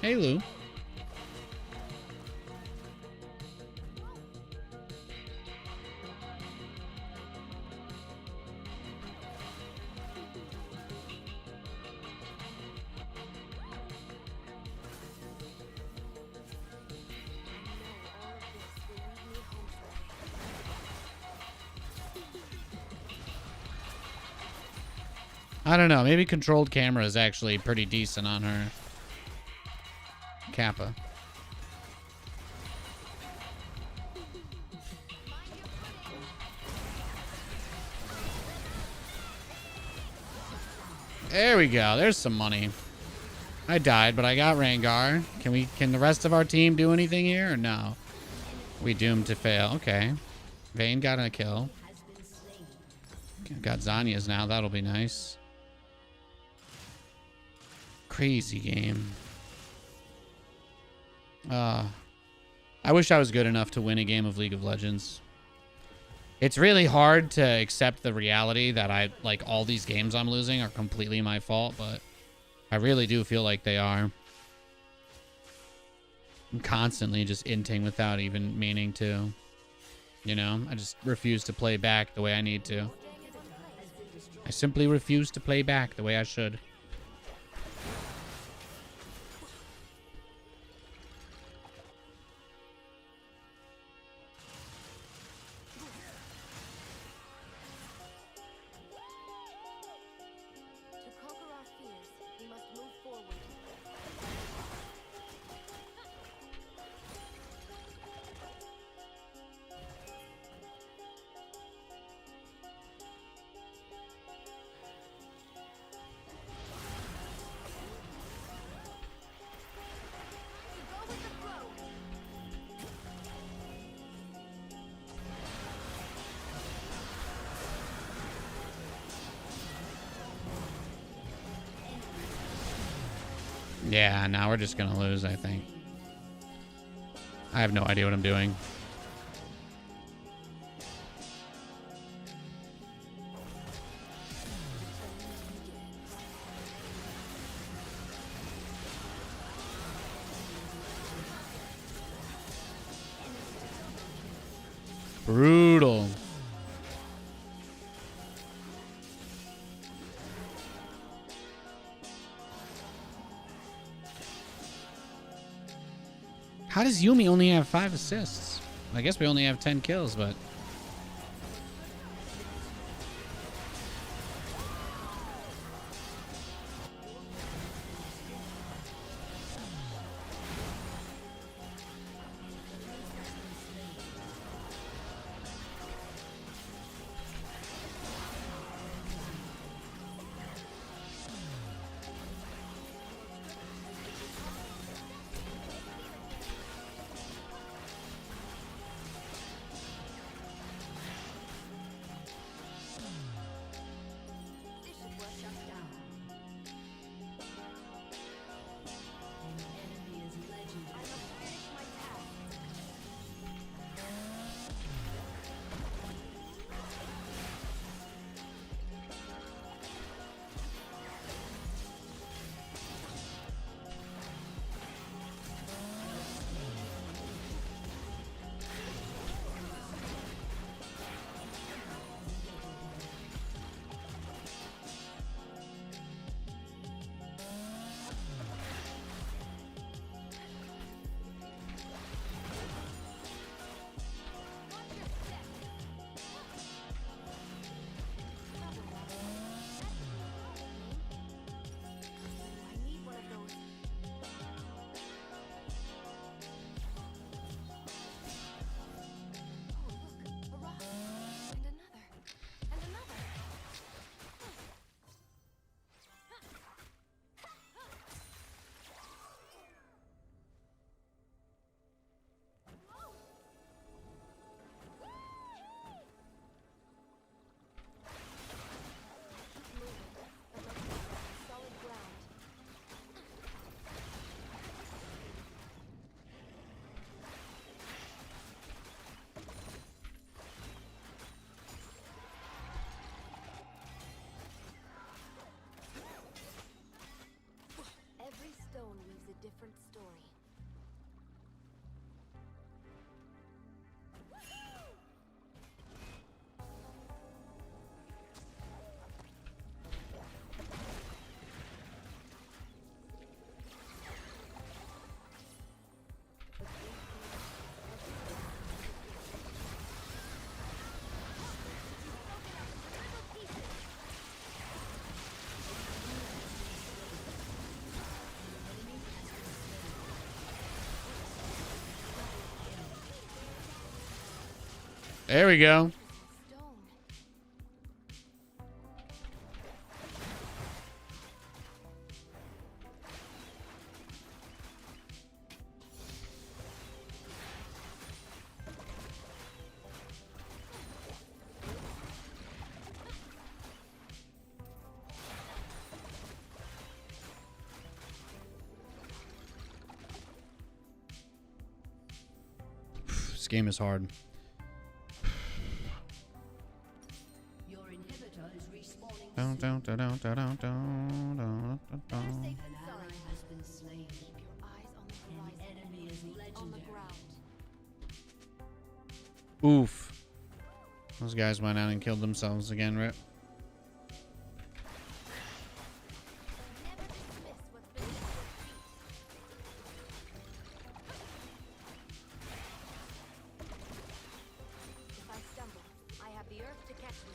Hey, Lou. I don't know. Maybe controlled camera is actually pretty decent on her. Kappa. There we go. There's some money. I died, but I got Rengar. Can the rest of our team do anything here or no? We doomed to fail. Okay. Vayne got a kill. Got Zanya's now. That'll be nice. Crazy game. I wish I was good enough to win a game of League of Legends. It's really hard to accept the reality that all these games I'm losing are completely my fault, but I really do feel like they are. I'm constantly just inting without even meaning to. You know, I just refuse to play back the way I need to. I simply refuse to play back the way I should. Yeah, now we're just gonna lose, I think. I have no idea what I'm doing. Brutal. How does Yumi only have 5 assists? I guess we only have 10 kills, but... There we go. Stone. This game is hard. Your inhibitor is respawning. Dun, dun, dun, dun, dun, dun, dun, dun, dun, dun. An ally has been slain. Keep your eyes on the An horizon. enemy is Feet on the legendary. ground. Oof. Those guys went out and killed themselves again, right? Never dismiss what's beneath your feet. If I stumble, I have the earth to catch me.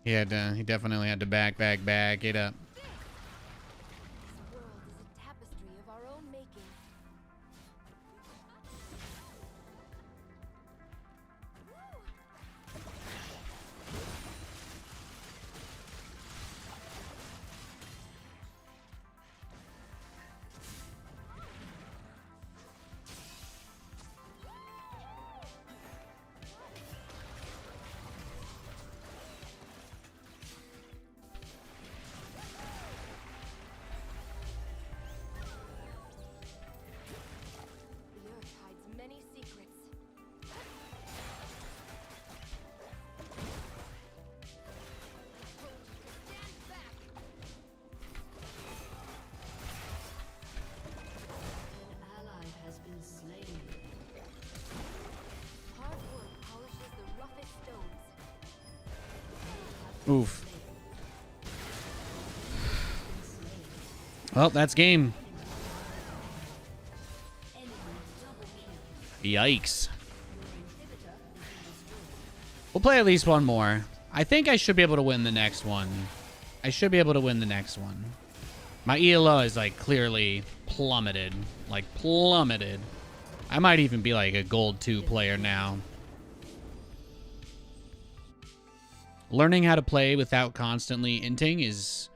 He definitely had to back it up. This world is a tapestry of our own making. The earth hides many secrets. Stand back! An ally has been slain. Hard work polishes the roughest stones. Oof. Well, that's game. Enemy double kill. Yikes. Your inhibitor has been destroyed. We'll play at least one more. I think I should be able to win the next one. My ELO is like clearly plummeted. Like plummeted. I might even be like a gold 2 player now. Learning how to play without constantly inting is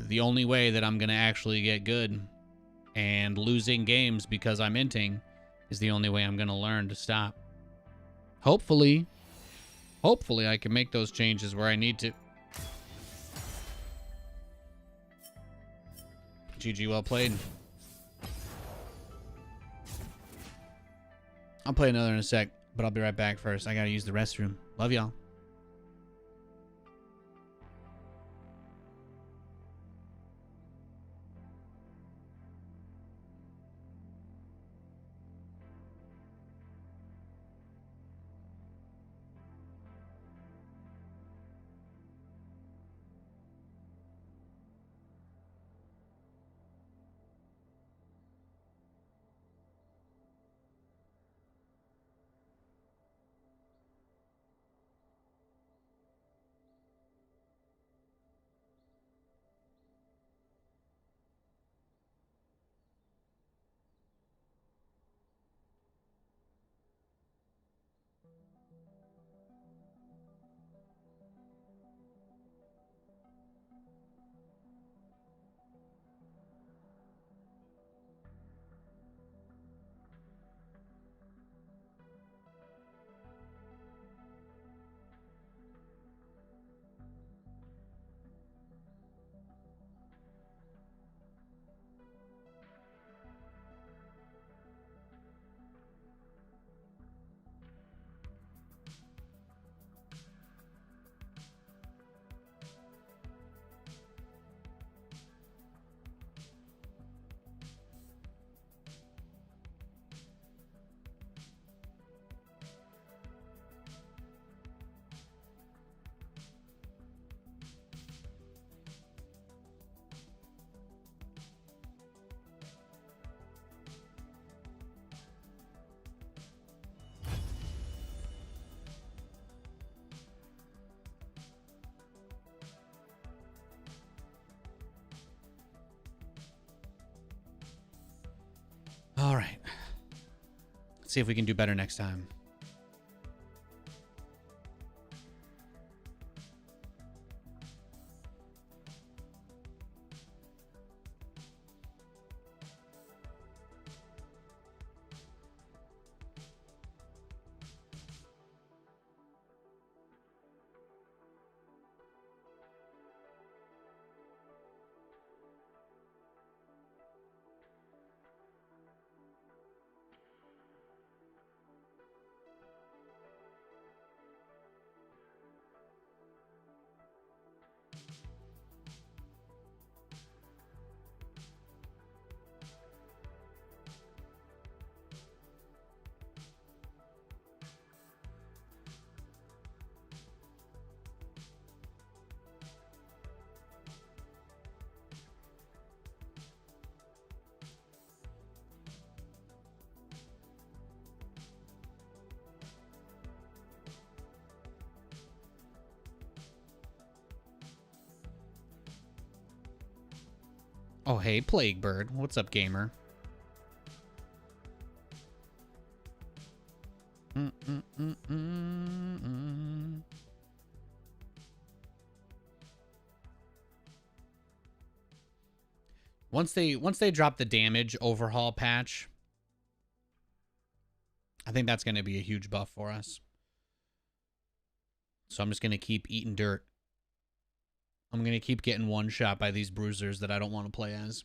the only way that I'm going to actually get good. And losing games because I'm inting is the only way I'm going to learn to stop. Hopefully I can make those changes where I need to. GG, well played. I'll play another in a sec, but I'll be right back first. I gotta use the restroom. Love y'all. All right. Let's see if we can do better next time. Oh, hey, Plague Bird. What's up, gamer? Once they drop the damage overhaul patch, I think that's going to be a huge buff for us. So I'm just going to keep eating dirt. I'm going to keep getting one shot by these bruisers that I don't want to play as.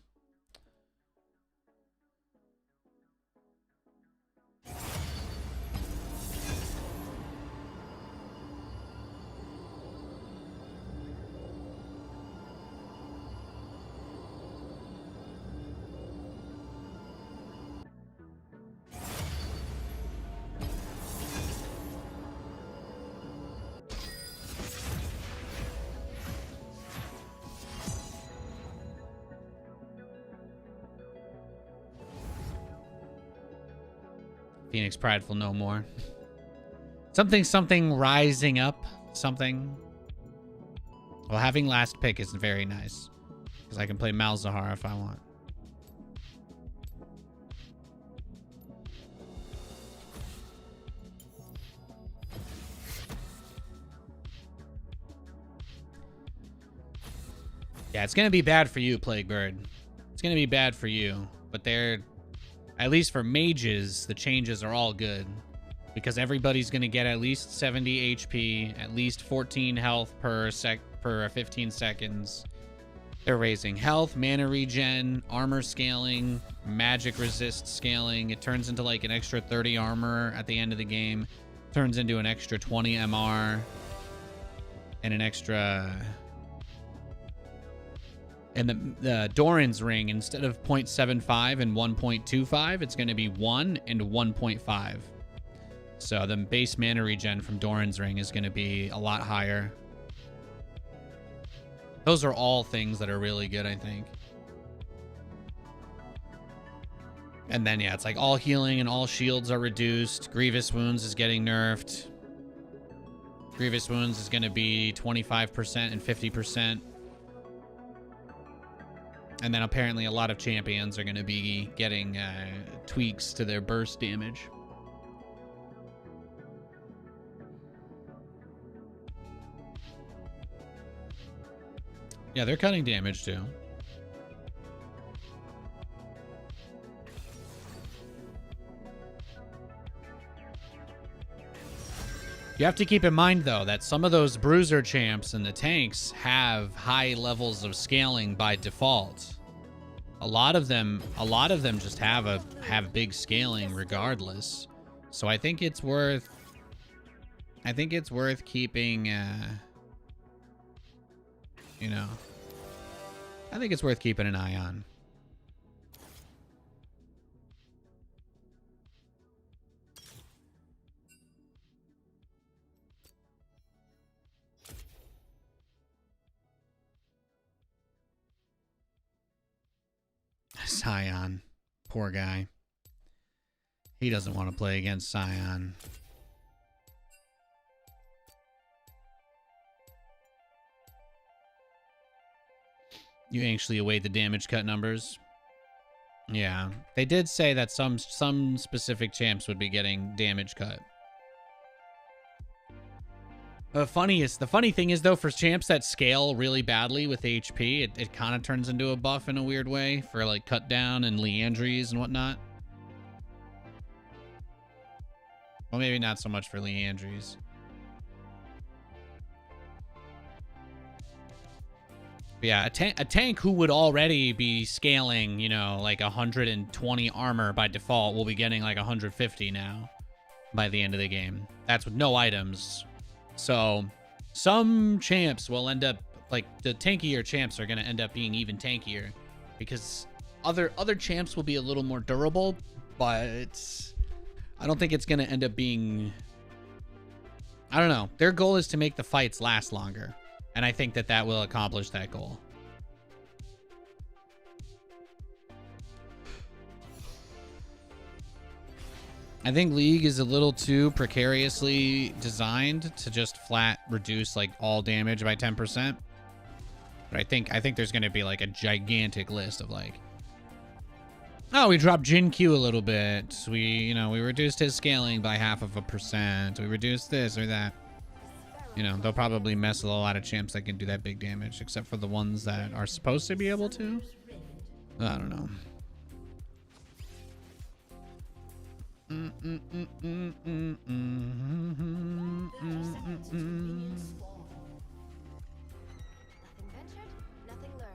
Phoenix Prideful no more. Something rising up. Something. Well, having last pick is very nice. Because I can play Malzahar if I want. Yeah, it's going to be bad for you, Plague Bird. It's going to be bad for you. But they're... At least for mages, the changes are all good. Because everybody's going to get at least 70 HP, at least 14 health per 15 seconds. They're raising health, mana regen, armor scaling, magic resist scaling. It turns into like an extra 30 armor at the end of the game. Turns into an extra 20 MR. And an extra... And the Doran's ring, instead of 0.75 and 1.25, it's going to be 1 and 1.5. So the base mana regen from Doran's ring is going to be a lot higher. Those are all things that are really good, I think. And then, yeah, it's like all healing and all shields are reduced. Grievous Wounds is getting nerfed. Grievous Wounds is going to be 25% and 50%. And then apparently a lot of champions are going to be getting tweaks to their burst damage. Yeah, they're cutting damage too. You have to keep in mind, though, that some of those bruiser champs and the tanks have high levels of scaling by default. A lot of them just have big scaling regardless. So I think it's worth keeping you know, I think it's worth keeping an eye on. Scion. Poor guy. He doesn't want to play against Scion. You anxiously await the damage cut numbers. Yeah, they did say that some specific champs would be getting damage cut. The funny thing is though, for champs that scale really badly with HP, it kind of turns into a buff in a weird way for like cut down and Leandries and whatnot. Well, maybe not so much for Leandries. But yeah, a tank who would already be scaling, you know, like 120 armor by default will be getting like 150 now by the end of the game. That's with no items. So some champs will end up, like the tankier champs are going to end up being even tankier because other champs will be a little more durable, but I don't think it's going to end up being, I don't know. Their goal is to make the fights last longer. And I think that that will accomplish that goal. I think League is a little too precariously designed to just flat reduce like all damage by 10%. But I think there's going to be like a gigantic list of like, oh, we dropped Jin Q a little bit. We reduced his scaling by 0.5%. We reduced this or that. You know, they'll probably mess with a lot of champs that can do that big damage, except for the ones that are supposed to be able to. I don't know. Nothing ventured, nothing learned.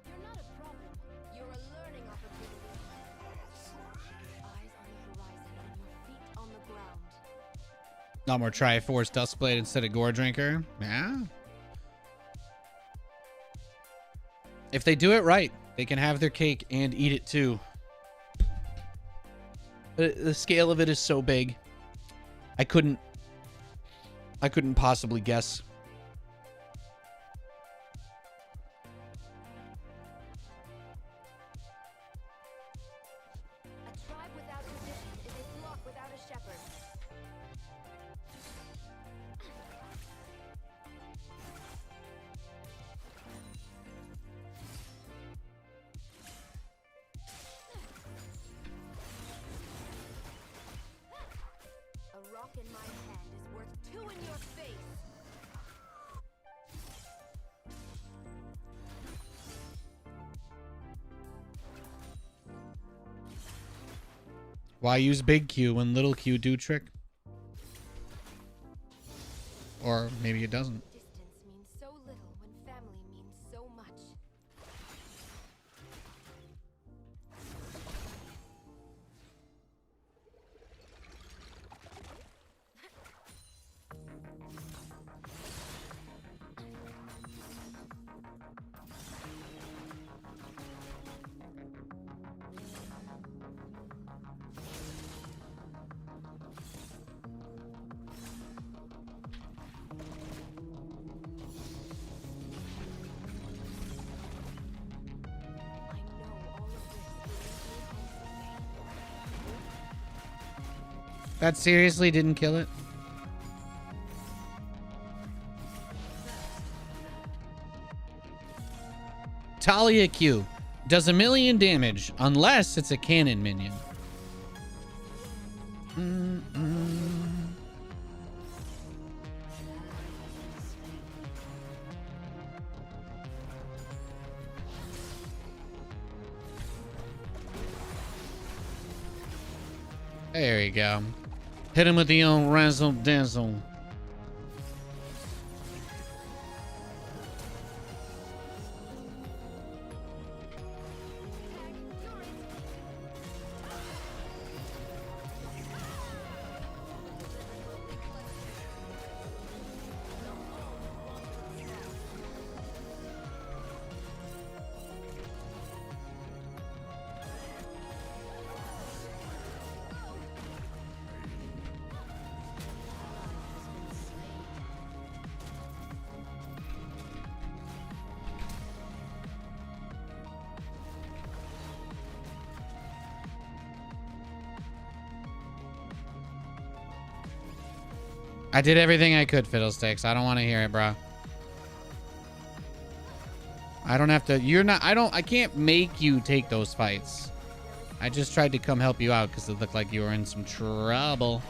You're not a problem. You're a learning opportunity. Eyes on the horizon and your feet on the ground. Not more Triforce Duskblade instead of Gore Drinker. Yeah. If they do it right, they can have their cake and eat it too. The scale of it is so big. I couldn't possibly guess. A tribe without tradition is a flock without a shepherd. A rock in my hand is worth two in your face. Why use big Q when little Q do trick? Or maybe it doesn't. Distance means so little when family means so much. I know all of this will That seriously didn't kill it? Taliyah Q does 1,000,000 damage unless it's a cannon minion. There you go. Hit him with the old razzle dazzle. I did everything I could, Fiddlesticks. I don't want to hear it, bro. I don't have to. You're not. I can't make you take those fights. I just tried to come help you out because it looked like you were in some trouble.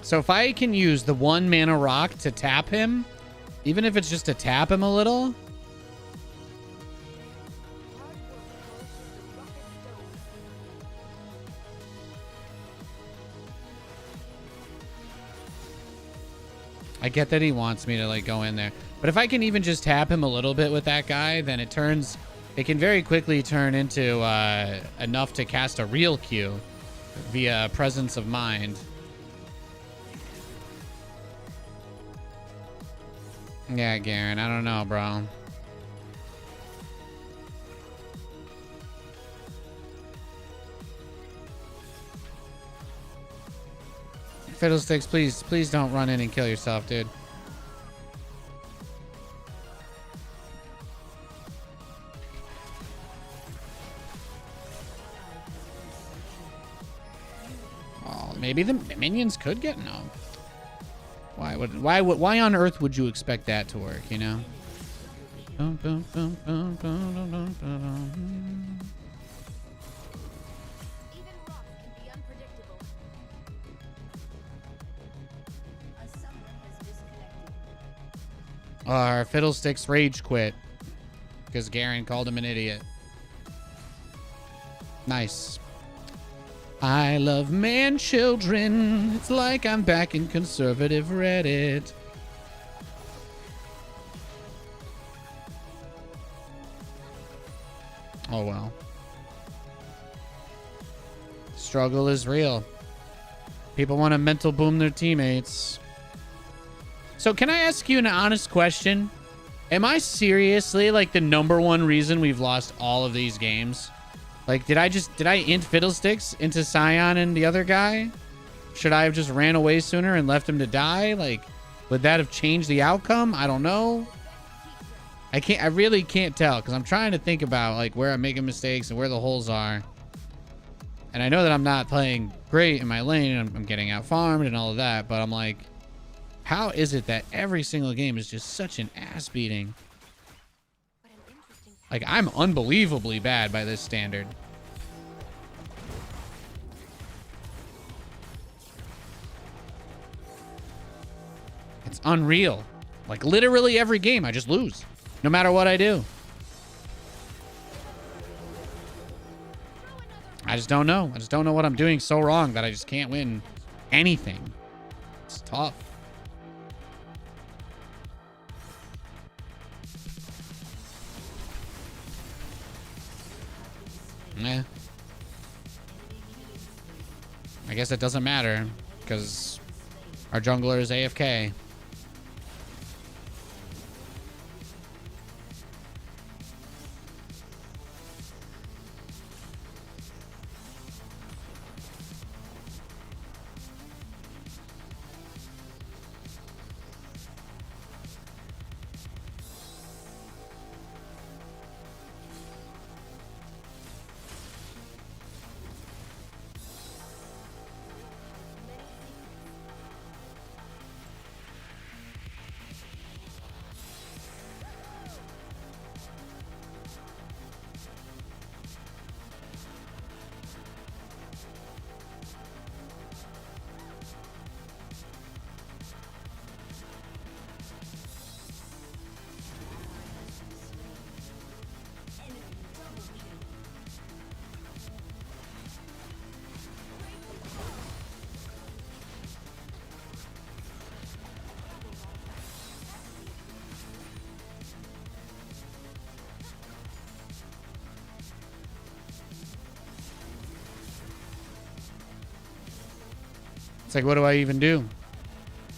So if I can use the 1 mana rock to tap him, even if it's just to tap him a little. I get that he wants me to like go in there, but if I can even just tap him a little bit with that guy, then it can very quickly turn into enough to cast a real Q via presence of mind. Yeah, Garen, I don't know, bro. Fiddlesticks, please don't run in and kill yourself, dude. Oh, maybe the minions could get no. Why on earth would you expect that to work, you know? Our Fiddlesticks rage quit because Garen called him an idiot. Nice. I love man children. It's like I'm back in conservative Reddit. Oh well. Struggle is real. People want to mental boom their teammates. So can I ask you an honest question? Am I seriously like the #1 reason we've lost all of these games? Like, did I int Fiddlesticks into Scion and the other guy? Should I have just ran away sooner and left him to die? Like, would that have changed the outcome? I don't know. I really can't tell because I'm trying to think about like where I'm making mistakes and where the holes are. And I know that I'm not playing great in my lane and I'm getting out farmed and all of that, but I'm like, how is it that every single game is just such an ass beating? Like, I'm unbelievably bad by this standard. It's unreal. Like, literally every game, I just lose. No matter what I do. I just don't know. I just don't know what I'm doing so wrong that I just can't win anything. It's tough. Eh. I guess it doesn't matter because our jungler is AFK. It's like, what do I even do?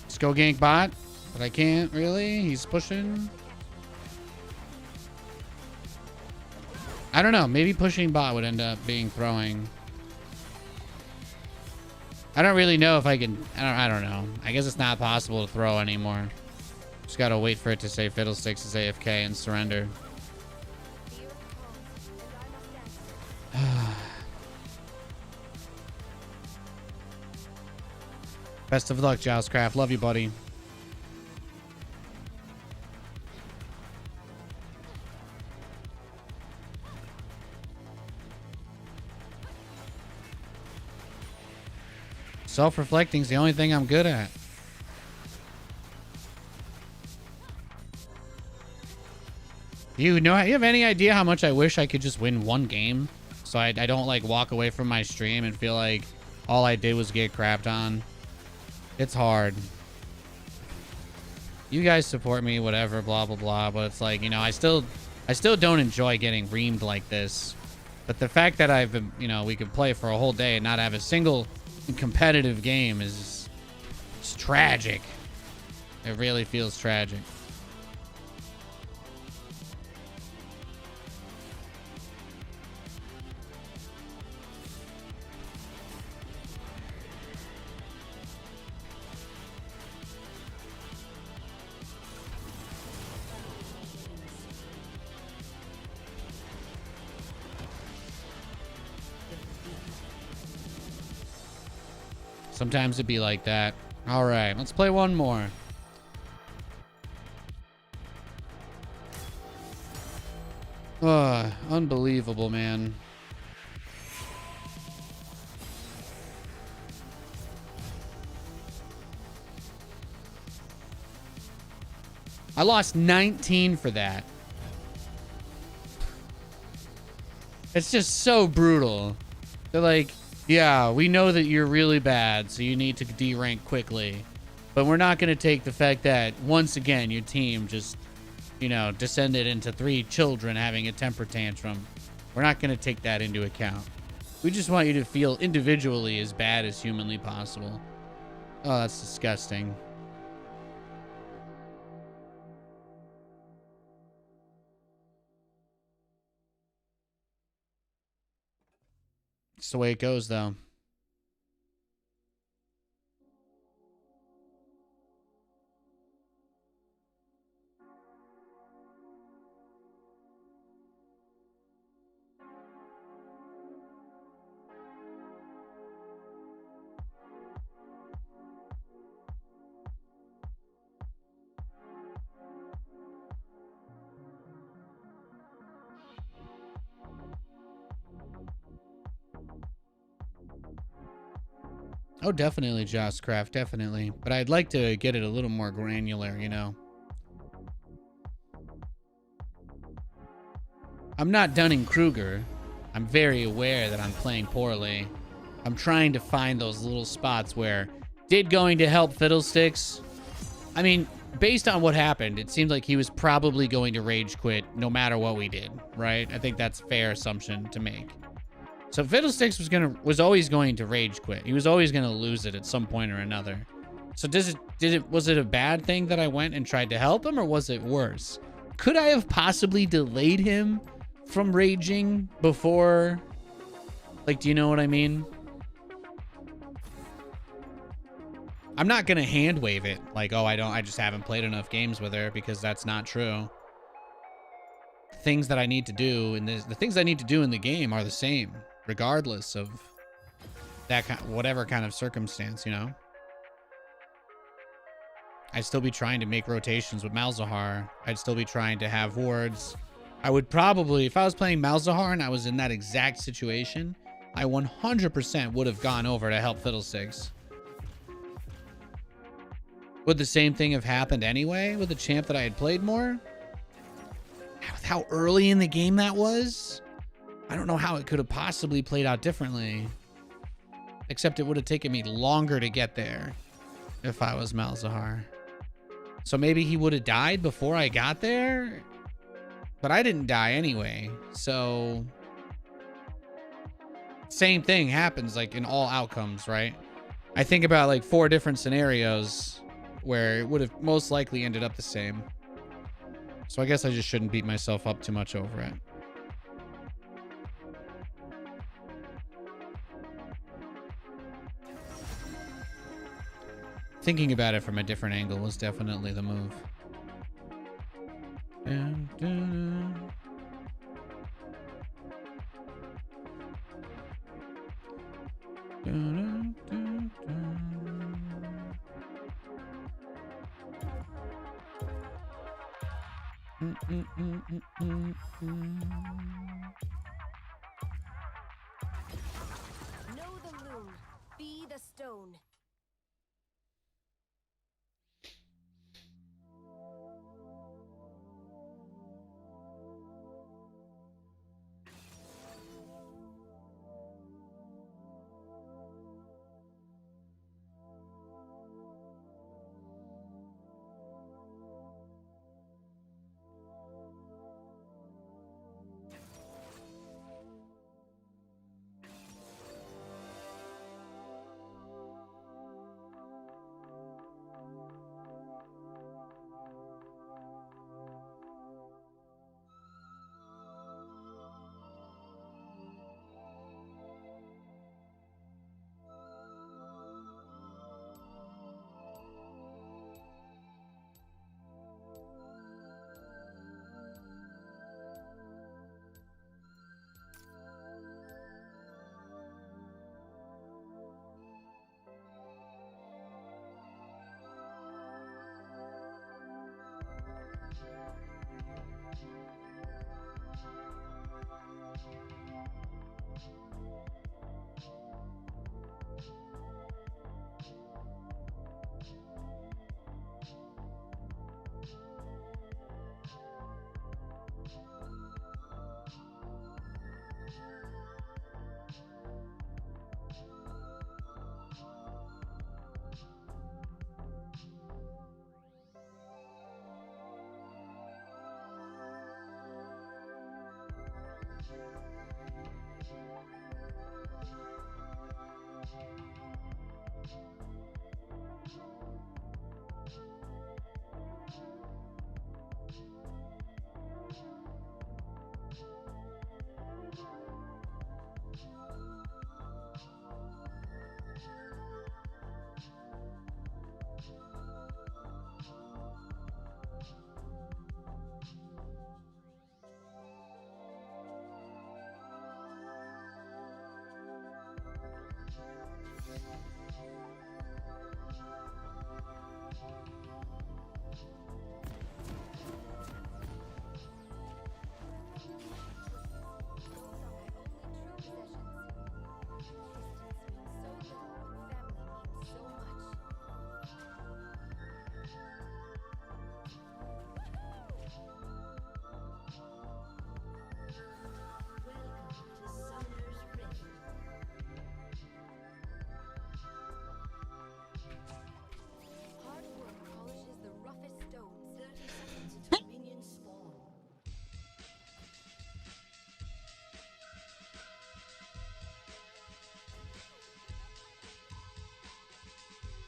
Just go gank bot? But I can't, really? He's pushing. I don't know. Maybe pushing bot would end up being throwing. I don't really know if I can. I don't know. I guess it's not possible to throw anymore. Just gotta wait for it to say Fiddlesticks is AFK and surrender. Fear comes, and I must answer. Best of luck, Joustcraft. Love you, buddy. Self-reflecting is the only thing I'm good at. You have any idea how much I wish I could just win one game so I don't like walk away from my stream and feel like all I did was get crapped on? It's hard. You guys support me, whatever, blah blah blah, but it's like, you know, I still don't enjoy getting reamed like this. But the fact that I've been, you know, we could play for a whole day and not have a single competitive game is it's tragic. It really feels tragic. Sometimes it'd be like that. All right, let's play one more. Unbelievable, man. I lost 19 for that. It's just so brutal. They're like, yeah, we know that you're really bad, so you need to D-rank quickly. But we're not going to take the fact that, once again, your team just, you know, descended into 3 children having a temper tantrum. We're not going to take that into account. We just want you to feel individually as bad as humanly possible. Oh, that's disgusting. It's the way it goes, though. Oh, definitely, Josscraft, definitely. But I'd like to get it a little more granular, you know. I'm not Dunning-Kruger. I'm very aware that I'm playing poorly. I'm trying to find those little spots where did going to help Fiddlesticks. I mean, based on what happened, it seemed like he was probably going to rage quit no matter what we did, right? I think that's a fair assumption to make. So Fiddlesticks was always going to rage quit. He was always going to lose it at some point or another. So was it a bad thing that I went and tried to help him, or was it worse? Could I have possibly delayed him from raging before? Like, do you know what I mean? I'm not going to hand wave it like, oh, I just haven't played enough games with her, because that's not true. Things that I need to do in this, the things I need to do in the game are the same, regardless of that whatever kind of circumstance, you know. I'd still be trying to make rotations with Malzahar. I'd still be trying to have wards. I would probably, if I was playing Malzahar and I was in that exact situation, I 100% would have gone over to help Fiddlesticks. Would the same thing have happened anyway with the champ that I had played more? With how early in the game that was? I don't know how it could have possibly played out differently. Except it would have taken me longer to get there if I was Malzahar. So maybe he would have died before I got there? But I didn't die anyway, so... Same thing happens like in all outcomes, right? I think about like 4 different scenarios where it would have most likely ended up the same. So I guess I just shouldn't beat myself up too much over it. Thinking about it from a different angle was definitely the move. Dun, dun. Dun, dun, dun. Know the loom. Be the stone.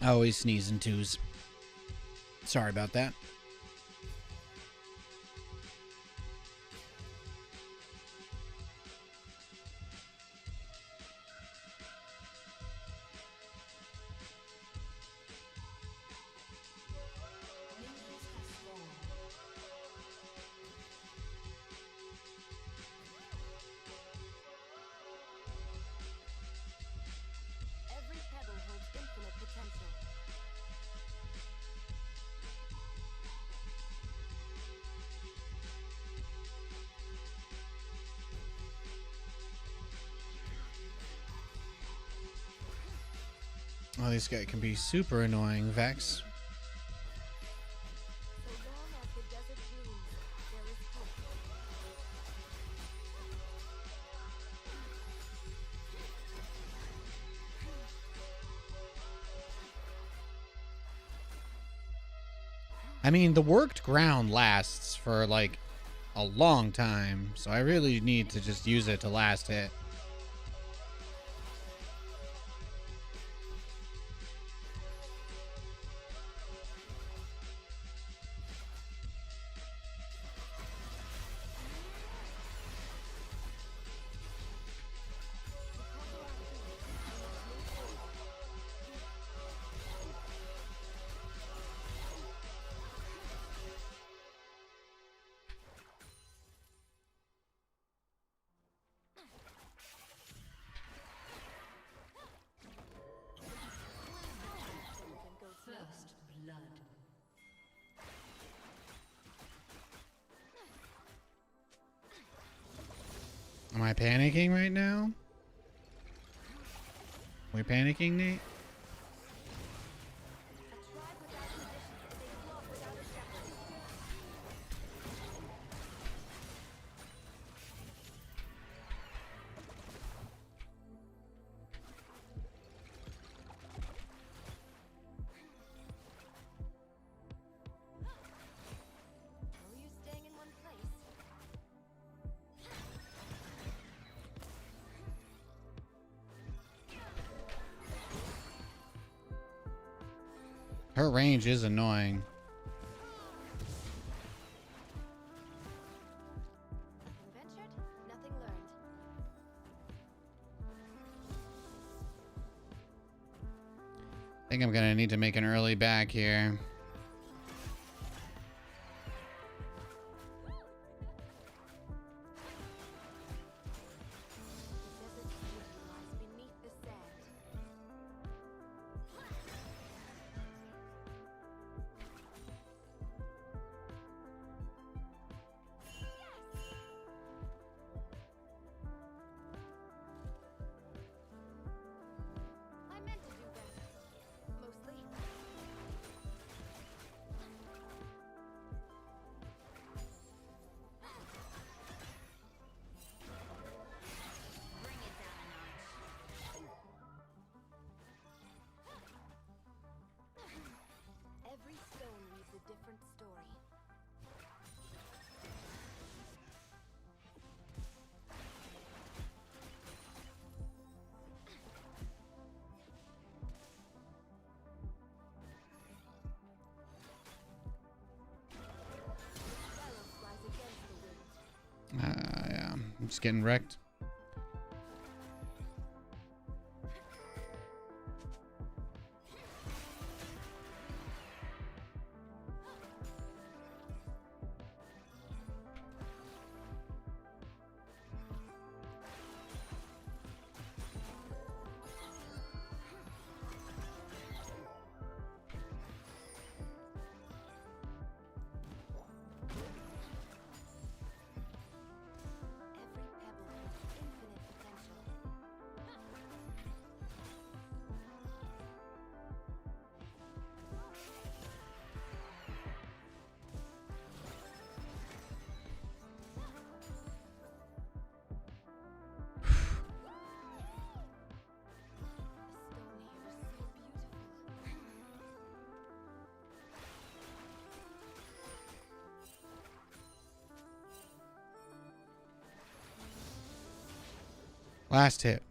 I always sneeze in twos. Sorry about that. Every pebble holds infinite potential. Oh, this guy can be super annoying, Vex. So long as the desert blooms, there is hope. I mean, the worked ground lasts for like a long time, so I really need to just use it to last hit. I panicking right now? We panicking, Nate? A tribe without tradition is a flock without a shepherd. No use staying in one place. Her range is annoying. Nothing ventured, nothing learned. I think I'm gonna need to make an early back here. The desert's beauty lies beneath the sand. I meant to do better. Mostly. Bring it down a notch. Every stone weaves a different story. Sparrow flies against the wind. Yeah, I'm just getting wrecked. Every pebble holds infinite potential. The stone here is so beautiful. Last hit.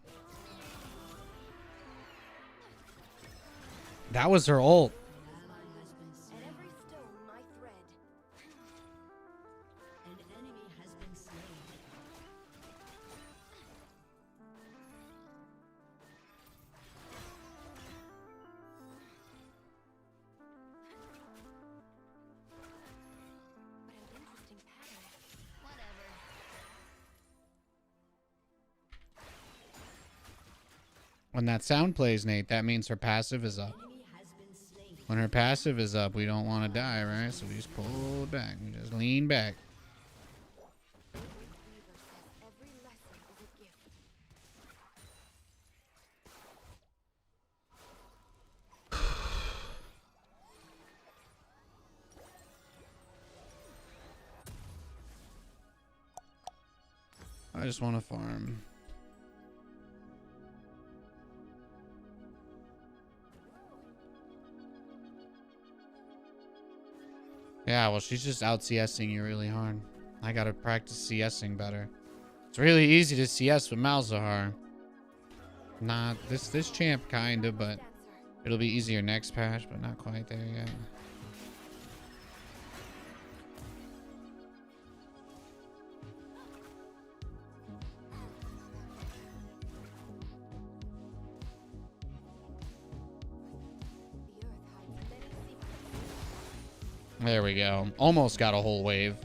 That was her ult. And every stone my thread. An enemy has been slain. But an interesting pattern. Whatever. When that sound plays, Nate, that means her passive is up. Enemy has been slain. When her passive is up, we don't want to die, right? So we just pull it back. We just lean back. Weaver says every lesson is a gift. I just want to farm. Yeah, well, she's just out CSing you really hard. I gotta practice CSing better. It's really easy to CS with Malzahar. Not this champ kinda, but Dancer. it'll be easier next patch, but not quite there yet. The earth hides many secrets. There we go. Almost got a whole wave. I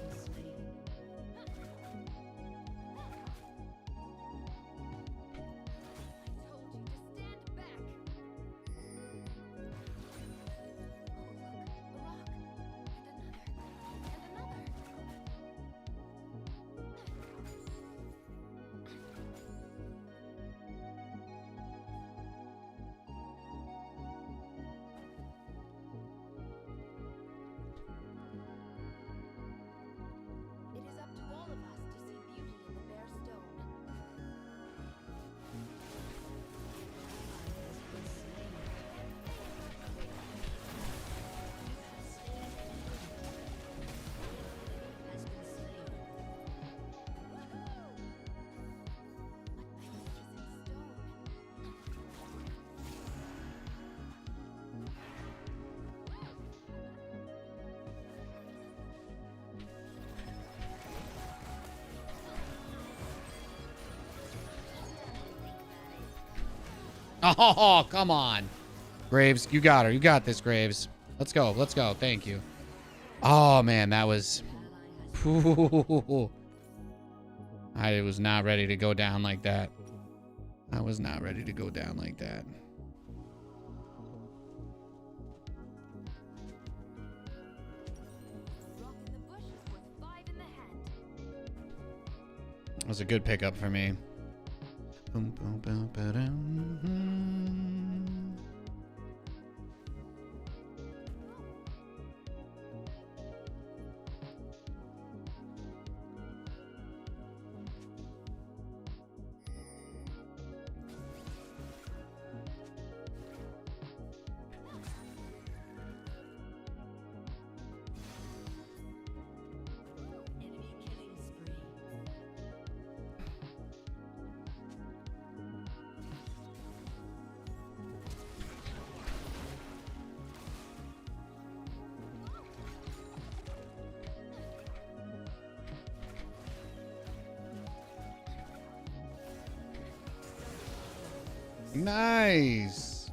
told you to stand back. Oh, come on. Graves, you got her. You got this, Graves. Let's go. Let's go. Thank you. Oh, man, that was... I was not ready to go down like that. I was not ready to go down like that. Rocking the bush is worth 5 in the hand. That was a good pickup for me. Boom, boom, boom, ba-dum. Enemy killing spree. Nice.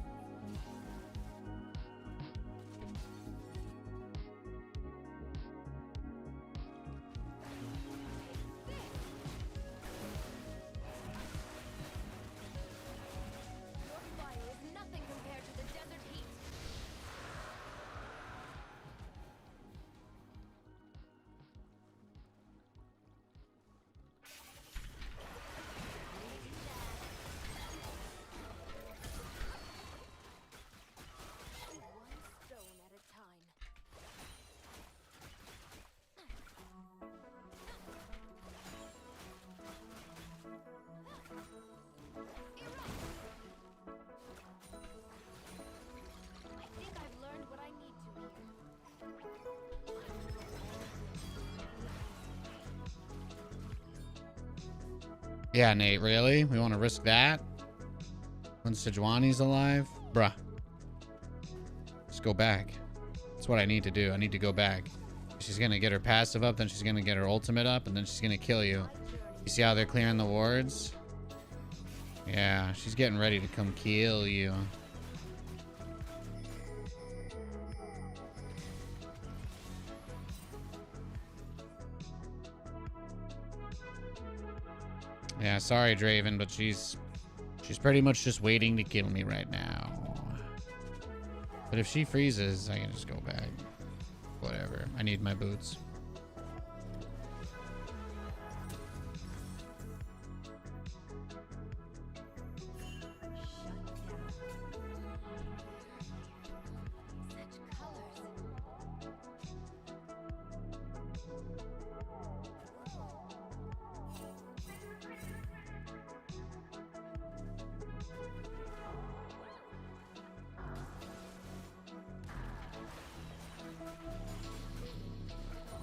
Your fire is nothing compared to the desert heat. One stone at a time. I think I've learned what I need to here. Yeah, Nate, really? We want to risk that? When Sejuani's alive? Bruh. Just go back. That's what I need to do. I need to go back. She's going to get her passive up, then she's going to get her ultimate up, and then she's going to kill you. You see how they're clearing the wards? Yeah, she's getting ready to come kill you. Yeah, sorry, Draven, but she's pretty much just waiting to kill me right now. But if she freezes, I can just go back. Whatever. I need my boots. Such colors.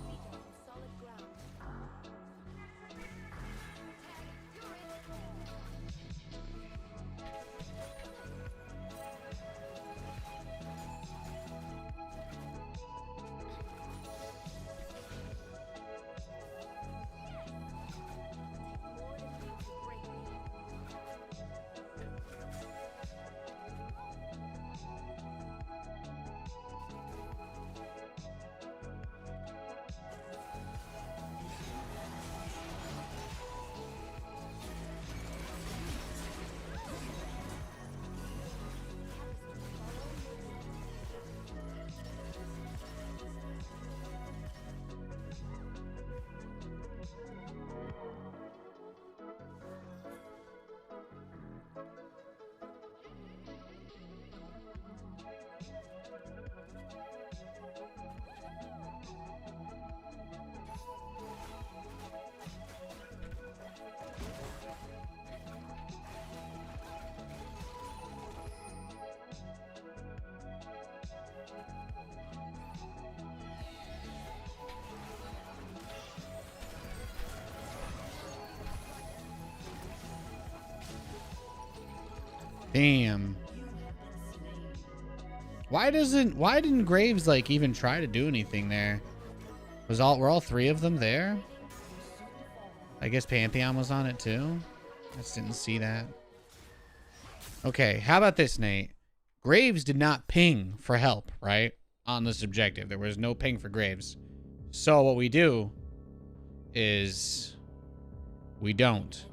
Feet are on solid ground. Tag, turret. More than you to break me. Damn. Why didn't Graves like even try to do anything there? Were all three of them there? I guess Pantheon was on it too. I just didn't see that. Okay, how about this, Nate? Graves did not ping for help, right? On this objective. There was no ping for Graves. So what we do is we don't.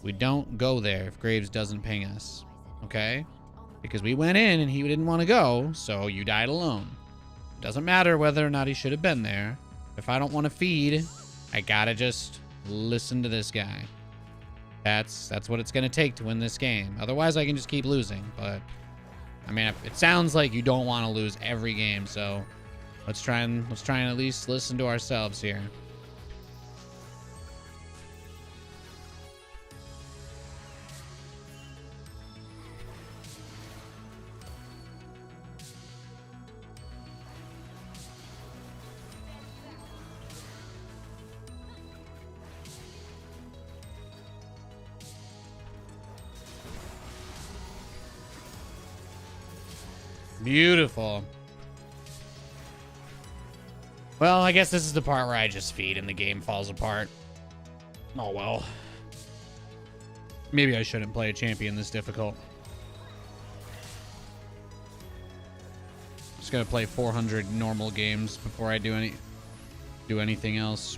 We don't go there if Graves doesn't ping us. Okay? Because we went in and he didn't want to go, so you died alone. It doesn't matter whether or not he should have been there. If I don't want to feed, I gotta just listen to this guy. That's what it's gonna take to win this game. Otherwise, I can just keep losing. But I mean, it sounds like you don't want to lose every game, so let's try and at least listen to ourselves here. Beautiful. Well, I guess this is the part where I just feed and the game falls apart. Oh well. Maybe I shouldn't play a champion this difficult. Just gotta play 400 normal games before I do anything else.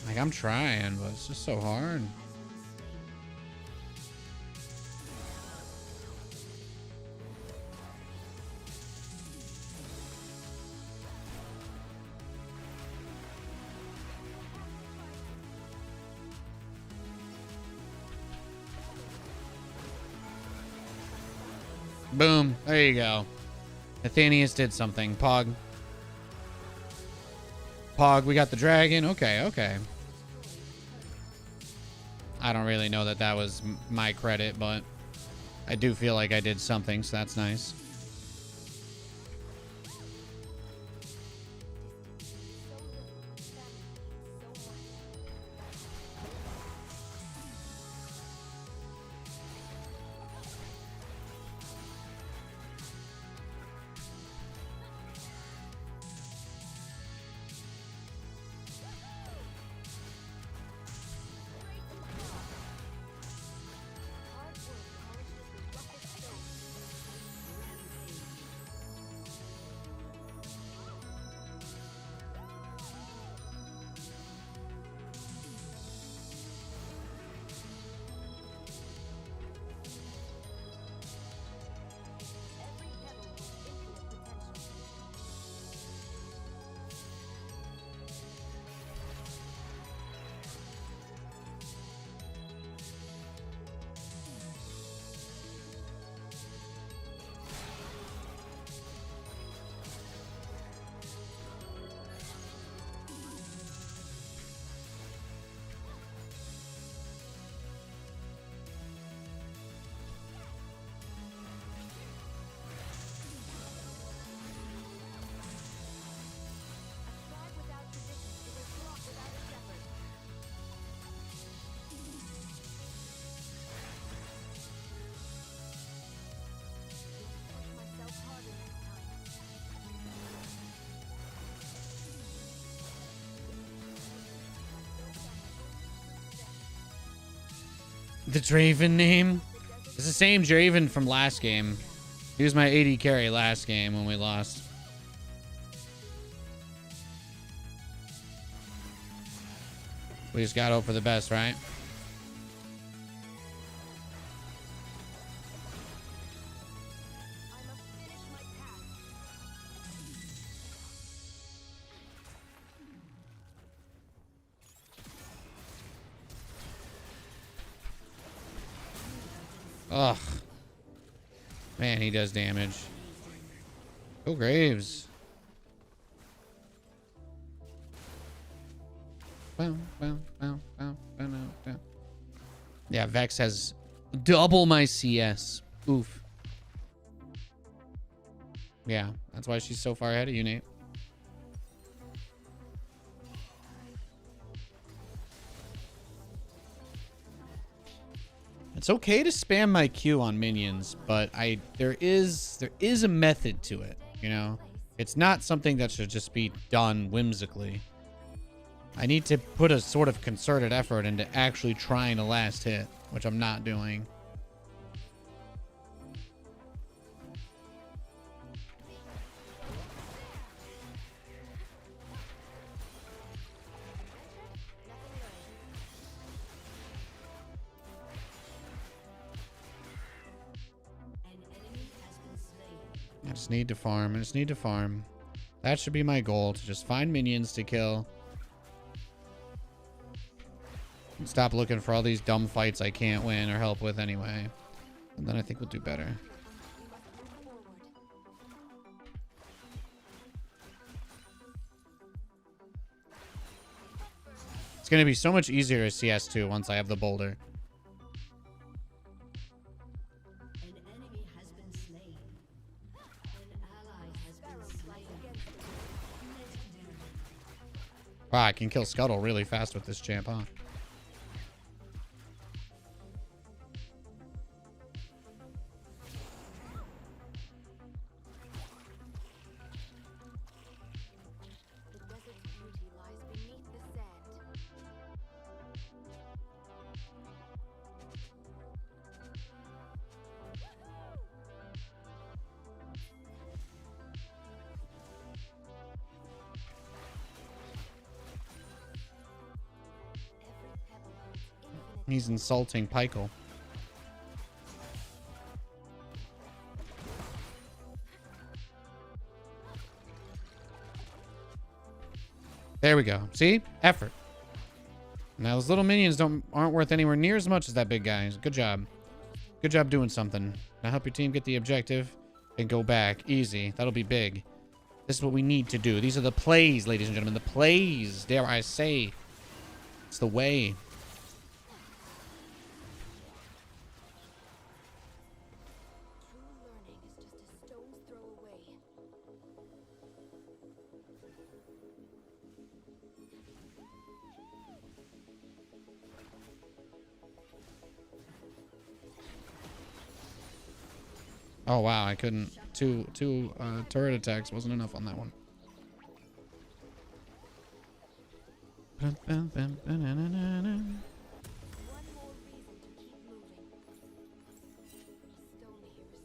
Like, I'm trying, but it's just so hard. Boom. There you go. Athenius did something. Pog. Pog, we got the dragon. Okay, okay. I don't really know that that was my credit, but I do feel like I did something, so that's nice. The Draven name? It's the same Draven from last game. He was my AD carry last game when we lost. We just gotta hope for the best, right? Ugh. Man, he does damage. Go Graves. Yeah, Vex has double my CS. Oof. Yeah, that's why she's so far ahead of you, Nate. It's okay to spam my Q on minions, but there is a method to it, you know? It's not something that should just be done whimsically. I need to put a sort of concerted effort into actually trying to last hit, which I'm not doing. I just need to farm. I just need to farm. That should be my goal, to just find minions to kill. And stop looking for all these dumb fights I can't win or help with anyway. And then I think we'll do better. It's going to be so much easier to CS2 once I have the boulder. Wow, I can kill Scuttle really fast with this champ, huh? The desert's beauty lies beneath the sand. Every pebble holds infinite. He's insulting Pykel. There we go. See? Effort. Now those little minions aren't worth anywhere near as much as that big guy. Good job. Good job doing something. Now help your team get the objective and go back. Easy. That'll be big. This is what we need to do. These are the plays, ladies and gentlemen. The plays, dare I say. It's the way. True learning is just a stone's throw away. Oh wow, I couldn't. Two turret attacks wasn't enough on that one. One more reason to keep moving. Stone here is so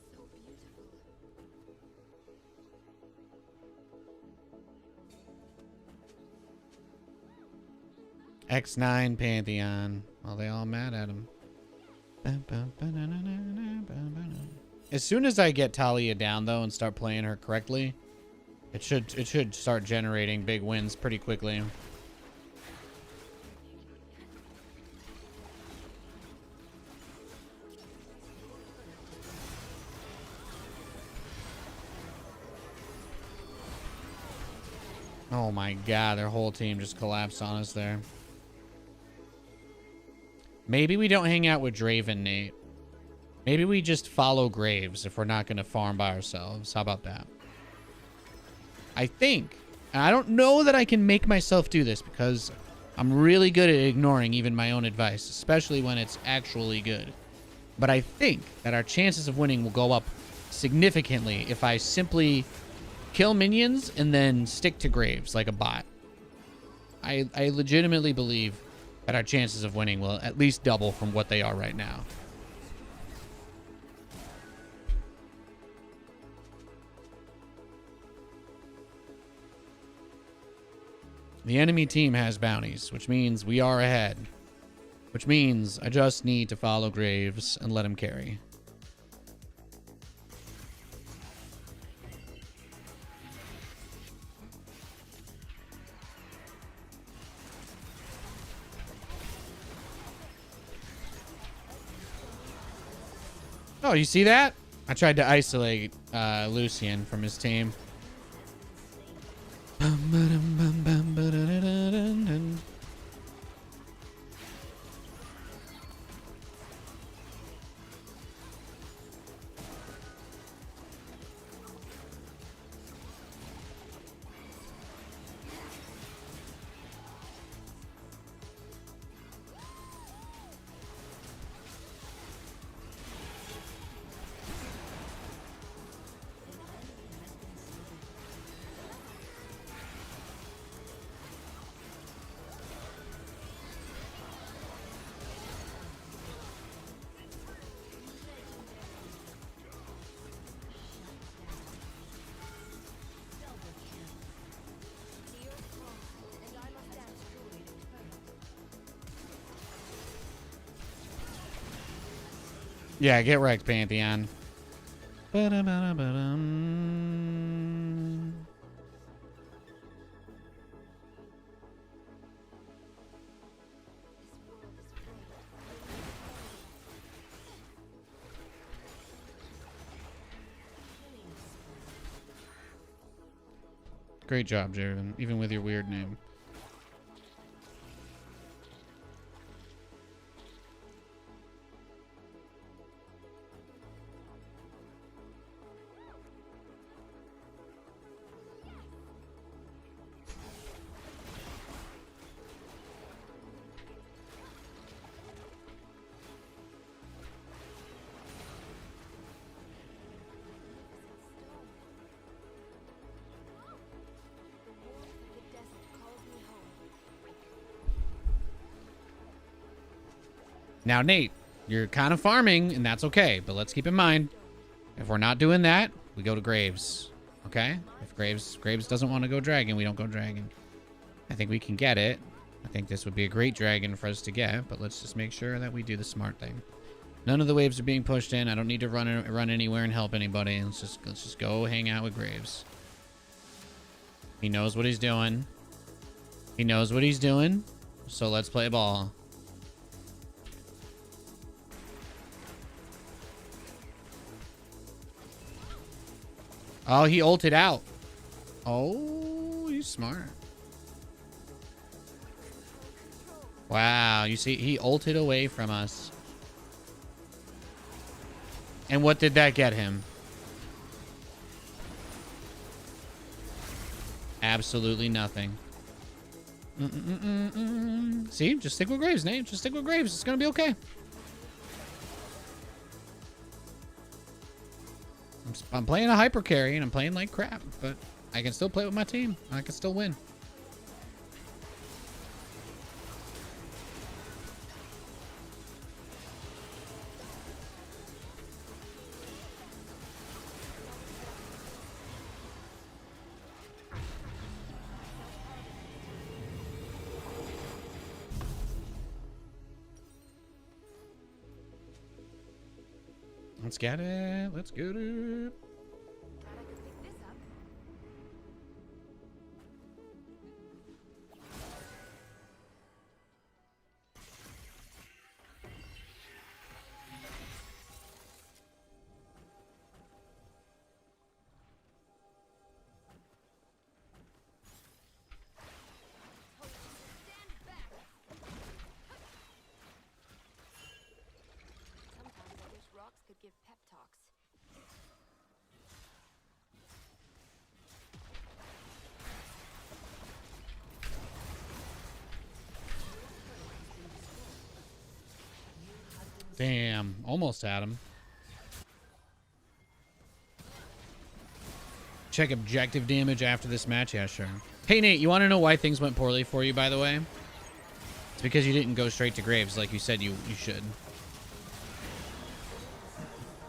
beautiful. X9 Pantheon. Well, they all mad at him. As soon as I get Taliyah down though and start playing her correctly, it should start generating big wins pretty quickly. Oh my god, their whole team just collapsed on us there. Maybe we don't hang out with Draven, Nate. Maybe we just follow Graves if we're not going to farm by ourselves. How about that? I think, and I don't know that I can make myself do this because I'm really good at ignoring even my own advice, especially when it's actually good. But I think that our chances of winning will go up significantly if I simply kill minions and then stick to Graves like a bot. I legitimately believe that our chances of winning will at least double from what they are right now. The enemy team has bounties, which means we are ahead. Which means I just need to follow Graves and let him carry. Oh, you see that? I tried to isolate Lucian from his team. Yeah, get wrecked, Pantheon. Ba-da-ba-da-ba-dum. Great job, Javen, even with your weird name. The warmth of the desert calls me home. Now, Nate, you're kind of farming, and that's okay. But let's keep in mind, if we're not doing that, we go to Graves. Okay? If Graves doesn't want to go dragon, we don't go dragon. I think we can get it. I think this would be a great dragon for us to get, but let's just make sure that we do the smart thing. None of the waves are being pushed in. I don't need to run anywhere and help anybody. Let's just go hang out with Graves. He knows what he's doing. He knows what he's doing. So let's play ball. Oh, he ulted out. Oh, he's smart. Wow, you see, he ulted away from us. And what did that get him? Absolutely nothing. See, just stick with Graves, Nate. Just stick with Graves. It's gonna be okay. I'm playing a hyper carry and I'm playing like crap, but I can still play with my team. I can still win. Let's get it. Let's get it. Glad I could pick this up. Stand back. Sometimes I wish rocks could give pep talks. Damn, almost had him. Check objective damage after this match. Yeah, sure. Hey, Nate, you want to know why things went poorly for you, by the way? It's because you didn't go straight to Graves like you said you should.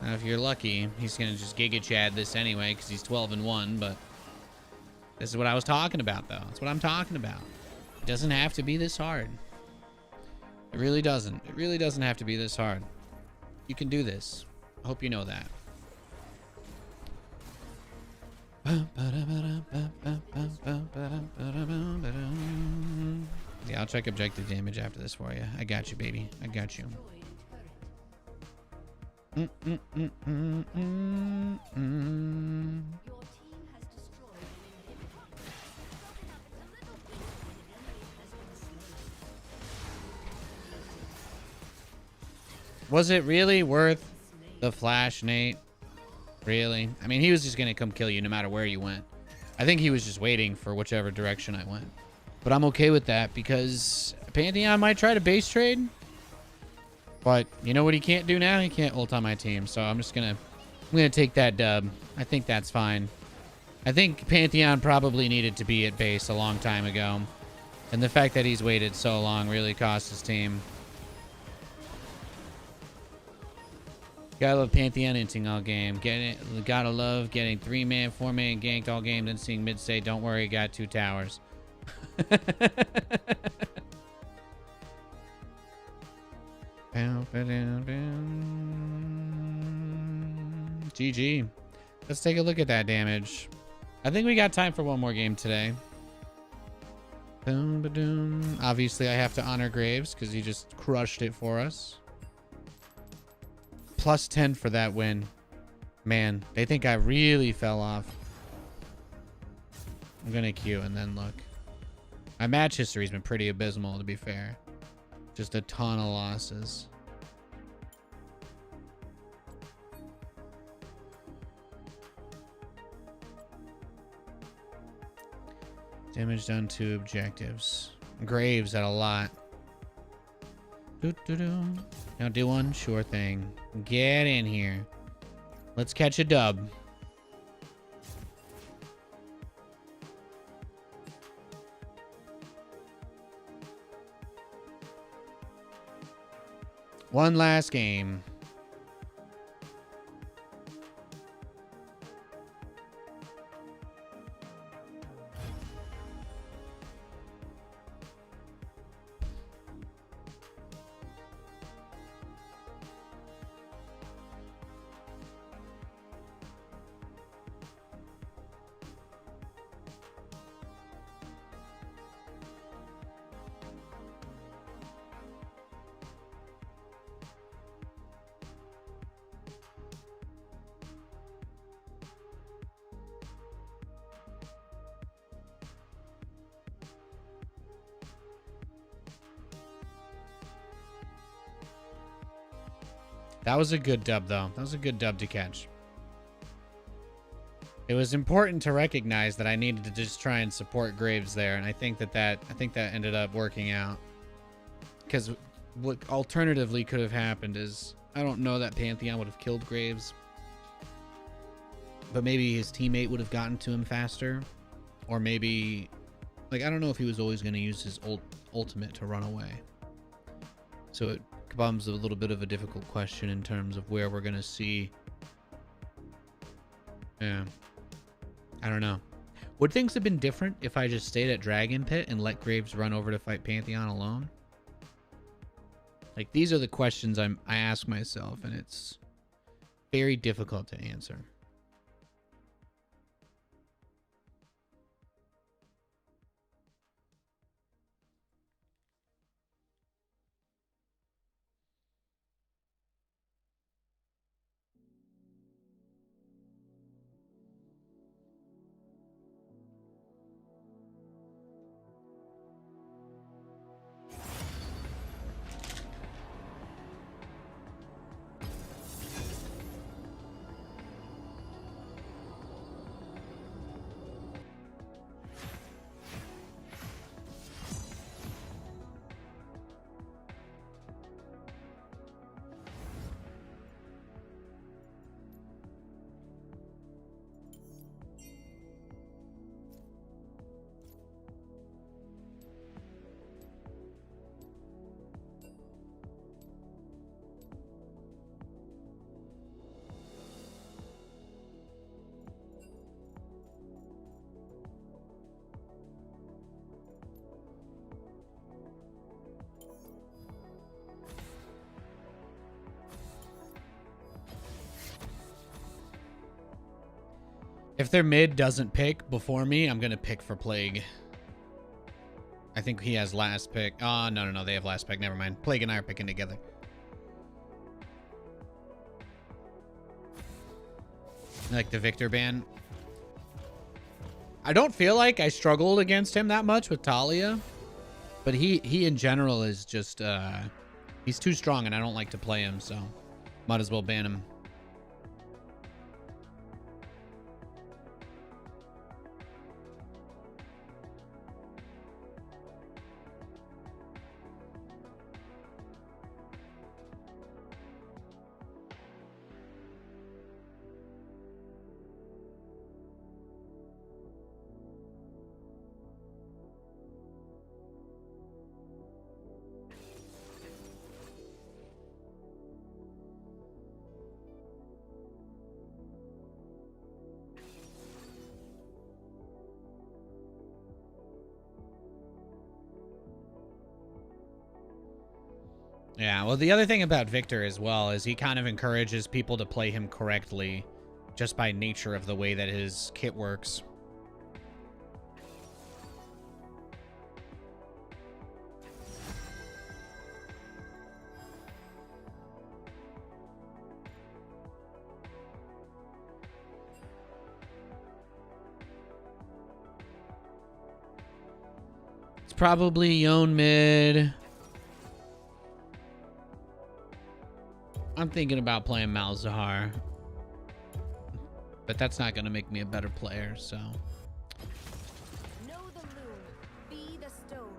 Now, if you're lucky, he's going to just Giga Chad this anyway because he's 12-1, but this is what I was talking about, though. That's what I'm talking about. It doesn't have to be this hard. It really doesn't. It really doesn't have to be this hard. You can do this. I hope you know that. Yeah, I'll check objective damage after this for you. I got you, baby. I got you. Your team has destroyed an inhibitor. Was it really worth the flash, Nate? Really? I mean, he was just going to come kill you no matter where you went. I think he was just waiting for whichever direction I went. But I'm okay with that because Pantheon might try to base trade. But you know what he can't do now? He can't ult on my team. So I'm going to take that dub. I think that's fine. I think Pantheon probably needed to be at base a long time ago. And the fact that he's waited so long really cost his team. Gotta love Pantheon inting all game. Gotta love getting 3-man, 4-man ganked all game, then seeing mid say, "Don't worry, got 2 towers." GG. Let's take a look at that damage. I think we got time for one more game today. Boom, ba-doom. Obviously, I have to honor Graves because he just crushed it for us. Plus 10 for that win. Man, they think I really fell off. I'm going to queue and then look. My match history's been pretty abysmal, to be fair. Just a ton of losses. Damage done to objectives. Graves had a lot. Doo-doo-doo. Now do one? Sure thing. Get in here. Let's catch a dub. One last game. That was a good dub, though. That was a good dub to catch. It was important to recognize that I needed to just try and support Graves there, and I think that ended up working out. Because what alternatively could have happened is I don't know that Pantheon would have killed Graves, but maybe his teammate would have gotten to him faster, or maybe like I don't know if he was always going to use his ultimate to run away. So it becomes a little bit of a difficult question in terms of where we're going to see. Yeah. I don't know. Would things have been different if I just stayed at Dragon Pit and let Graves run over to fight Pantheon alone? Like, these are the questions I ask myself, and it's very difficult to answer. If their mid doesn't pick before me, I'm going to pick for Plague. I think he has last pick. Oh, no. They have last pick. Never mind. Plague and I are picking together. Like the Victor ban. I don't feel like I struggled against him that much with Taliyah. But he in general is just... he's too strong and I don't like to play him, so... might as well ban him. Yeah, well, the other thing about Victor as well is he kind of encourages people to play him correctly just by nature of the way that his kit works. It's probably Yone mid. I'm thinking about playing Malzahar, but that's not going to make me a better player, so. Know the loom, be the stone.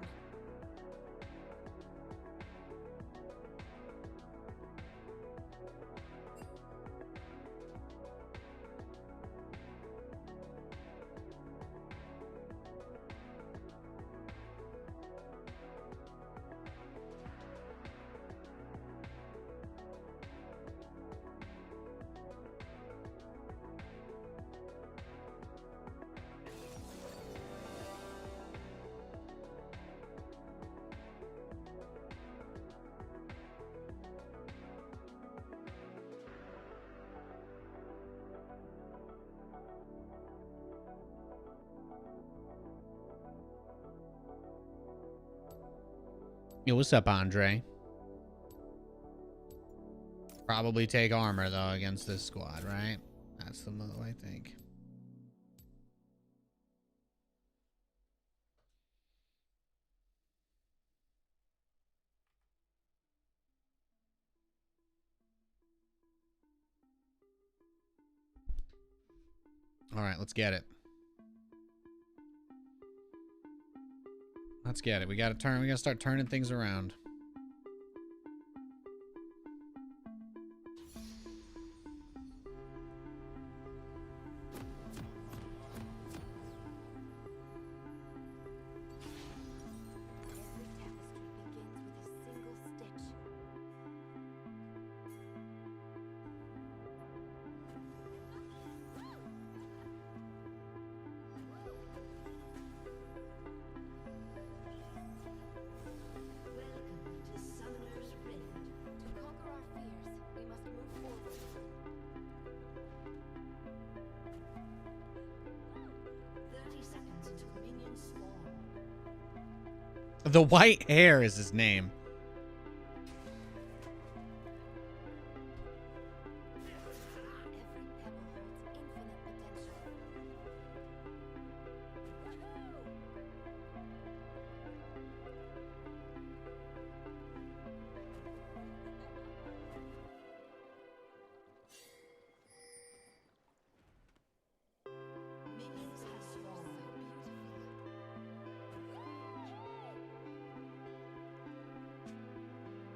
Yo, what's up, Andre? Probably take armor, though, against this squad, right? That's the move, I think. All right, let's get it. Let's get it. We gotta start turning things around. Every tapestry begins with a single stitch. Welcome to Summoner's Rift. To conquer our fears, we must move forward. 30 seconds until minions spawn. The white hair is his name. Every pebble holds infinite potential. Minions have spawned. Keep your eyes on the horizon and your feet on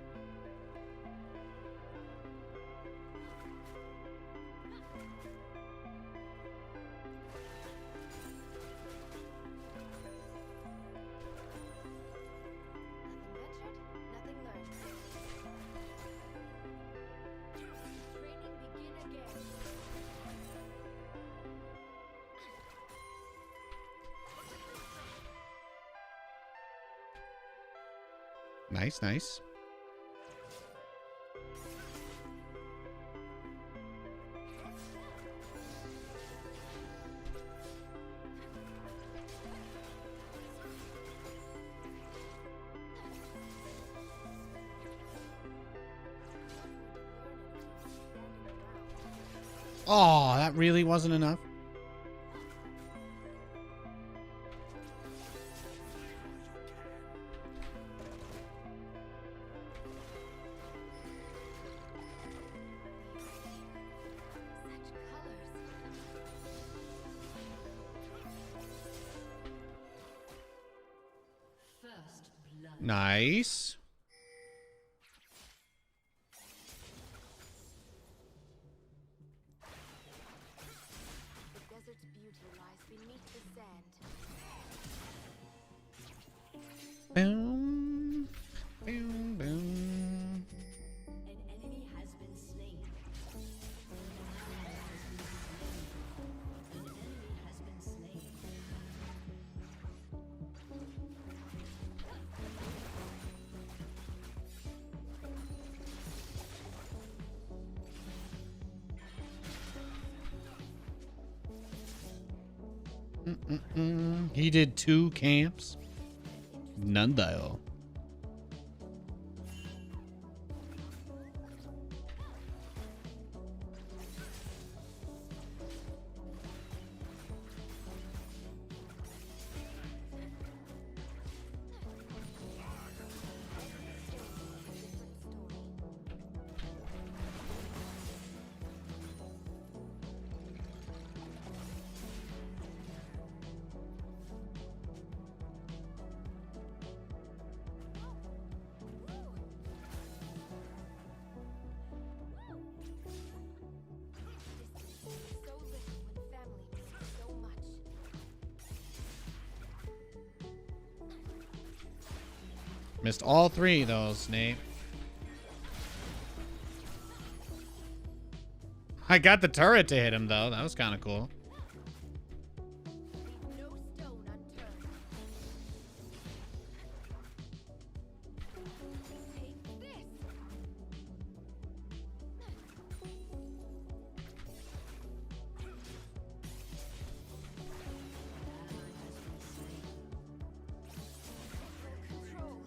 the ground. Nothing ventured, nothing learned. Training begin again. Nice, nice. Oh, that really wasn't enough. Such colors. First blood. Nice. The desert's beauty lies beneath the sand. Boom. Boom, boom. An enemy has been He did 2 camps. None dial. So little when family means so much. Missed all 3 of those, Nate. I got the turret to hit him, though. That was kind of cool. Leave no stone unturned. Take this. Control.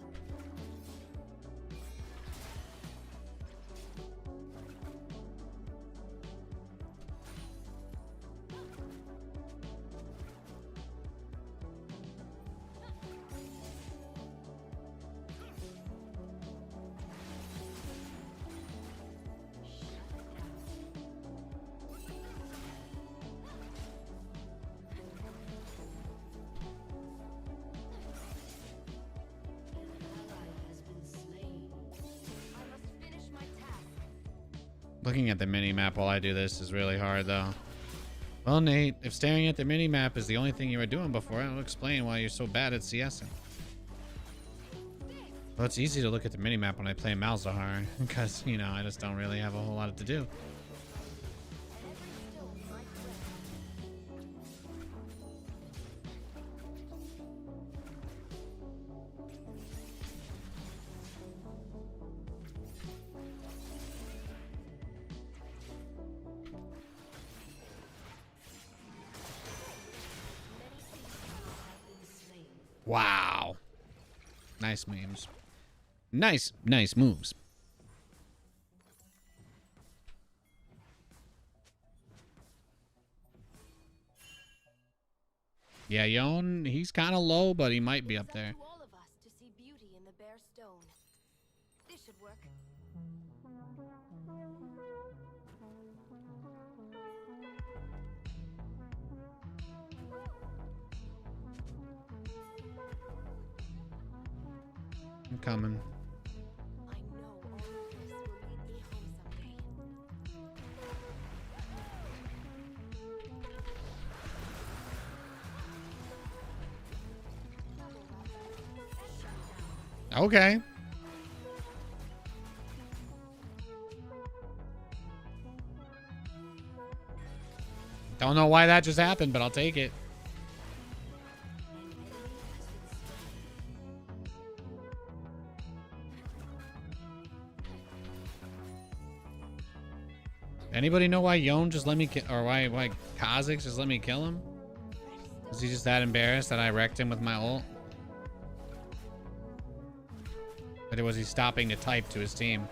I must finish my task. Looking at the mini-map while I do this is really hard, though. Well, Nate, if staring at the mini-map is the only thing you were doing before, it'll explain why you're so bad at CSing. Well, it's easy to look at the mini-map when I play Malzahar, because, you know, I just don't really have a whole lot to do. Every stone my friend. Wow. Nice memes. Nice moves. Yeah, Yon, he's kind of low, but he might be up there. To all of us to see beauty in the bare stone. This should work. I'm coming. I know all of this will lead me home someday. Okay. Don't know why that just happened, but I'll take it. Anybody know why Yon just let me or why Kha'Zix just let me kill him? Was he just that embarrassed that I wrecked him with my ult? Or was he stopping to type to his team?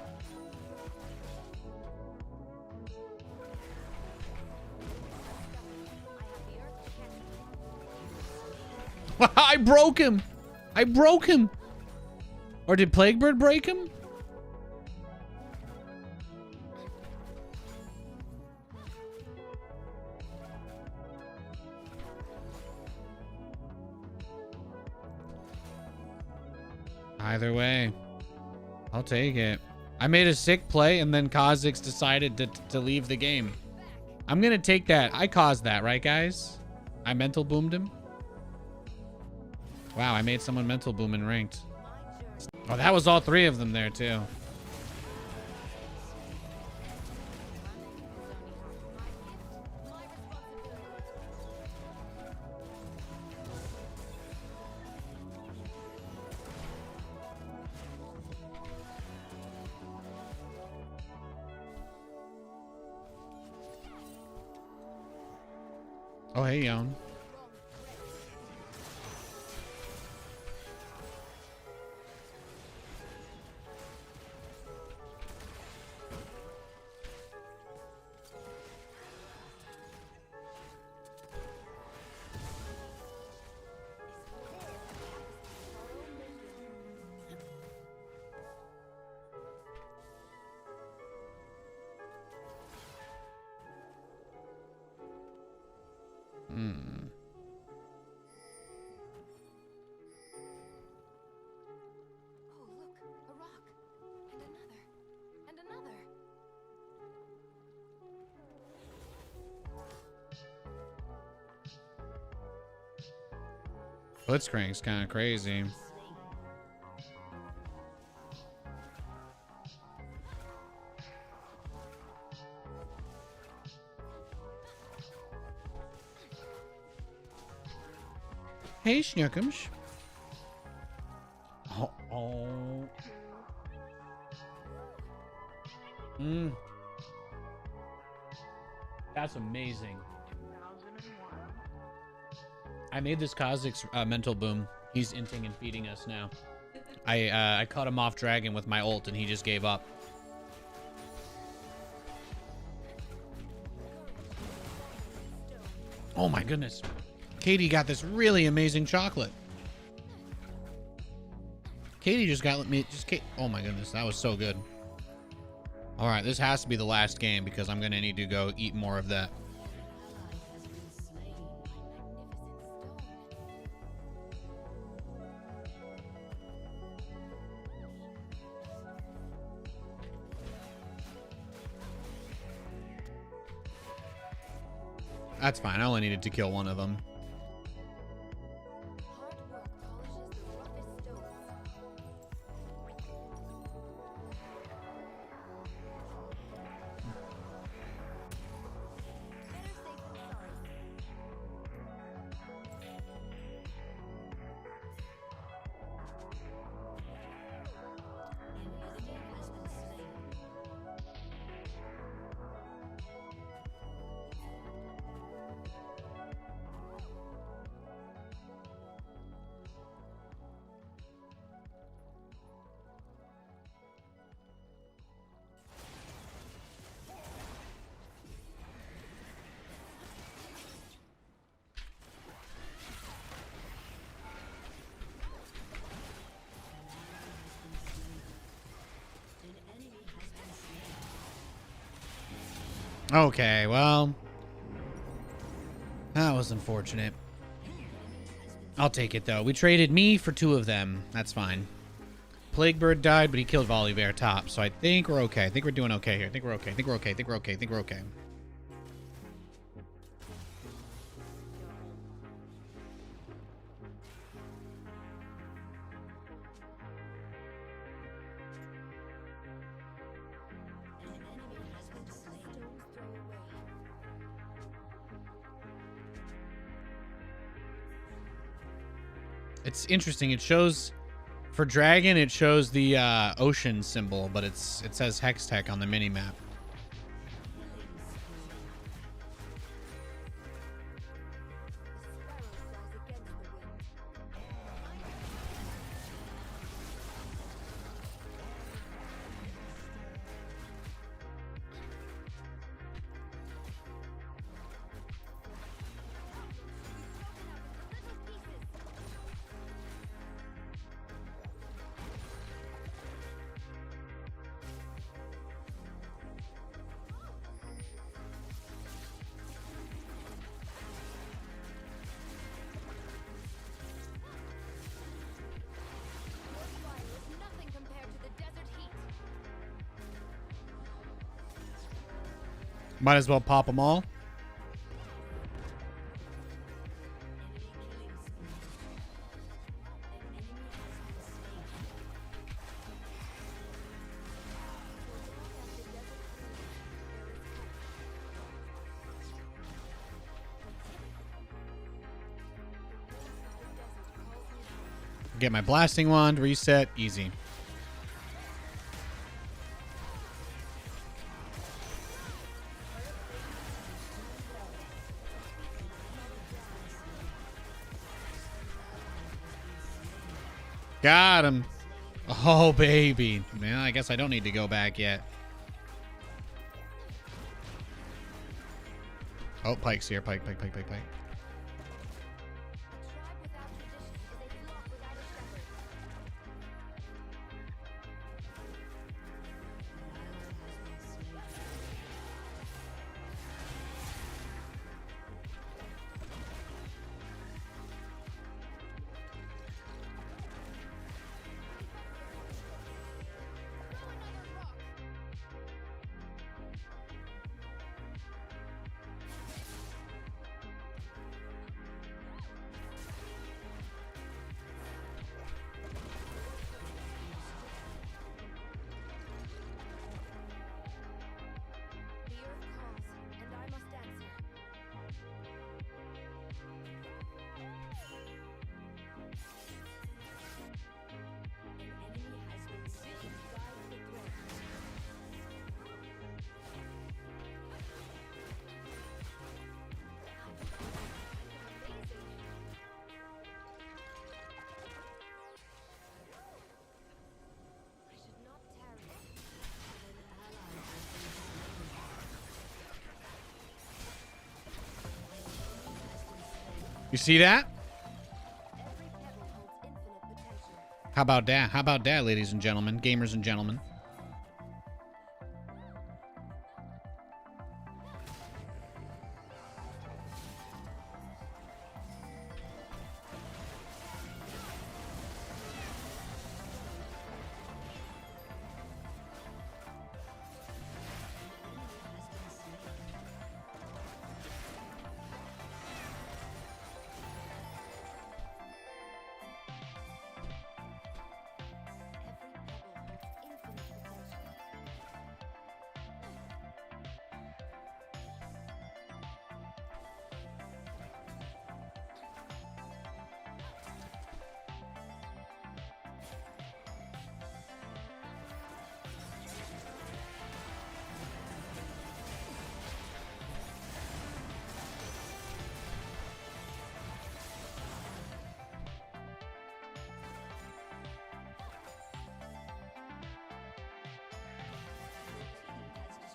I broke him! I broke him! Or did Plaguebird break him? Either way, I'll take it. I made a sick play and then Kha'Zix decided to leave the game. I'm gonna take that. I caused that, right, guys? I mental boomed him. Wow, I made someone mental boom in ranked. Oh, that was all 3 of them there, too. Oh, hey, Yon. Hmm. Oh, look, a rock. And another. And another. Blitzcrank's kind of crazy. Hey, Schnookums. Oh, oh. That's amazing. I made this Kha'Zix mental boom. He's inting and feeding us now. I cut him off dragon with my ult and he just gave up. Oh my goodness. Katie got this really amazing chocolate. Katie just got me oh my goodness, that was so good. All right, this has to be the last game because I'm gonna need to go eat more of that. That's fine. I only needed to kill one of them. Hard work polishes the roughest stones. Better safe than sorry. An enemy has been slain. Okay, well, that was unfortunate. I'll take it though. We traded me for two of them. That's fine. Plaguebird died, but he killed Volibear top, so I think we're okay. I think we're doing okay here. I think we're okay. I think we're okay. I think we're okay. I think we're okay. An enemy has been slain. Stones throw away. It's interesting. It shows for dragon, it shows the ocean symbol, but it says Hextech on the mini map. The sparrow flies against the wind. Fire is nothing compared to the desert heat. Might as well pop them all. Enemy killing spree. An enemy has been slain. So long as the desert cools, there is hope. The desert calls me home. Get my blasting wand, reset, easy. Got him. Oh, baby. Man, I guess I don't need to go back yet. Oh, Pike's here. Pike. A tribe without tradition is a flock without a shepherd. You see that? Every pebble holds infinite potential. How about that? How about that, ladies and gentlemen, gamers and gentlemen? Every pebble holds infinite potential. On the ground. An enemy has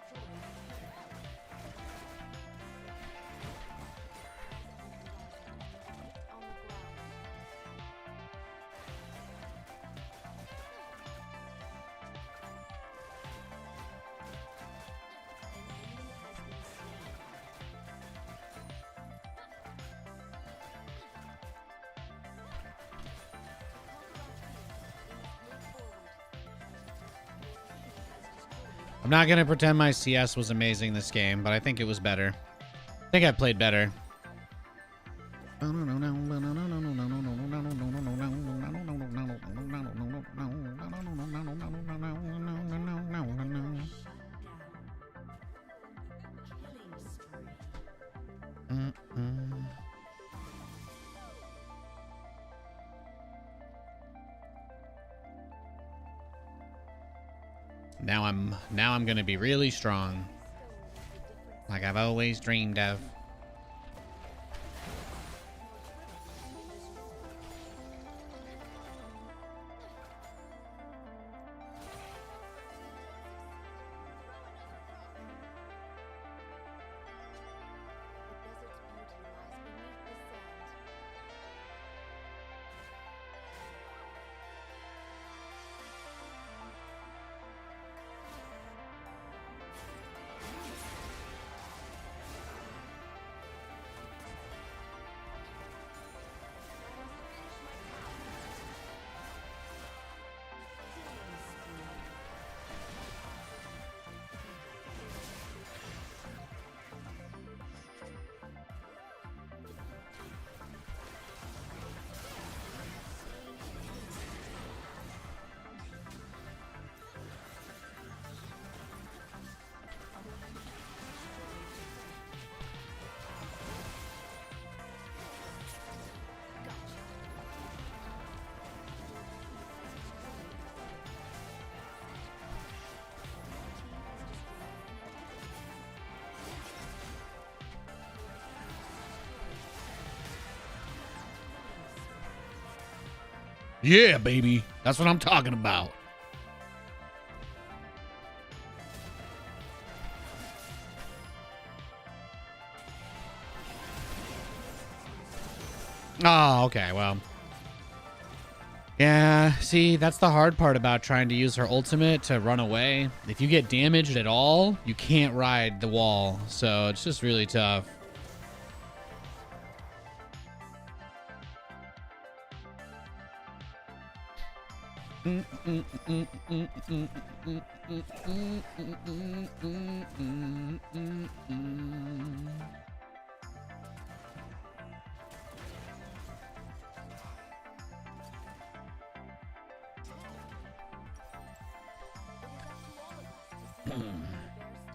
been slain. I'm not gonna pretend my CS was amazing this game, but I think it was better. I think I played better. Now I'm gonna be really strong, like I've always dreamed of. The desert's beauty lies beneath the sand. Yeah, baby. That's what I'm talking about. Oh, okay, well. Yeah, see, that's the hard part about trying to use her ultimate to run away. If you get damaged at all, you can't ride the wall, so it's just really tough.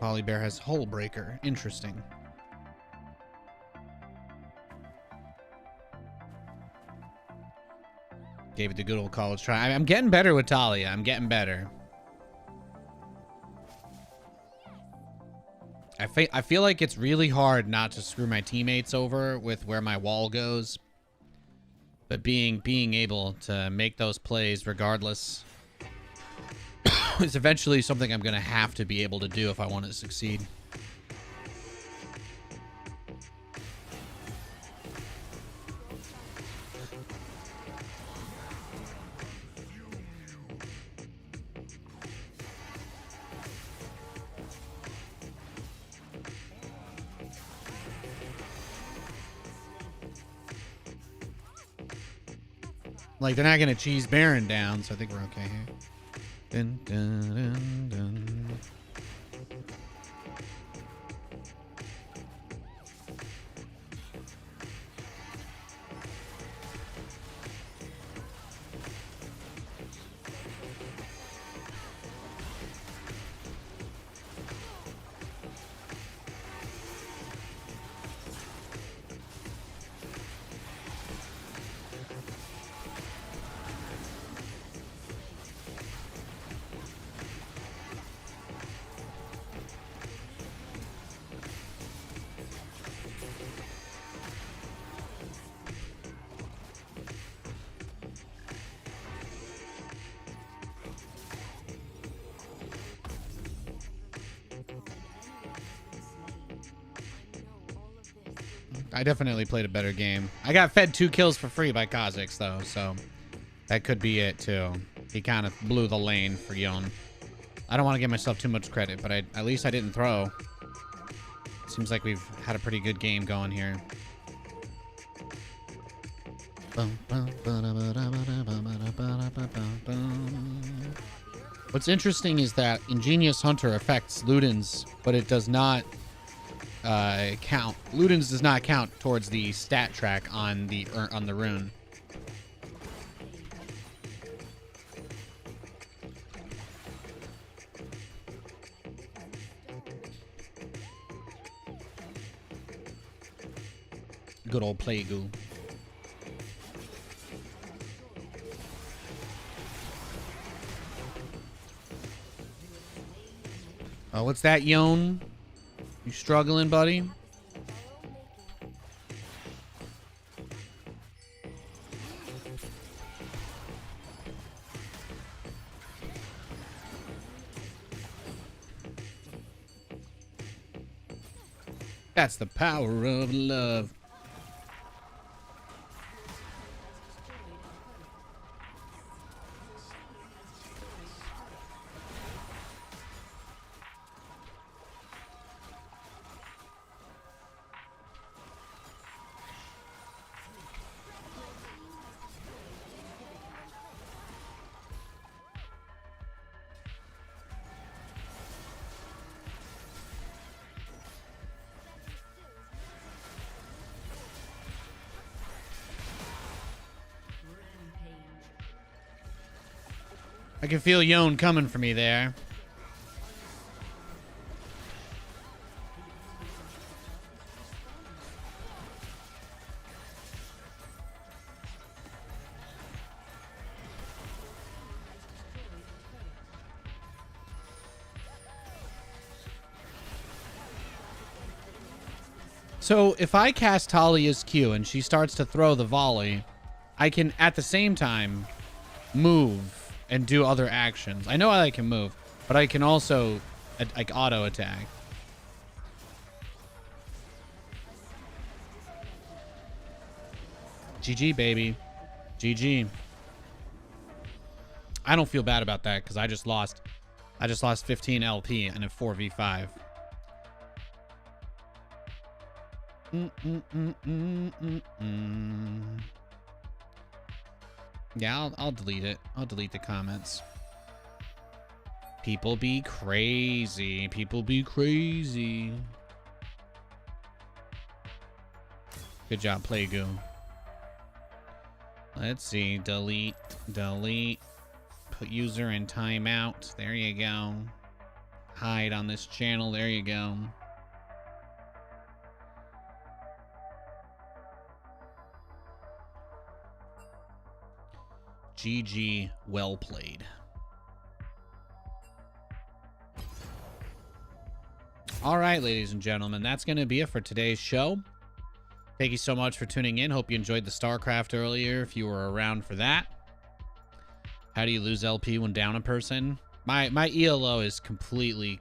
Polybear has Hull Breaker. Interesting. Gave it the good old college try. I'm getting better with Taliyah. I'm getting better. I feel like it's really hard not to screw my teammates over with where my wall goes. But being able to make those plays regardless is eventually something I'm going to have to be able to do if I want to succeed. Like, they're not going to cheese Baron down, so I think we're okay here. Dun, dun, dun, dun. I definitely played a better game. I got fed 2 kills for free by Kha'Zix, though, so that could be it, too. He kind of blew the lane for Yon. I don't want to give myself too much credit, but at least I didn't throw. Seems like we've had a pretty good game going here. What's interesting is that Ingenious Hunter affects Ludens, but it does not count. Ludens does not count towards the stat track on the rune. Good old Plague. Oh, what's that, Yon? You struggling, buddy? That's the power of love. I can feel Yon coming for me there. So if I cast Taliyah's Q and she starts to throw the volley, I can at the same time move and do other actions. I know I can move, but I can also like auto attack. GG, baby. GG. I don't feel bad about that because I just lost 15 LP in a 4v5. Yeah, I'll delete it. I'll delete the comments. People be crazy. People be crazy. Good job, Playgoo. Let's see. Delete. Delete. Put user in timeout. There you go. Hide on this channel. There you go. GG, well played. All right, ladies and gentlemen, that's going to be it for today's show. Thank you so much for tuning in. Hope you enjoyed the StarCraft earlier, if you were around for that. How do you lose LP when down a person? My ELO is completely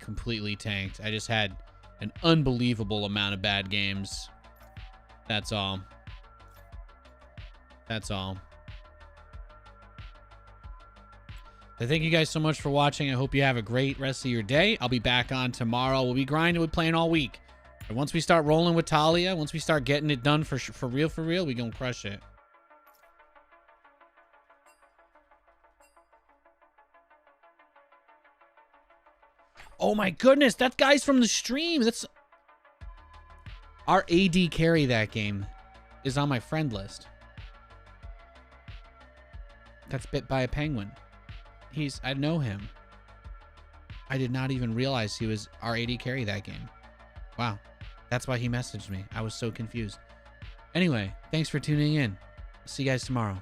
tanked. I just had an unbelievable amount of bad games. That's all. That's all. So thank you guys so much for watching. I hope you have a great rest of your day. I'll be back on tomorrow. We'll be grinding with playing all week. And once we start rolling with Taliyah, once we start getting it done for real, we're going to crush it. Oh my goodness, that guy's from the stream. That's our AD carry that game is on my friend list. That's bit by a penguin. I know him. I did not even realize he was our AD carry that game. Wow. That's why he messaged me. I was so confused. Anyway, thanks for tuning in. See you guys tomorrow.